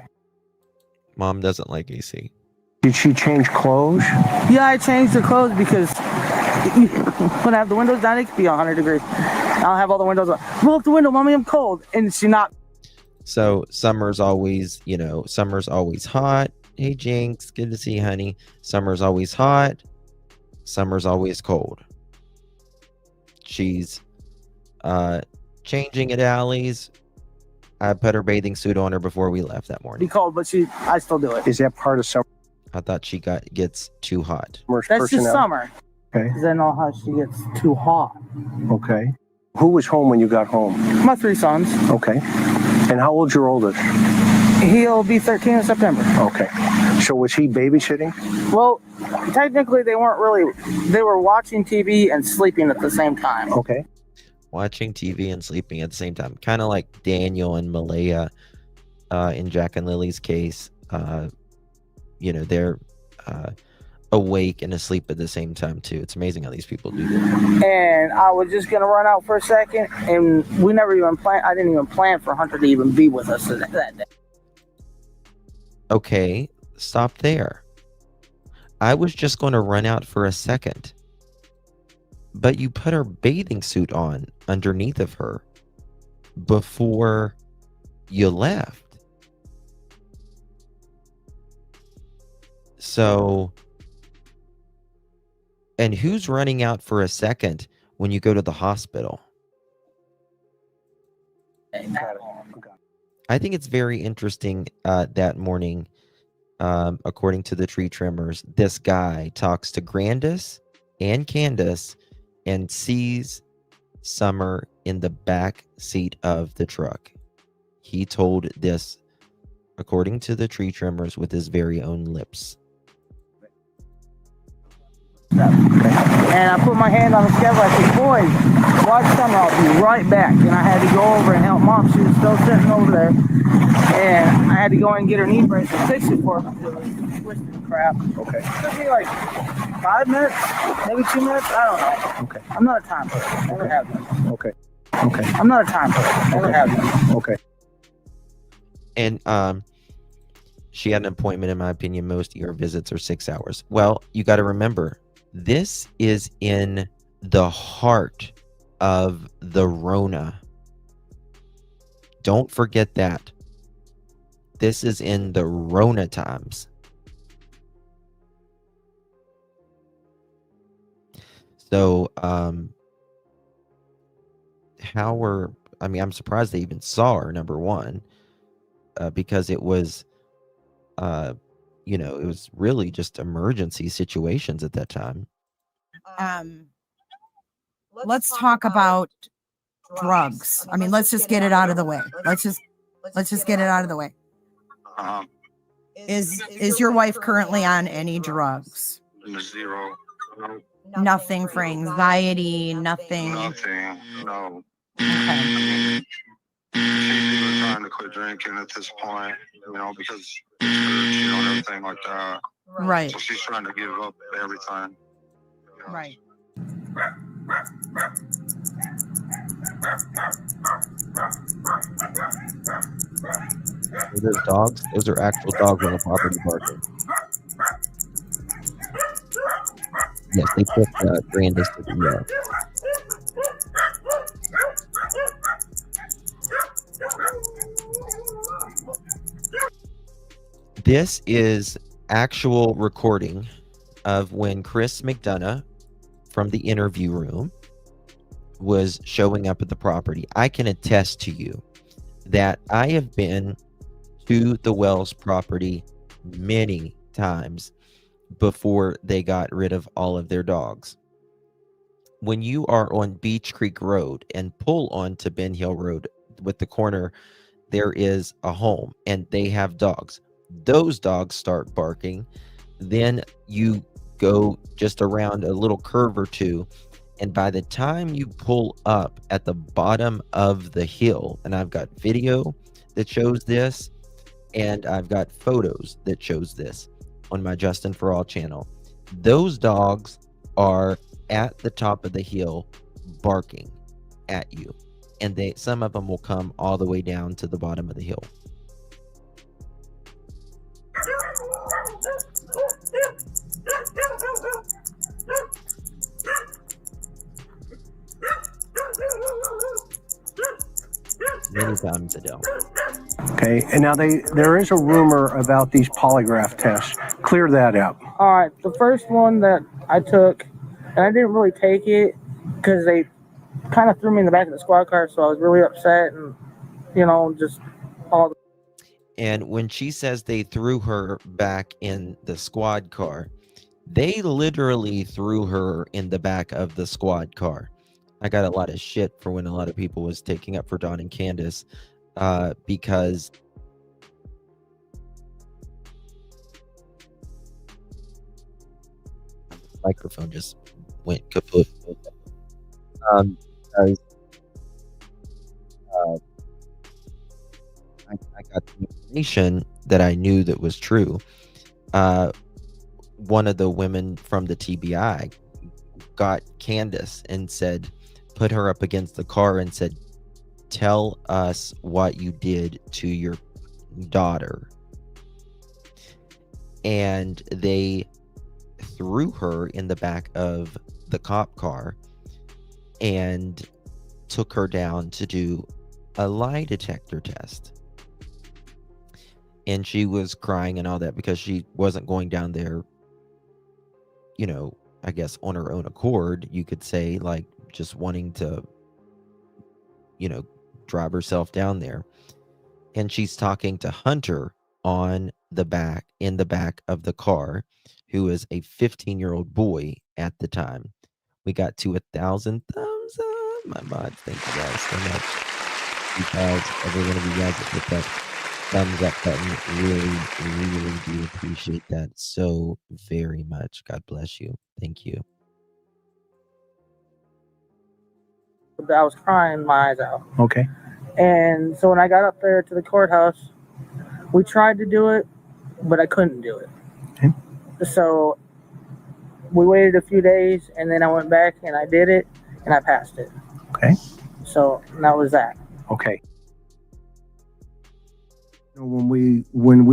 Mom doesn't like AC. Did she change clothes? Yeah, I changed the clothes because when I have the windows down, it could be 100 degrees. I'll have all the windows up. Roll up the window, Mommy, I'm cold. And she not. So summer's always, you know, summer's always hot. Hey, Jinx, good to see you, honey. Summer's always hot. Summer's always cold. She's changing at Allie's. I put her bathing suit on her before we left that morning. Be cold, but I still do it. Is that part of summer? I thought she gets too hot. That's just summer. Okay. Because I know how she gets too hot. Okay. Who was home when you got home? My 3 sons. Okay. And how old's your oldest? He'll be 13 in September. Okay. So was he babysitting? Well, technically they weren't really. They were watching TV and sleeping at the same time. Okay. Watching TV and sleeping at the same time. Kind of like Daniel and Malaya in Jack and Lily's case. You know, they're awake and asleep at the same time too. It's amazing how these people do that. And I was just gonna run out for a second, and we never even planned. I didn't even plan for Hunter to even be with us that day. Okay, stop there. I was just going to run out for a second, but you put her bathing suit on underneath of her before you left. So, and who's running out for a second when you go to the hospital? I think it's very interesting that morning, according to the tree trimmers, this guy talks to Grandis and Candace and sees Summer in the back seat of the truck. He told this, according to the tree trimmers, with his very own lips. And I put my hand on the schedule. I said, boys, watch Summer. I'll be right back. And I had to go over and help Mom. She was still sitting over there. And I had to go and get her knee brace and fix it for her because it was twisted and crap. Okay. It took me like 5 minutes, maybe 2 minutes. I don't know. Okay. I'm not a time person. Never have been. Okay. Okay. I'm not a time person. Never have been. Okay. And she had an appointment, in my opinion. Most ER visits are 6 hours. Well, you got to remember, this is in the heart of the Rona. Don't forget that. This is in the Rona times. So, I'm surprised they even saw her, number one, because it was, it was really just emergency situations at that time. Let's talk about drugs. I mean, let's just get it out of the way. Let's just get it out of the way. Is your wife currently on any drugs? Zero. No. Nothing for anxiety, nothing. Nothing. No. Okay. She's even trying to quit drinking at this point, because it's church, and everything like that. Right. So she's trying to give up everything. Right. Those dogs, those are actual dogs on the property barking. Yes, they took Grandis to the This is actual recording of when Chris McDonough from the interview room was showing up at the property. I can attest to you that I have been to the Wells property many times before they got rid of all of their dogs. When you are on Beech Creek Road and pull onto Ben Hill Road with the corner, there is a home and they have dogs. Those dogs start barking. Then you go just around a little curve or two, and by the time you pull up at the bottom of the hill, and I've got video that shows this, and I've got photos that shows this on my Justin For All channel, those dogs are at the top of the hill barking at you, and some of them will come all the way down to the bottom of the hill. Many times a day. Okay, and now there is a rumor about these polygraph tests. Clear that up. All right, the first one that I took, and I didn't really take it because they kind of threw me in the back of the squad car, so I was really upset, and just all. And when she says they threw her back in the squad car, they literally threw her in the back of the squad car. I got a lot of shit for when a lot of people was taking up for Dawn and Candace, because microphone just went kaput. Because I got the information that I knew that was true. One of the women from the TBI got Candace and said, put her up against the car and said, tell us what you did to your daughter. And they threw her in the back of the cop car and took her down to do a lie detector test. And she was crying and all that because she wasn't going down there, I guess on her own accord, you could say, like just wanting to, drive herself down there. And she's talking to Hunter in the back of the car, who is a 15-year-old boy at the time. We got to 1,000 thumbs up. My mods, thank you guys so much. Because every one of you guys that hit that thumbs up button, really do appreciate that so very much. God bless you. Thank you. I was crying my eyes out. Okay. And so when I got up there to the courthouse, we tried to do it, but I couldn't do it. Okay. So we waited a few days, and then I went back and I did it, and I passed it. Okay. So that was that. Okay. When we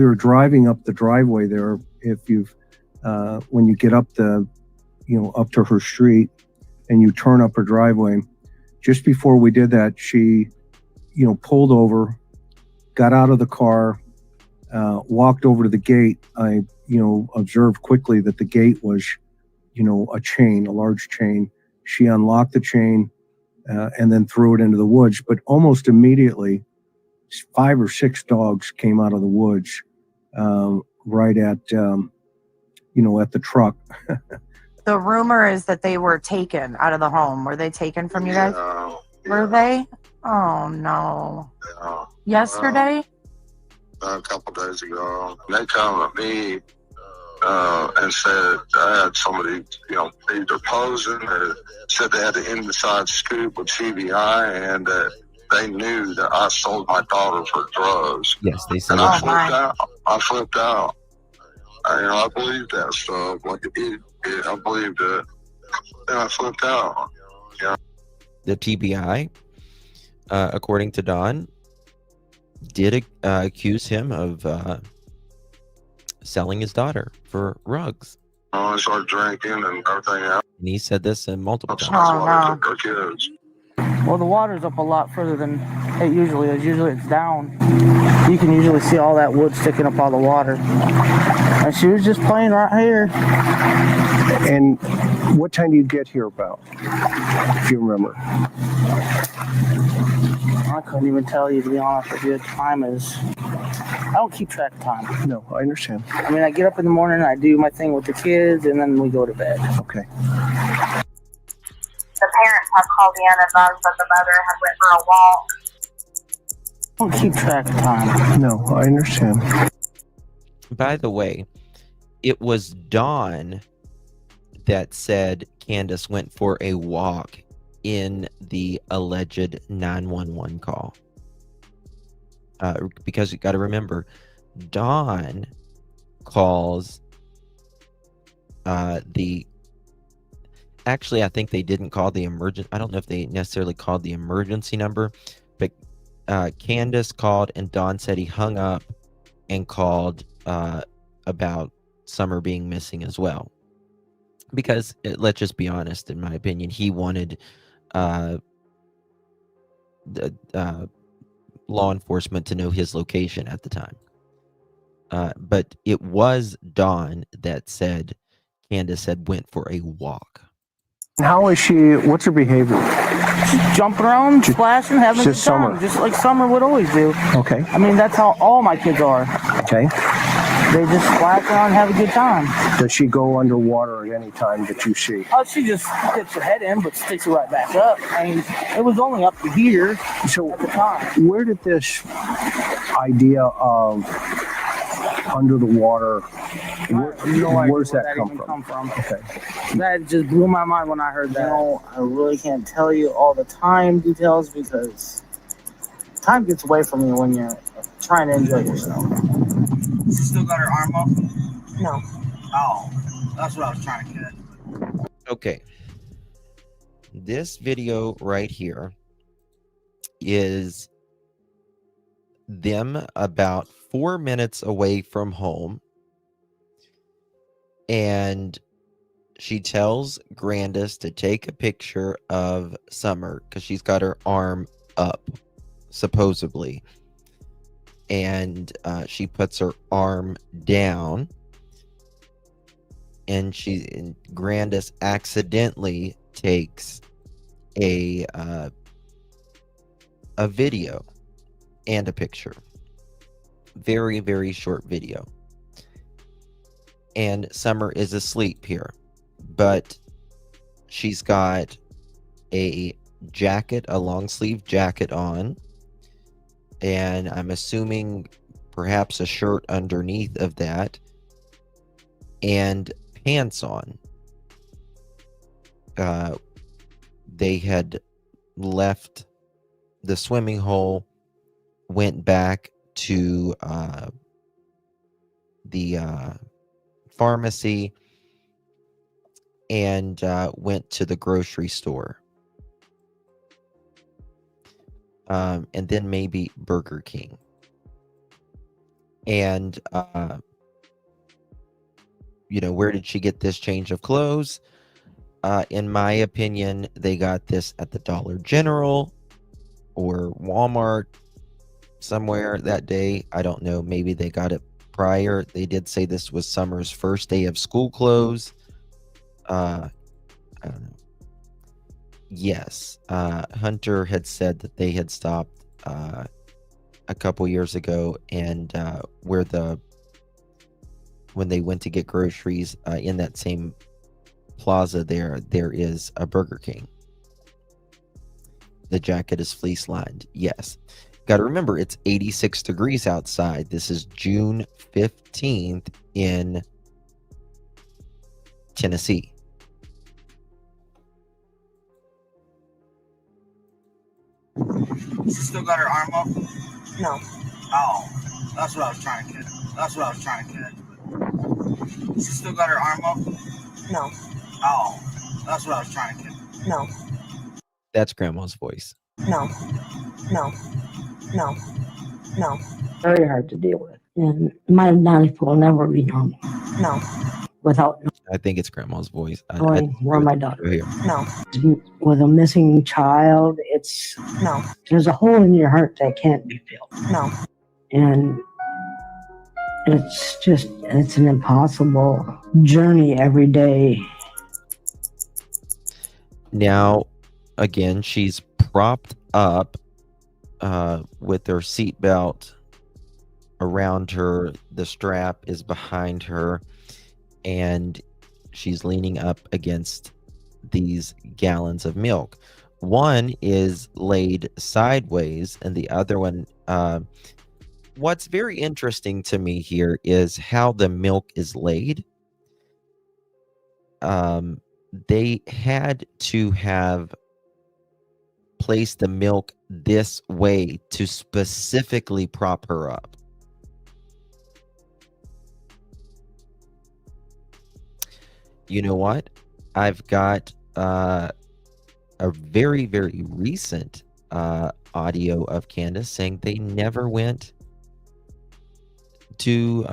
were driving up the driveway there, if you've when you get up up to her street and you turn up her driveway, just before we did that, she pulled over, got out of the car, walked over to the gate. I, observed quickly that the gate was, a large chain. She unlocked the chain and then threw it into the woods. But almost immediately, 5 or 6 dogs came out of the woods right at, at the truck. The rumor is that they were taken out of the home. Were they taken from you guys? Were they? Oh no. Yesterday? A couple days ago, they come to me and said I had somebody, either posing or said they had an inside scoop with CBI and that they knew that I sold my daughter for drugs. Yes, they said. And I flipped out. I believed that stuff like an idiot. I believed it. And I flipped out. The TBI, according to Don, did accuse him of selling his daughter for rugs. I started drinking and everything else. And he said this multiple times. Oh no. Kids. Well, the water's up a lot further than it usually is. Usually it's down. You can usually see all that wood sticking up out of the water. And she was just playing right here. And what time do you get here about, if you remember? I couldn't even tell you, to be honest with you. Time is... I don't keep track of time. No, I understand. I mean, I get up in the morning, I do my thing with the kids, and then we go to bed. Okay. The parents have called in and advised that the mother had went for a walk. I don't keep track of time. No, I understand. By the way, it was Dawn that said Candace went for a walk in the alleged 911 call. Because you got to remember, Dawn calls actually, I think they didn't call the emergency. I don't know if they necessarily called the emergency number, but Candace called and Dawn said he hung up and called about Summer being missing as well. Because let's just be honest, in my opinion, he wanted the law enforcement to know his location at the time. But it was Dawn that said Candace had went for a walk. How is she? What's her behavior? Just jumping around, splashing, having a good time, Summer. just like Summer would always do. Okay. I mean, that's how all my kids are. Okay. They just splash around and have a good time. Does she go underwater at any time that you see? Oh, she just dips her head in, but sticks it right back up. I mean, it was only up to here at the time. Where did this idea of under the water, where's that come from? Okay. That just blew my mind when I heard that. I really can't tell you all the time details because time gets away from you when you're trying to enjoy yourself. She still got her arm up? No. Oh, that's what I was trying to get. Okay. This video right here is them about 4 minutes away from home. And she tells Grandis to take a picture of Summer because she's got her arm up, supposedly. And she puts her arm down. And Grandis accidentally takes a video and a picture. Very, very short video. And Summer is asleep here. But she's got a jacket, a long sleeve jacket on. And I'm assuming perhaps a shirt underneath of that. And pants on. They had left the swimming hole, went back to the pharmacy, and went to the grocery store. And then maybe Burger King. And, where did she get this change of clothes? In my opinion, they got this at the Dollar General. or Walmart somewhere that day. I don't know. Maybe they got it prior. They did say this was Summer's first day of school close. I don't know. Yes, Hunter had said that they had stopped a couple years ago, and when they went to get groceries in that same plaza there is a Burger King. The jacket is fleece lined. Yes. Got to remember, it's 86 degrees outside. This is June 15th in Tennessee. She still got her arm up? No. Oh, that's what I was trying to catch. That's what I was trying to catch. But she still got her arm up? No. Oh, that's what I was trying to catch. No. That's Grandma's voice. No. No. No. No. Very hard to deal with. And my life will never be normal. No. Without I think it's Grandma's voice. knowing where my daughter is. No. With a missing child, it's No. there's a hole in your heart that can't be filled. No. And it's an impossible journey every day. Now, again, she's propped up with her seatbelt around her. The strap is behind her, and she's leaning up against these gallons of milk. One is laid sideways, and the other one, what's very interesting to me here is how the milk is laid. They had to have placed the milk this way to specifically prop her up. You know what? I've got a very, very recent audio of Candace saying they never went to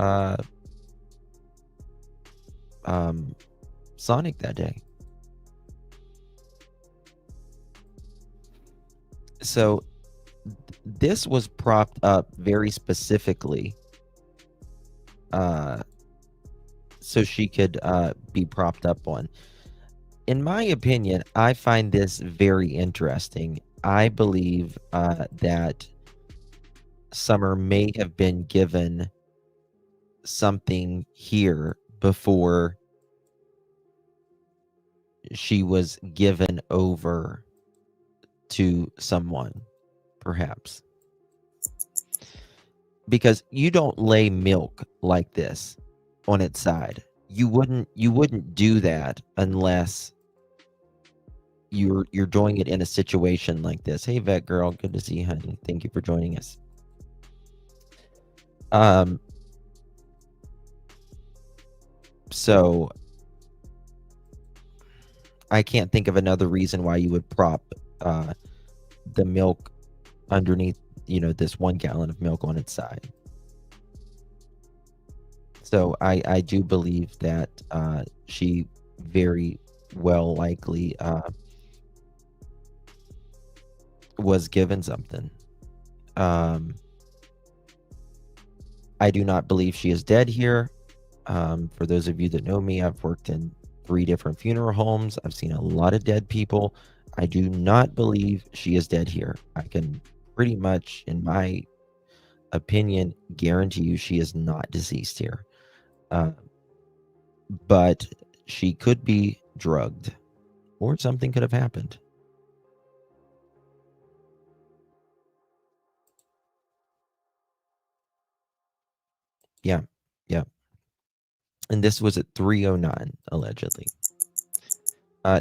Sonic that day. So this was propped up very specifically so she could be propped up on. In my opinion, I find this very interesting. I believe that Summer may have been given something here before she was given over to someone, perhaps. Because you don't lay milk like this on its side. You wouldn't do that unless you're doing it in a situation like this. Hey, vet girl, good to see you, honey. Thank you for joining us. So I can't think of another reason why you would prop the milk underneath, this 1 gallon of milk on its side. So I do believe that she very well likely was given something. I do not believe she is dead here. For those of you that know me, I've worked in 3 different funeral homes. I've seen a lot of dead people. I do not believe she is dead here. I can pretty much, in my opinion, guarantee you she is not deceased here. But she could be drugged, or something could have happened. Yeah. And this was at 3:09, allegedly.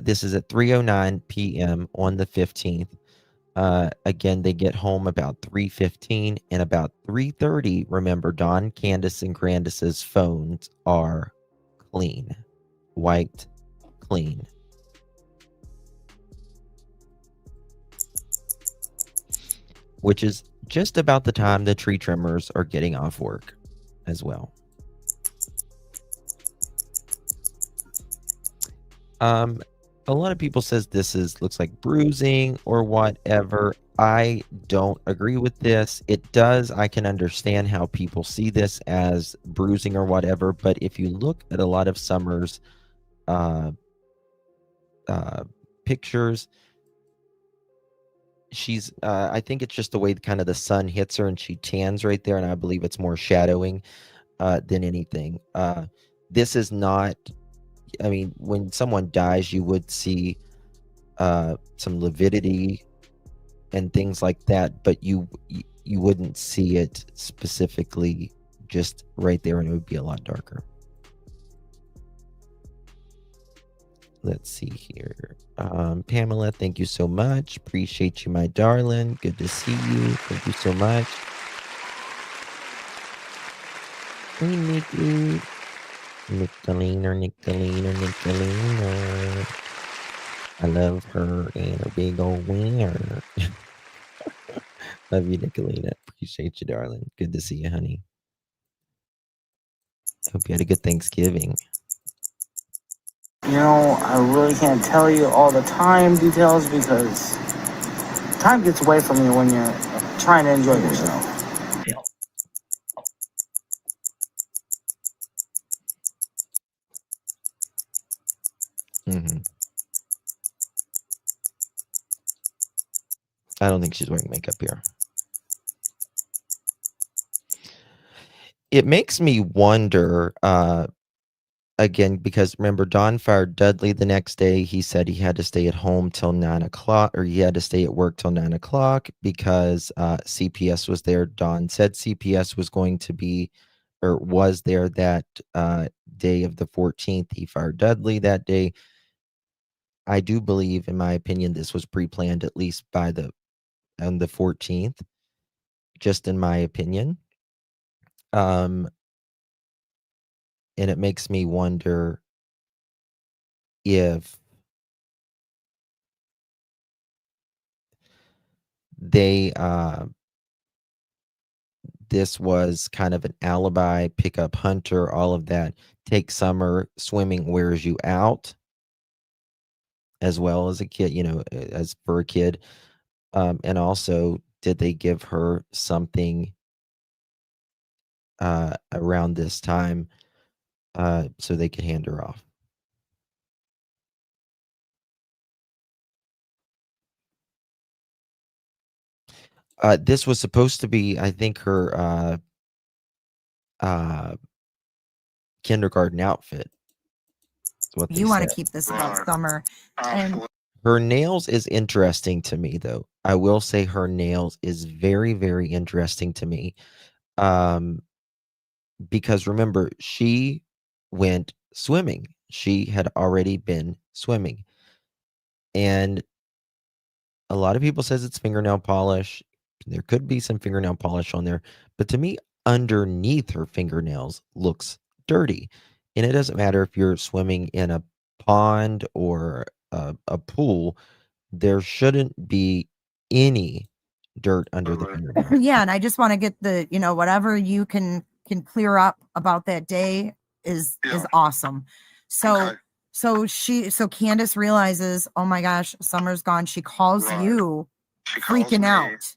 This is at 3:09 p.m. on the 15th. Again, they get home about 3:15, and about 3:30. Remember, Dawn, Candace, and Grandis's phones are clean, wiped clean. Which is just about the time the tree trimmers are getting off work as well. a lot of people says looks like bruising or whatever. I don't agree with this. It does. I can understand how people see this as bruising or whatever, but if you look at a lot of Summer's pictures, she's I think it's just the way kind of the sun hits her and she tans right there, and I believe it's more shadowing than anything. This is not, I mean, when someone dies, you would see some lividity and things like that, but you wouldn't see it specifically just right there, and it would be a lot darker. Let's see here. Pamela, thank you so much. Appreciate you, my darling. Good to see you. Thank you so much. Hey, Nikki. Nicolina. I love her and her big old wiener. Love you, Nicolina. Appreciate you, darling. Good to see you, honey. Hope you had a good Thanksgiving. You know, I really can't tell you all the time details because time gets away from you when you're trying to enjoy yourself. Mm-hmm. I don't think she's wearing makeup here. It makes me wonder, again, because remember, Don fired Dudley the next day. He said he had to stay at home till 9 o'clock, or he had to stay at work till 9 o'clock because CPS was there. Don said CPS was going to be, or was there that day of the 14th. He fired Dudley that day. I do believe, in my opinion, this was pre-planned at least by on the 14th, just in my opinion. And it makes me wonder if they this was kind of an alibi, pick up Hunter, all of that. Take Summer swimming wears you out, as well as a kid, as for a kid. And also, did they give her something around this time so they could hand her off? This was supposed to be, I think, her kindergarten outfit. What You want to keep this about Summer. And her nails is interesting to me, though. I will say her nails is very, very interesting to me. Because remember, she went swimming. She had already been swimming. And a lot of people says it's fingernail polish. There could be some fingernail polish on there, but to me, underneath her fingernails looks dirty. And it doesn't matter if you're swimming in a pond or a pool, there shouldn't be any dirt under the fingernails. yeah, and I just want to get the, whatever you can clear up about that day is awesome. So Candace realizes, oh my gosh, Summer's gone. She calls you, freaking out.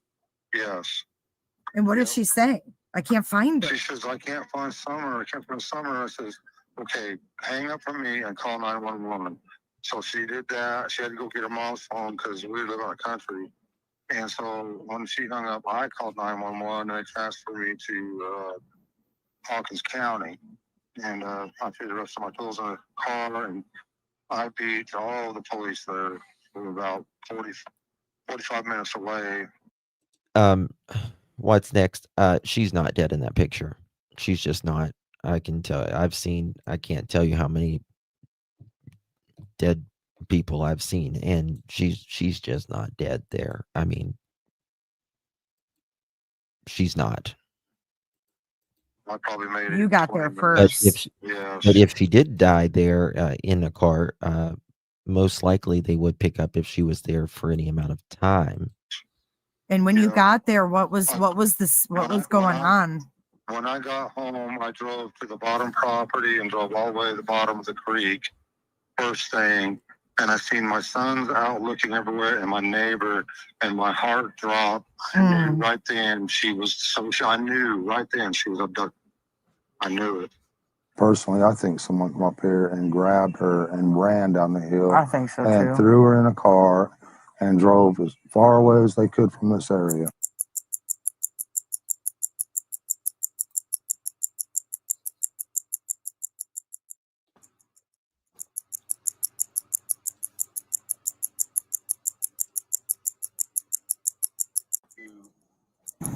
Yes. And what did she say? I can't find her. She says, I can't find Summer. I can't find Summer. I says, okay, hang up from me and call 911. So she did that. She had to go get her mom's phone because we live in the country. And so when she hung up, I called 911 and they transferred me to Hawkins County. And I threw the rest of my tools in the car and I beat all the police there. We were about 45 minutes away. What's next? She's not dead in that picture. She's just not. I can tell. I can't tell you how many dead people I've seen, and she's just not dead there. I mean, she's not. I probably made it. You got there first. But if she did die there in a car, most likely they would pick up if she was there for any amount of time. And when you got there, what was going on? When I got home, I drove to the bottom property and drove all the way to the bottom of the creek. First thing, And I seen my sons out looking everywhere, and my neighbor, and my heart dropped. I knew right then I knew right then she was abducted. I knew it. Personally, I think someone come up here and grabbed her and ran down the hill. I think so and too. threw her in a car and drove as far away as they could from this area.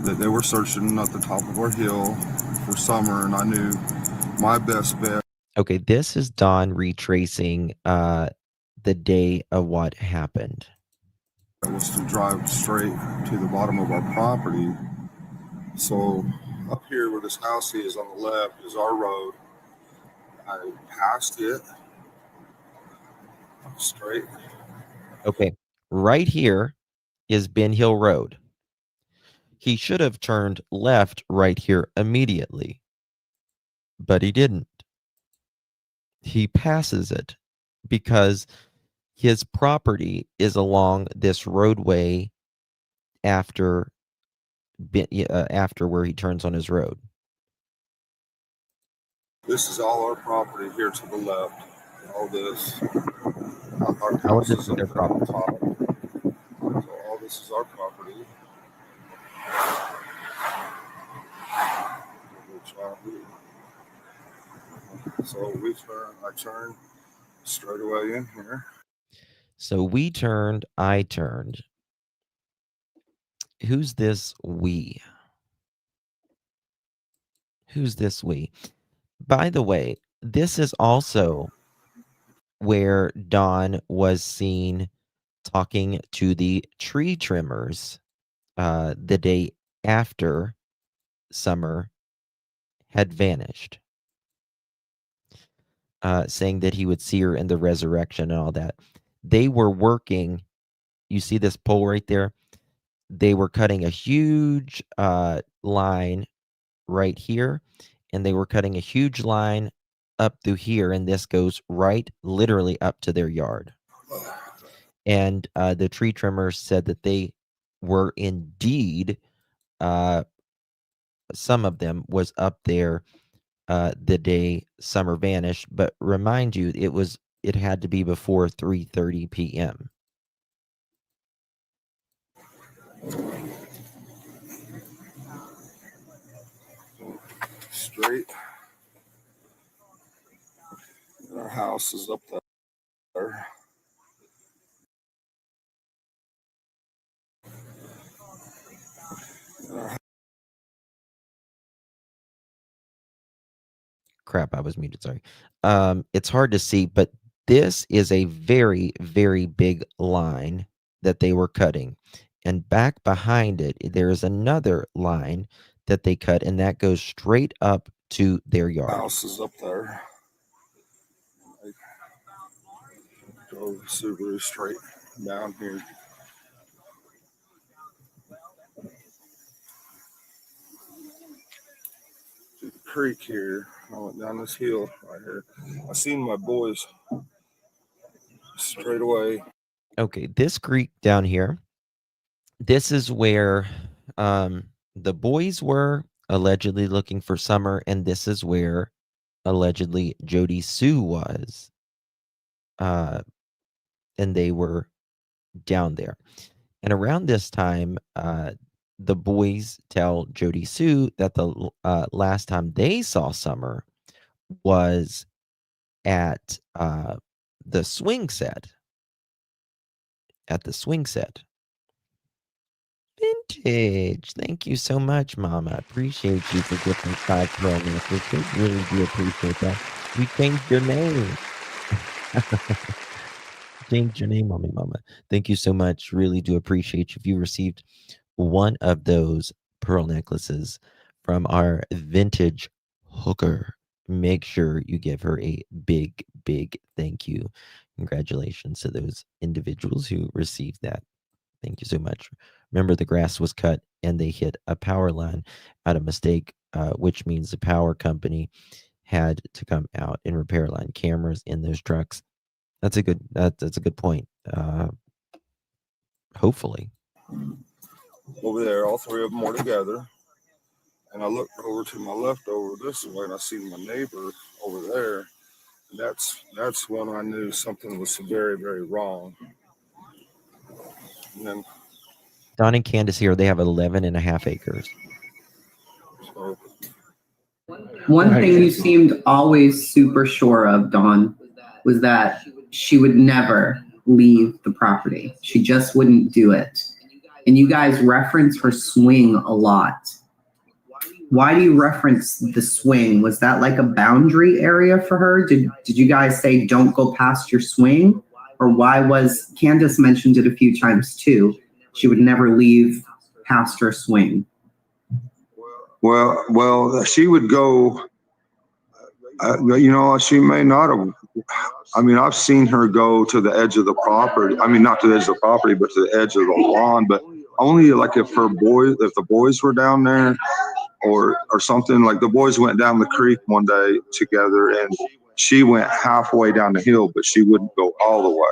That they were searching at the top of our hill for Summer, and I knew my best bet. Okay, this is Don retracing the day of what happened. Was to drive straight to the bottom of our property. So up here where this house is on the left is our road. I passed it straight. Okay, right here is Ben Hill Road. He should have turned left right here immediately, but he didn't. He passes it because his property is along this roadway after where he turns on his road. This is all our property here to the left. All this. Our How house is this is up their there on property? top. So all this is our property. So I turned straight away in here. So we turned, I turned. Who's this we? Who's this we? By the way, this is also where Don was seen talking to the tree trimmers the day after Summer had vanished, saying that he would see her in the resurrection and all that. They were working. You see this pole right there? They were cutting a huge line right here, and they were cutting a huge line up through here, and this goes right literally up to their yard. And the tree trimmers said that they were indeed, some of them was up there the day Summer vanished, but remind you, it had to be before 3:30 p.m. Straight. Our house is up there. Crap, I was muted, sorry. It's hard to see, but this is a very, very big line that they were cutting. And back behind it, there is another line that they cut, and that goes straight up to their yard. House is up there. I drove Subaru straight down here. To the creek here. I went down this hill right here. I seen my boys straight away. Okay, this creek down here, this is where the boys were allegedly looking for Summer, and this is where allegedly Jody Sue was. And they were down there. And around this time, the boys tell Jody Sue that the last time they saw Summer was at the swing set. At the swing set. Vintage. Thank you so much, Mama. Appreciate you for getting 5 pearl necklaces. Really do appreciate that. We changed your name. Changed your name, Mommy Mama. Thank you so much. Really do appreciate you. If you received one of those pearl necklaces from our vintage hooker, make sure you give her a big, big thank you. Congratulations to those individuals who received that. Thank you so much. Remember, the grass was cut and they hit a power line out of mistake, which means the power company had to come out and repair line cameras in those trucks. That's a good point. Hopefully. Over there, all three of them were together. And I looked over to my left over this way, and I see my neighbor over there. And that's when I knew something was very, very wrong. And then Don and Candace here, they have 11.5 acres. so One thing you seemed always super sure of, Dawn, was that she would never leave the property. She just wouldn't do it. And you guys reference her swing a lot. Why do you reference the swing? Was that like a boundary area for her? Did you guys say don't go past your swing? Or why was, Candace mentioned it a few times too, she would never leave past her swing? Well, she would go, she may not have. I mean, I've seen her go to the edge of the property. I mean, not to the edge of the property, but to the edge of the lawn, but only like if the boys were down there or something. Like the boys went down the creek one day together and she went halfway down the hill, but she wouldn't go all the way.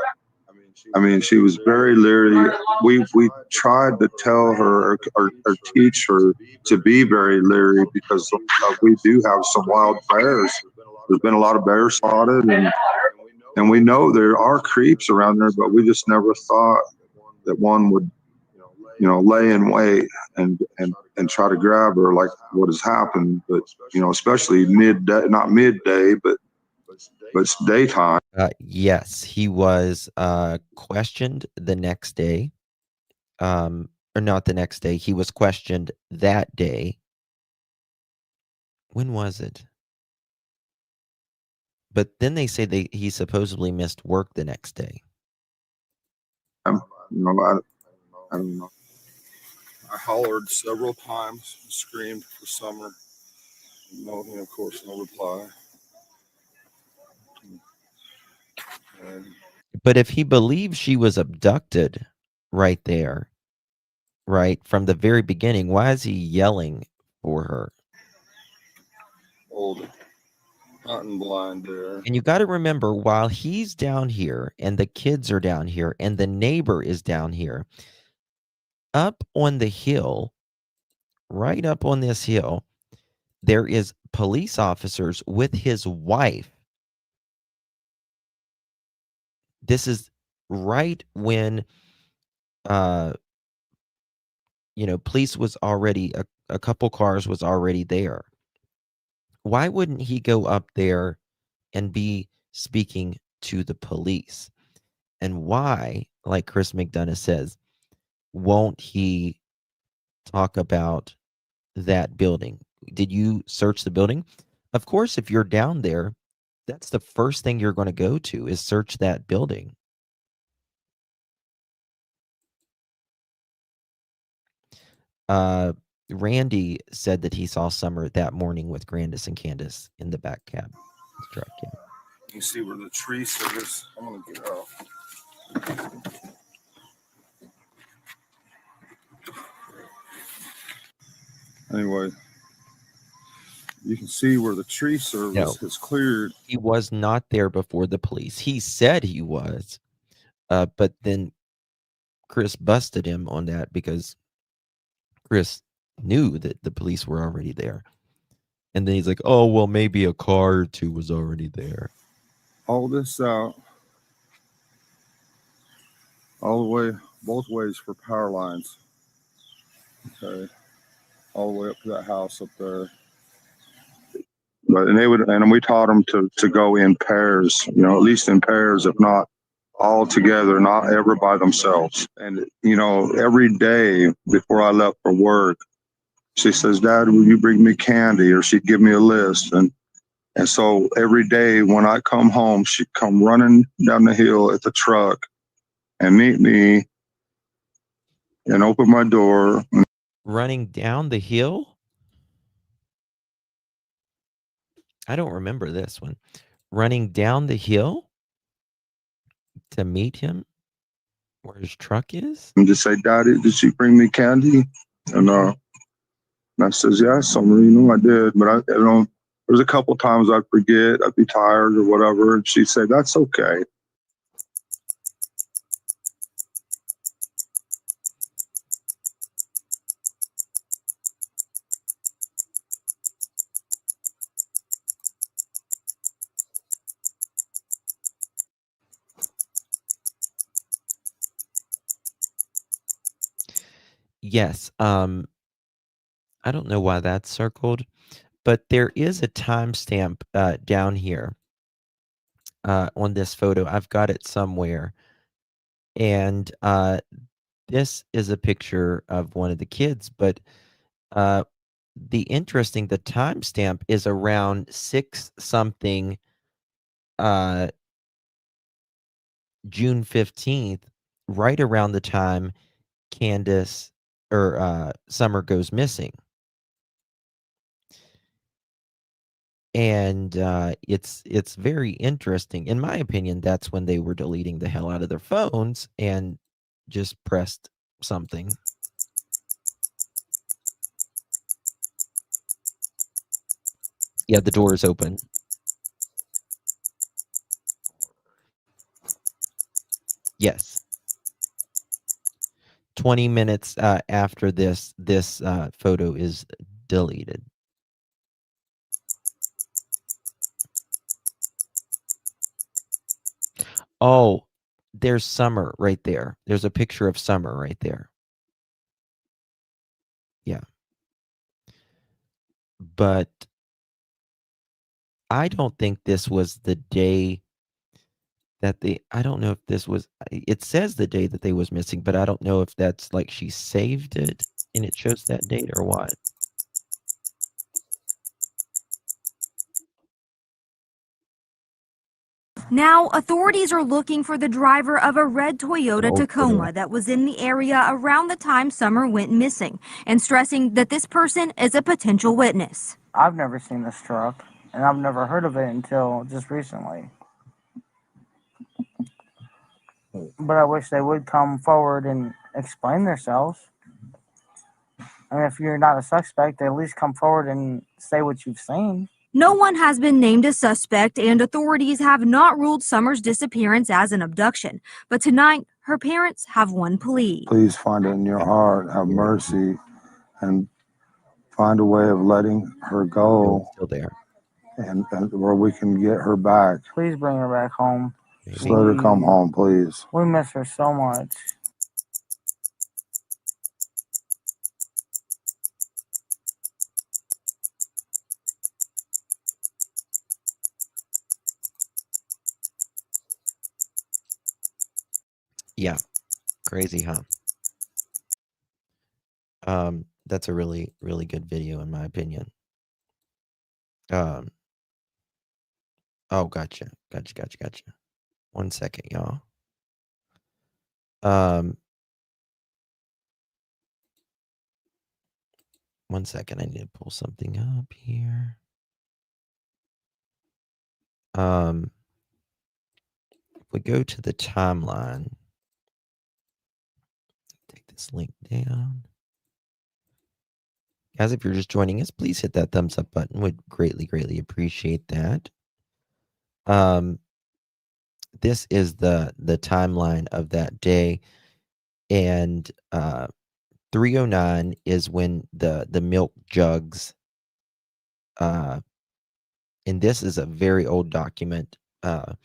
I mean, she was very leery. We tried to tell her or teach her to be very leery because we do have some wild bears. There's been a lot of bears spotted, and we know there are creeps around there, but we just never thought that one would, lay in wait and try to grab her like what has happened. But especially midday, not midday, but it's daytime. Yes, he was questioned the next day. Or not the next day. He was questioned that day. When was it? But then they say he supposedly missed work the next day. I don't know. I hollered several times, screamed for Summer. Of course, no reply. But if he believes she was abducted right there, right, from the very beginning, why is he yelling for her? Old hunting blind there. And you got to remember, while he's down here and the kids are down here and the neighbor is down here, up on the hill, right up on this hill, there is police officers with his wife. This is right when, police was already, a couple cars was already there. Why wouldn't he go up there and be speaking to the police? And why, like Chris McDonough says, won't he talk about that building? Did you search the building? Of course, if you're down there, that's the first thing you're going to go to is search that building. Randy said that he saw Summer that morning with Grandis and Candace in the back cab. Truck, yeah. You see where the tree service. I'm gonna get out. Anyway, you can see where the tree service is cleared. He was not there before the police. He said he was, but then Chris busted him on that because Chris knew that the police were already there. And then he's like, oh, well, maybe a car or two was already there. All this out. All the way, both ways for power lines. Okay. All the way up to that house up there. But and we taught them to go in pairs, at least in pairs, if not all together, not ever by themselves. And, every day before I left for work, she says, Dad, will you bring me candy? Or she'd give me a list. And so every day when I come home, she'd come running down the hill at the truck and meet me and open my door. Running down the hill? I don't remember this one. Running down the hill to meet him where his truck is? And just say, Daddy, did she bring me candy? And I says, yeah, Summer, I did. But there's a couple times I'd forget, I'd be tired or whatever. And she'd say, that's okay. Yes. I don't know why that's circled, but there is a timestamp down here on this photo. I've got it somewhere. And this is a picture of one of the kids, but the timestamp is around 6 something June 15th, right around the time Candace or Summer goes missing. And it's very interesting. In my opinion, that's when they were deleting the hell out of their phones and just pressed something. Yeah, the door is open. Yes. 20 minutes after this photo is deleted. Oh, there's Summer right there. There's a picture of Summer right there. Yeah. But I don't think this was the day that I don't know if this was, it says the day that they was missing, but I don't know if that's like she saved it and it shows that date or what. Now, authorities are looking for the driver of a red Toyota Tacoma that was in the area around the time Summer went missing, and stressing that this person is a potential witness. I've never seen this truck, and I've never heard of it until just recently. But I wish they would come forward and explain themselves. I mean, if you're not a suspect, at least come forward and say what you've seen. No one has been named a suspect, and authorities have not ruled Summer's disappearance as an abduction. But tonight, her parents have one plea. Please find it in your heart, have mercy, and find a way of letting her go. Still there. And where we can get her back. Please bring her back home. Just let her come home, please. We miss her so much. Yeah. Crazy, huh? That's a really, really good video in my opinion. Oh, gotcha. 1 second, y'all. One second, I need to pull something up here. If we go to the timeline, take this link down. Guys, if you're just joining us, please hit that thumbs up button. Would greatly appreciate that. This is the timeline of that day, and 3:09 is when the milk jugs, and this is a very old document, and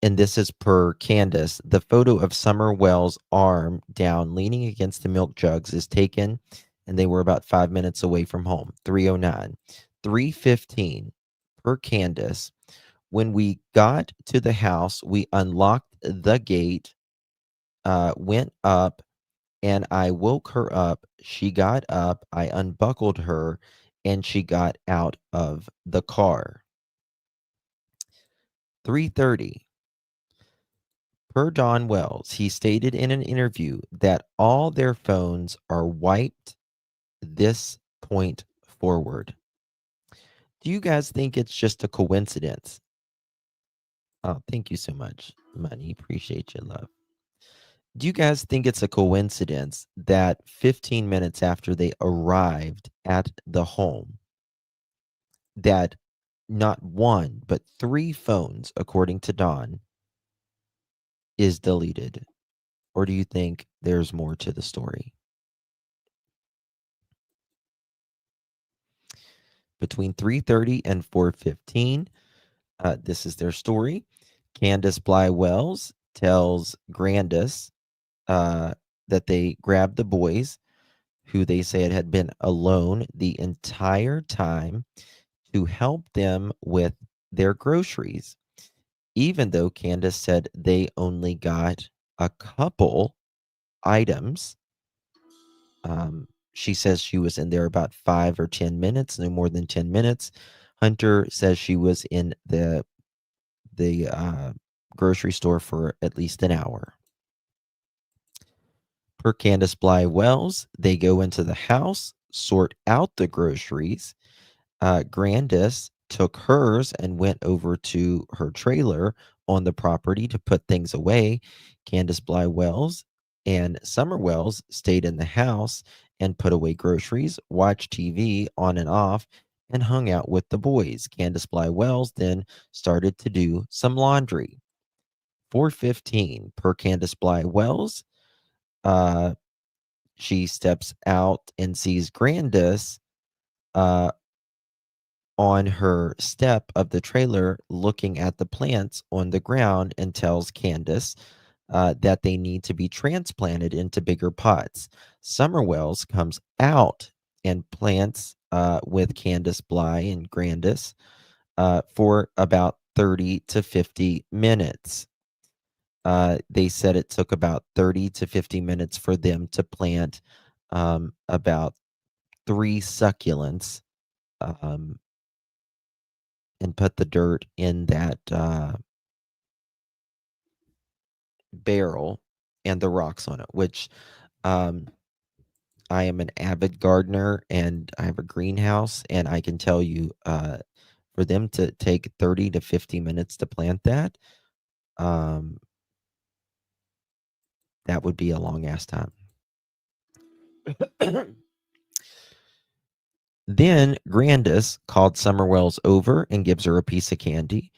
this is per Candace. The photo of Summer Wells' arm down, leaning against the milk jugs, is taken, and they were about 5 minutes away from home. 3:09, 3:15 per Candace. When we got to the house, we unlocked the gate, went up, and I woke her up. She got up, I unbuckled her, and she got out of the car. 3:30. Per Don Wells, he stated in an interview that all their phones are wiped this point forward. Do you guys think it's just a coincidence? Oh, thank you so much, Money. Appreciate your love. Do you guys think it's a coincidence that 15 minutes after they arrived at the home, that not one, but 3 phones, according to Don, is deleted? Or do you think there's more to the story? Between 3:30 and 4:15, this is their story. Candace Bly Wells tells Grandis that they grabbed the boys, who they said had been alone the entire time, to help them with their groceries, even though Candace said they only got a couple items. She says she was in there about 5 or 10 minutes, no more than 10 minutes. Hunter says she was in the grocery store for at least an hour. Per Candace Bly Wells, they go into the house, sort out the groceries. Grandis took hers and went over to her trailer on the property to put things away. Candace Bly Wells and Summer Wells stayed in the house and put away groceries, watched TV on and off, and hung out with the boys. Candace Bly Wells then started to do some laundry. 4:15 per Candace Bly Wells. She steps out and sees Grandis on her step of the trailer looking at the plants on the ground, and tells Candace that they need to be transplanted into bigger pots. Summer Wells comes out and plants with Candace Bly and Grandis for about 30 to 50 minutes. They said it took about 30 to 50 minutes for them to plant about 3 succulents and put the dirt in that barrel and the rocks on it, which I am an avid gardener and I have a greenhouse, and I can tell you for them to take 30 to 50 minutes to plant that, that would be a long ass time. Then Grandis called Summer Wells over and gives her a piece of candy.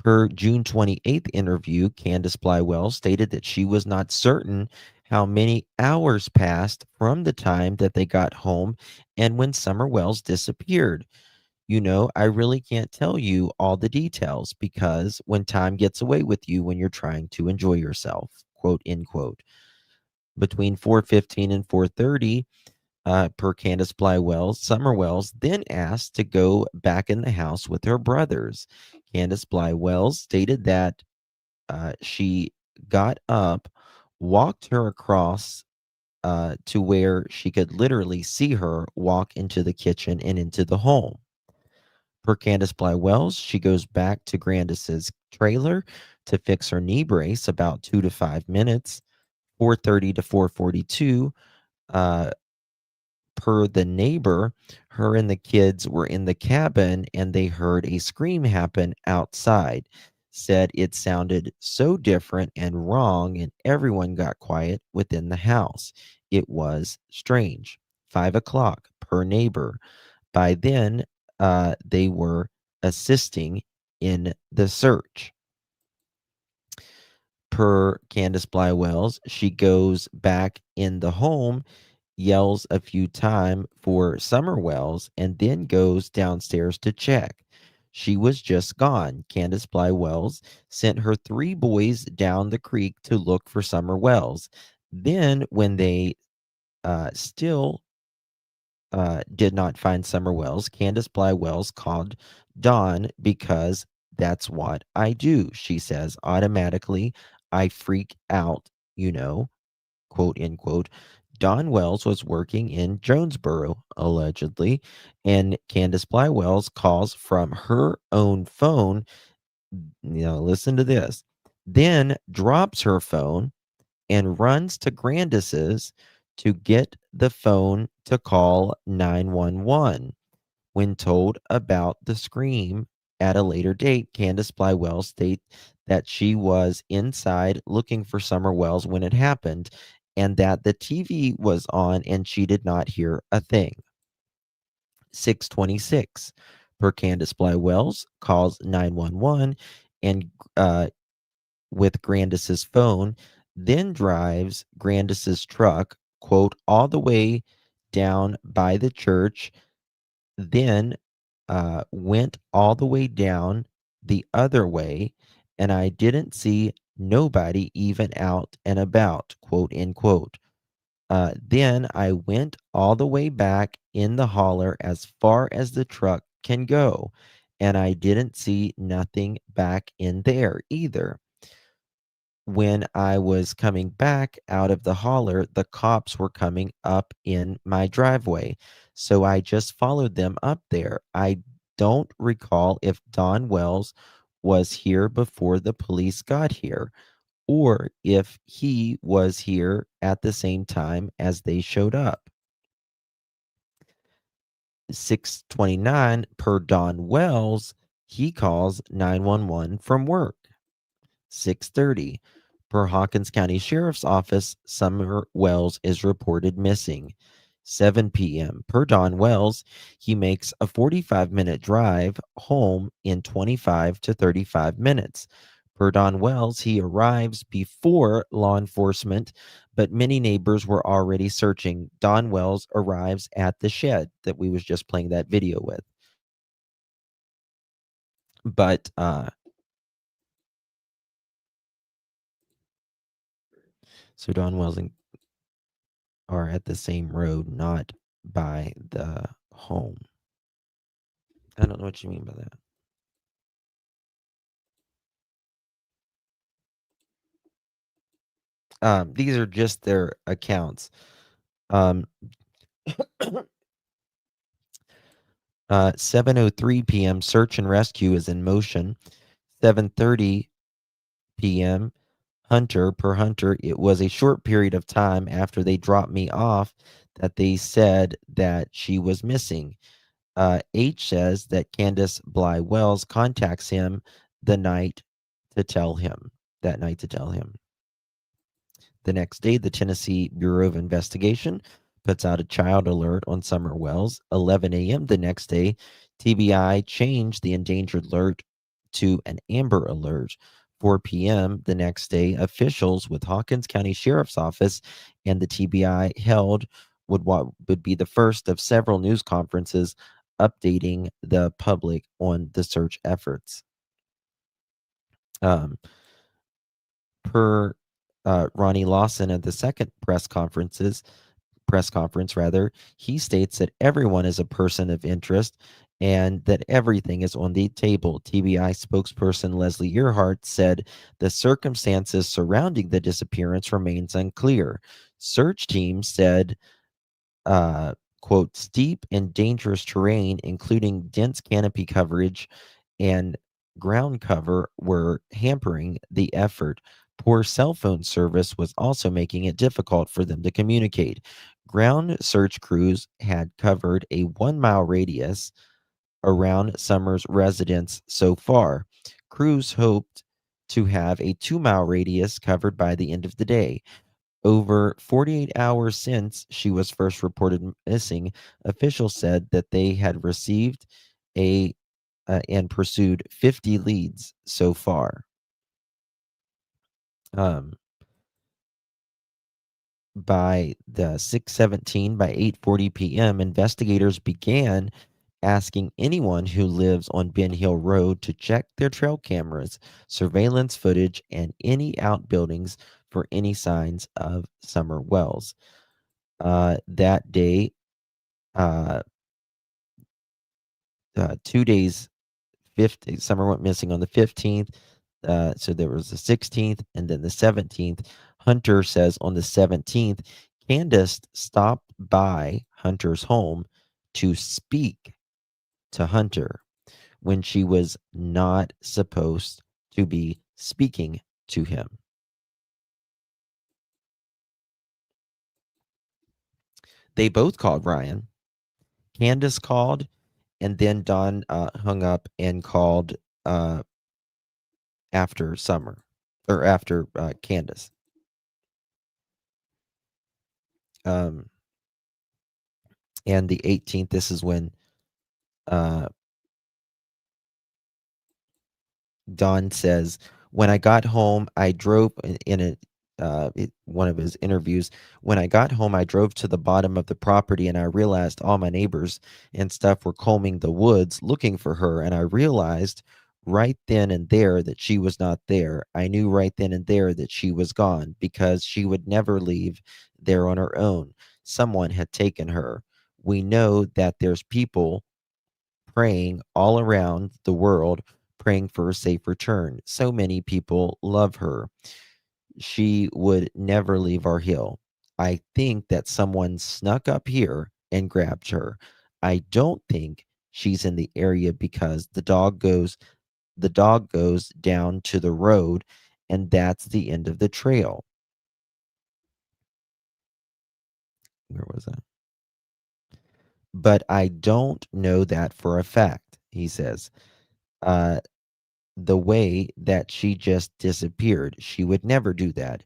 Per June 28th interview, Candace Bly Wells stated that she was not certain how many hours passed from the time that they got home and when Summer Wells disappeared. You know, I really can't tell you all the details because when time gets away with you when you're trying to enjoy yourself, quote, end quote. Between 4:15 and 4:30, per Candace Bly Wells, Summer Wells then asked to go back in the house with her brothers. Candace Bly Wells stated that she got up, walked her across to where she could literally see her walk into the kitchen and into the home. Per Candace Bly Wells, she goes back to Grandis's trailer to fix her knee brace about 2 to 5 minutes. 4:30 to 4:42, per the neighbor, her and the kids were in the cabin and they heard a scream happen outside. Said it sounded so different and wrong, and everyone got quiet within the house. It was strange. 5 o'clock per neighbor. By then, they were assisting in the search. Per Candace Bly Wells, she goes back in the home, yells a few times for Summer Wells, and then goes downstairs to check. She was just gone. Candace Bly Wells sent her 3 boys down the creek to look for Summer Wells. Then, when they still did not find Summer Wells, Candace Bly Wells called Dawn because that's what I do. She says, automatically, I freak out, you know, quote, end quote. Dawn Wells was working in Jonesboro, allegedly, and Candace Bly Wells calls from her own phone. You know, listen to this. Then drops her phone and runs to Grandis's to get the phone to call 911. When told about the scream at a later date, Candace Bly Wells states that she was inside looking for Summer Wells when it happened, and that the TV was on and she did not hear a thing. 6:26, per Candace Bly Wells, calls 911 and with Grandis's phone, then drives Grandis's truck, quote, all the way down by the church, then went all the way down the other way, and I didn't see nobody even out and about, quote, end quote. Then I went all the way back in the holler as far as the truck can go, and I didn't see nothing back in there either. When I was coming back out of the holler, the cops were coming up in my driveway. So I just followed them up there. I don't recall if Don Wells was here before the police got here, or if he was here at the same time as they showed up. 6:29 per Don Wells, he calls 911 from work. 6:30 per Hawkins County Sheriff's Office, Summer Wells is reported missing. 7 p.m. per Don Wells, he makes a 45-minute drive home in 25 to 35 minutes. Per Don Wells, he arrives before law enforcement, but many neighbors were already searching. Don Wells arrives at the shed that we was just playing that video with. But so Don Wells are at the same road, not by the home. I don't know what you mean by that. These are just their accounts. 7:03 p.m. search and rescue is in motion. 7:30 p.m. Hunter per Hunter. It was a short period of time after they dropped me off that they said that she was missing. H says that Candace Bly Wells contacts him that night to tell him. The next day, the Tennessee Bureau of Investigation puts out a child alert on Summer Wells. 11 a.m. the next day, TBI changed the endangered alert to an amber alert. 4 p.m. the next day, officials with Hawkins County Sheriff's Office and the TBI held what would be the first of several news conferences updating the public on the search efforts. Per Ronnie Lawson at the second press conference, he states that everyone is a person of interest and that everything is on the table. TBI spokesperson Leslie Earhart said the circumstances surrounding the disappearance remains unclear. Search teams said, quote, steep and dangerous terrain, including dense canopy coverage and ground cover, were hampering the effort. Poor cell phone service was also making it difficult for them to communicate. Ground search crews had covered a 1-mile radius around Summers' residence so far. Crews hoped to have a 2-mile radius covered by the end of the day. Over 48 hours since she was first reported missing, officials said that they had received and pursued 50 leads so far. By the 6:17, by 8:40 p.m., investigators began asking anyone who lives on Ben Hill Road to check their trail cameras, surveillance footage, and any outbuildings for any signs of Summer Wells. That day, 2 days, Summer went missing on the 15th. So there was the 16th and then the 17th. Hunter says on the 17th, Candace stopped by Hunter's home to speak to Hunter when she was not supposed to be speaking to him. They both called Ryan. Candace called, and then Don hung up and called after Summer, or after Candace. And the 18th, this is when Don says, when I got home, I drove in one of his interviews. When I got home, I drove to the bottom of the property and I realized all my neighbors and stuff were combing the woods looking for her. And I realized right then and there that she was not there. I knew right then and there that she was gone because she would never leave there on her own. Someone had taken her. We know that there's people praying all around the world, praying for a safe return. So many people love her. She would never leave our hill. I think that someone snuck up here and grabbed her. I don't think she's in the area because the dog goes down to the road, and that's the end of the trail. Where was that? But I don't know that for a fact, he says. The way that she just disappeared, she would never do that.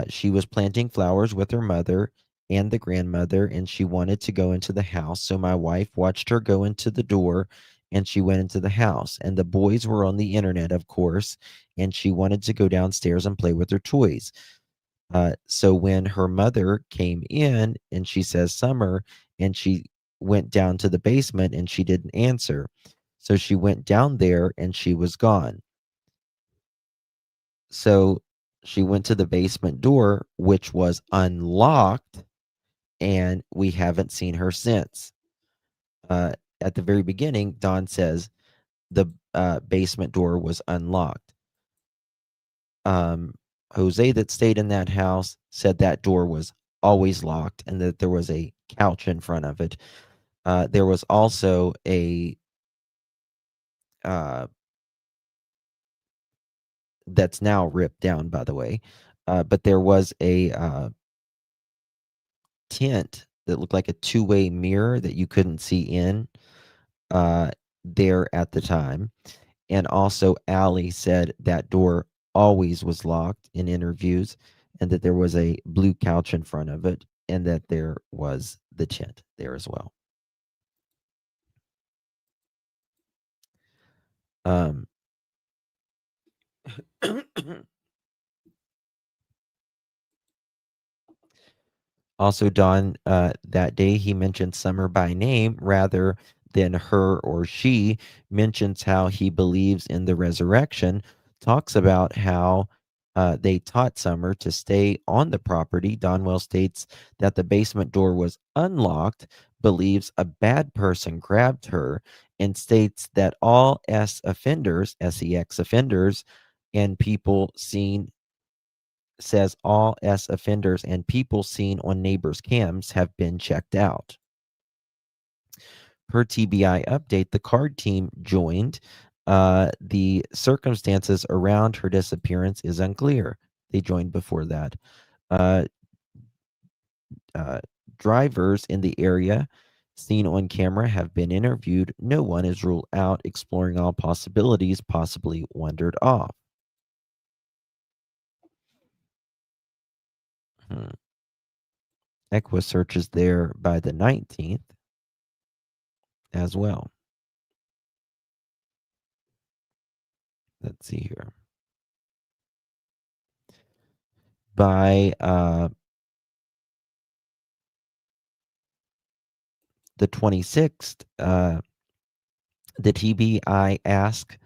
She was planting flowers with her mother and the grandmother, and she wanted to go into the house. So my wife watched her go into the door, and she went into the house. And the boys were on the internet, of course, and she wanted to go downstairs and play with her toys. So when her mother came in and she says, Summer, and she went down to the basement and she didn't answer. So she went down there and she was gone. So she went to the basement door, which was unlocked, and we haven't seen her since. At the very beginning, Don says the basement door was unlocked. Jose, that stayed in that house, said that door was always locked and that there was a couch in front of it. There was also a that's now ripped down, by the way, but there was a tent that looked like a two-way mirror that you couldn't see in there at the time. And also, Allie said that door always was locked in interviews, and that there was a blue couch in front of it, and that there was the tent there as well. Also, Don, that day he mentioned Summer by name rather than her or she, mentions how he believes in the resurrection, talks about how they taught Summer to stay on the property. Donwell states that the basement door was unlocked, believes a bad person grabbed her, and states that all offenders, SEX offenders, and people seen says all offenders and people seen on neighbors' cams have been checked out. Per TBI update, the card team joined. The circumstances around her disappearance is unclear. They joined before that. Drivers in the area seen on camera have been interviewed. No one is ruled out, exploring all possibilities, possibly wandered off. Equa search is there by the 19th as well. Let's see here. By the 26th, the TBI asked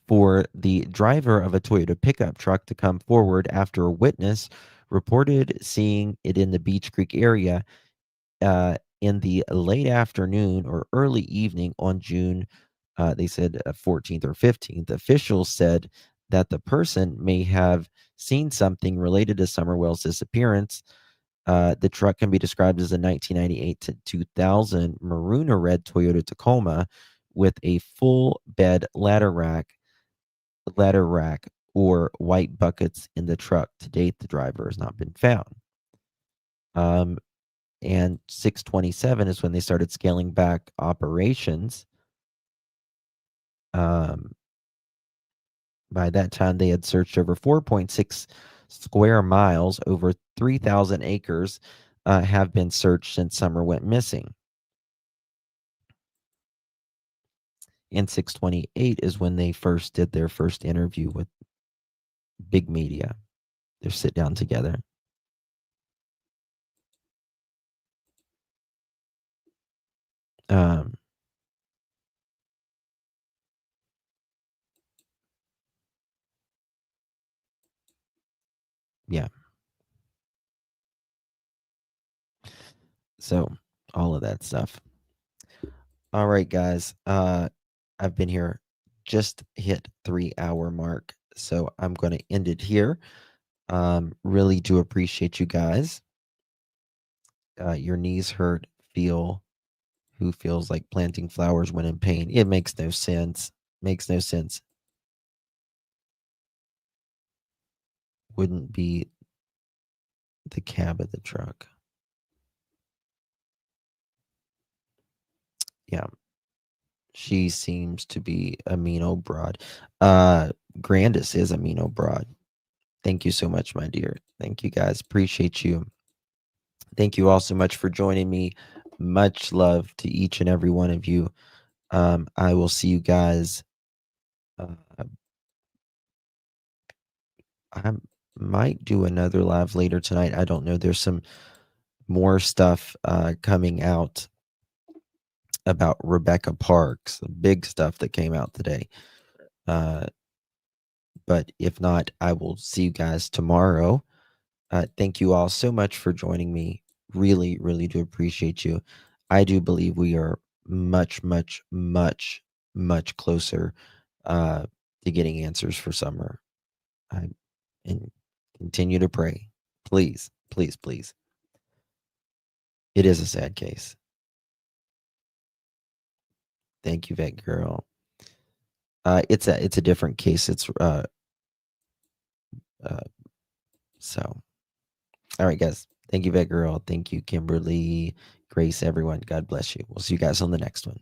for the driver of a Toyota pickup truck to come forward after a witness reported seeing it in the Beech Creek area in the late afternoon or early evening on June, they said 14th or 15th. Officials said that the person may have seen something related to Summerwell's disappearance. The truck can be described as a 1998 to 2000 maroon or red Toyota Tacoma with a full bed ladder rack or white buckets in the truck. To date, the driver has not been found. And 6/27 is when they started scaling back operations. By that time, they had searched over 4.6 square miles, over 3,000 acres have been searched since Summer went missing. And 6/28 is when they first did their first interview with big media. They sit down together. Yeah. So all of that stuff. All right, guys. I've been here, just hit 3-hour mark, so I'm going to end it here. Really do appreciate you guys. Your knees hurt. Who feels like planting flowers when in pain? It makes no sense. Makes no sense. Wouldn't be the cab of the truck. Yeah. She seems to be a mean old broad. Grandis is a mean old broad. Thank you so much, my dear. Thank you, guys. Appreciate you. Thank you all so much for joining me. Much love to each and every one of you. I will see you guys. I might do another live later tonight. I don't know. There's some more stuff coming out about Rebecca Parks, the big stuff that came out today. But if not, I will see you guys tomorrow. Thank you all so much for joining me. Really, really do appreciate you. I do believe we are much, much, much, much closer to getting answers for summer. And continue to pray. Please, please, please. It is a sad case. Thank you, Vet Girl. It's a different case. It's so. All right, guys. Thank you, Vet Girl. Thank you, Kimberly, Grace, everyone. God bless you. We'll see you guys on the next one.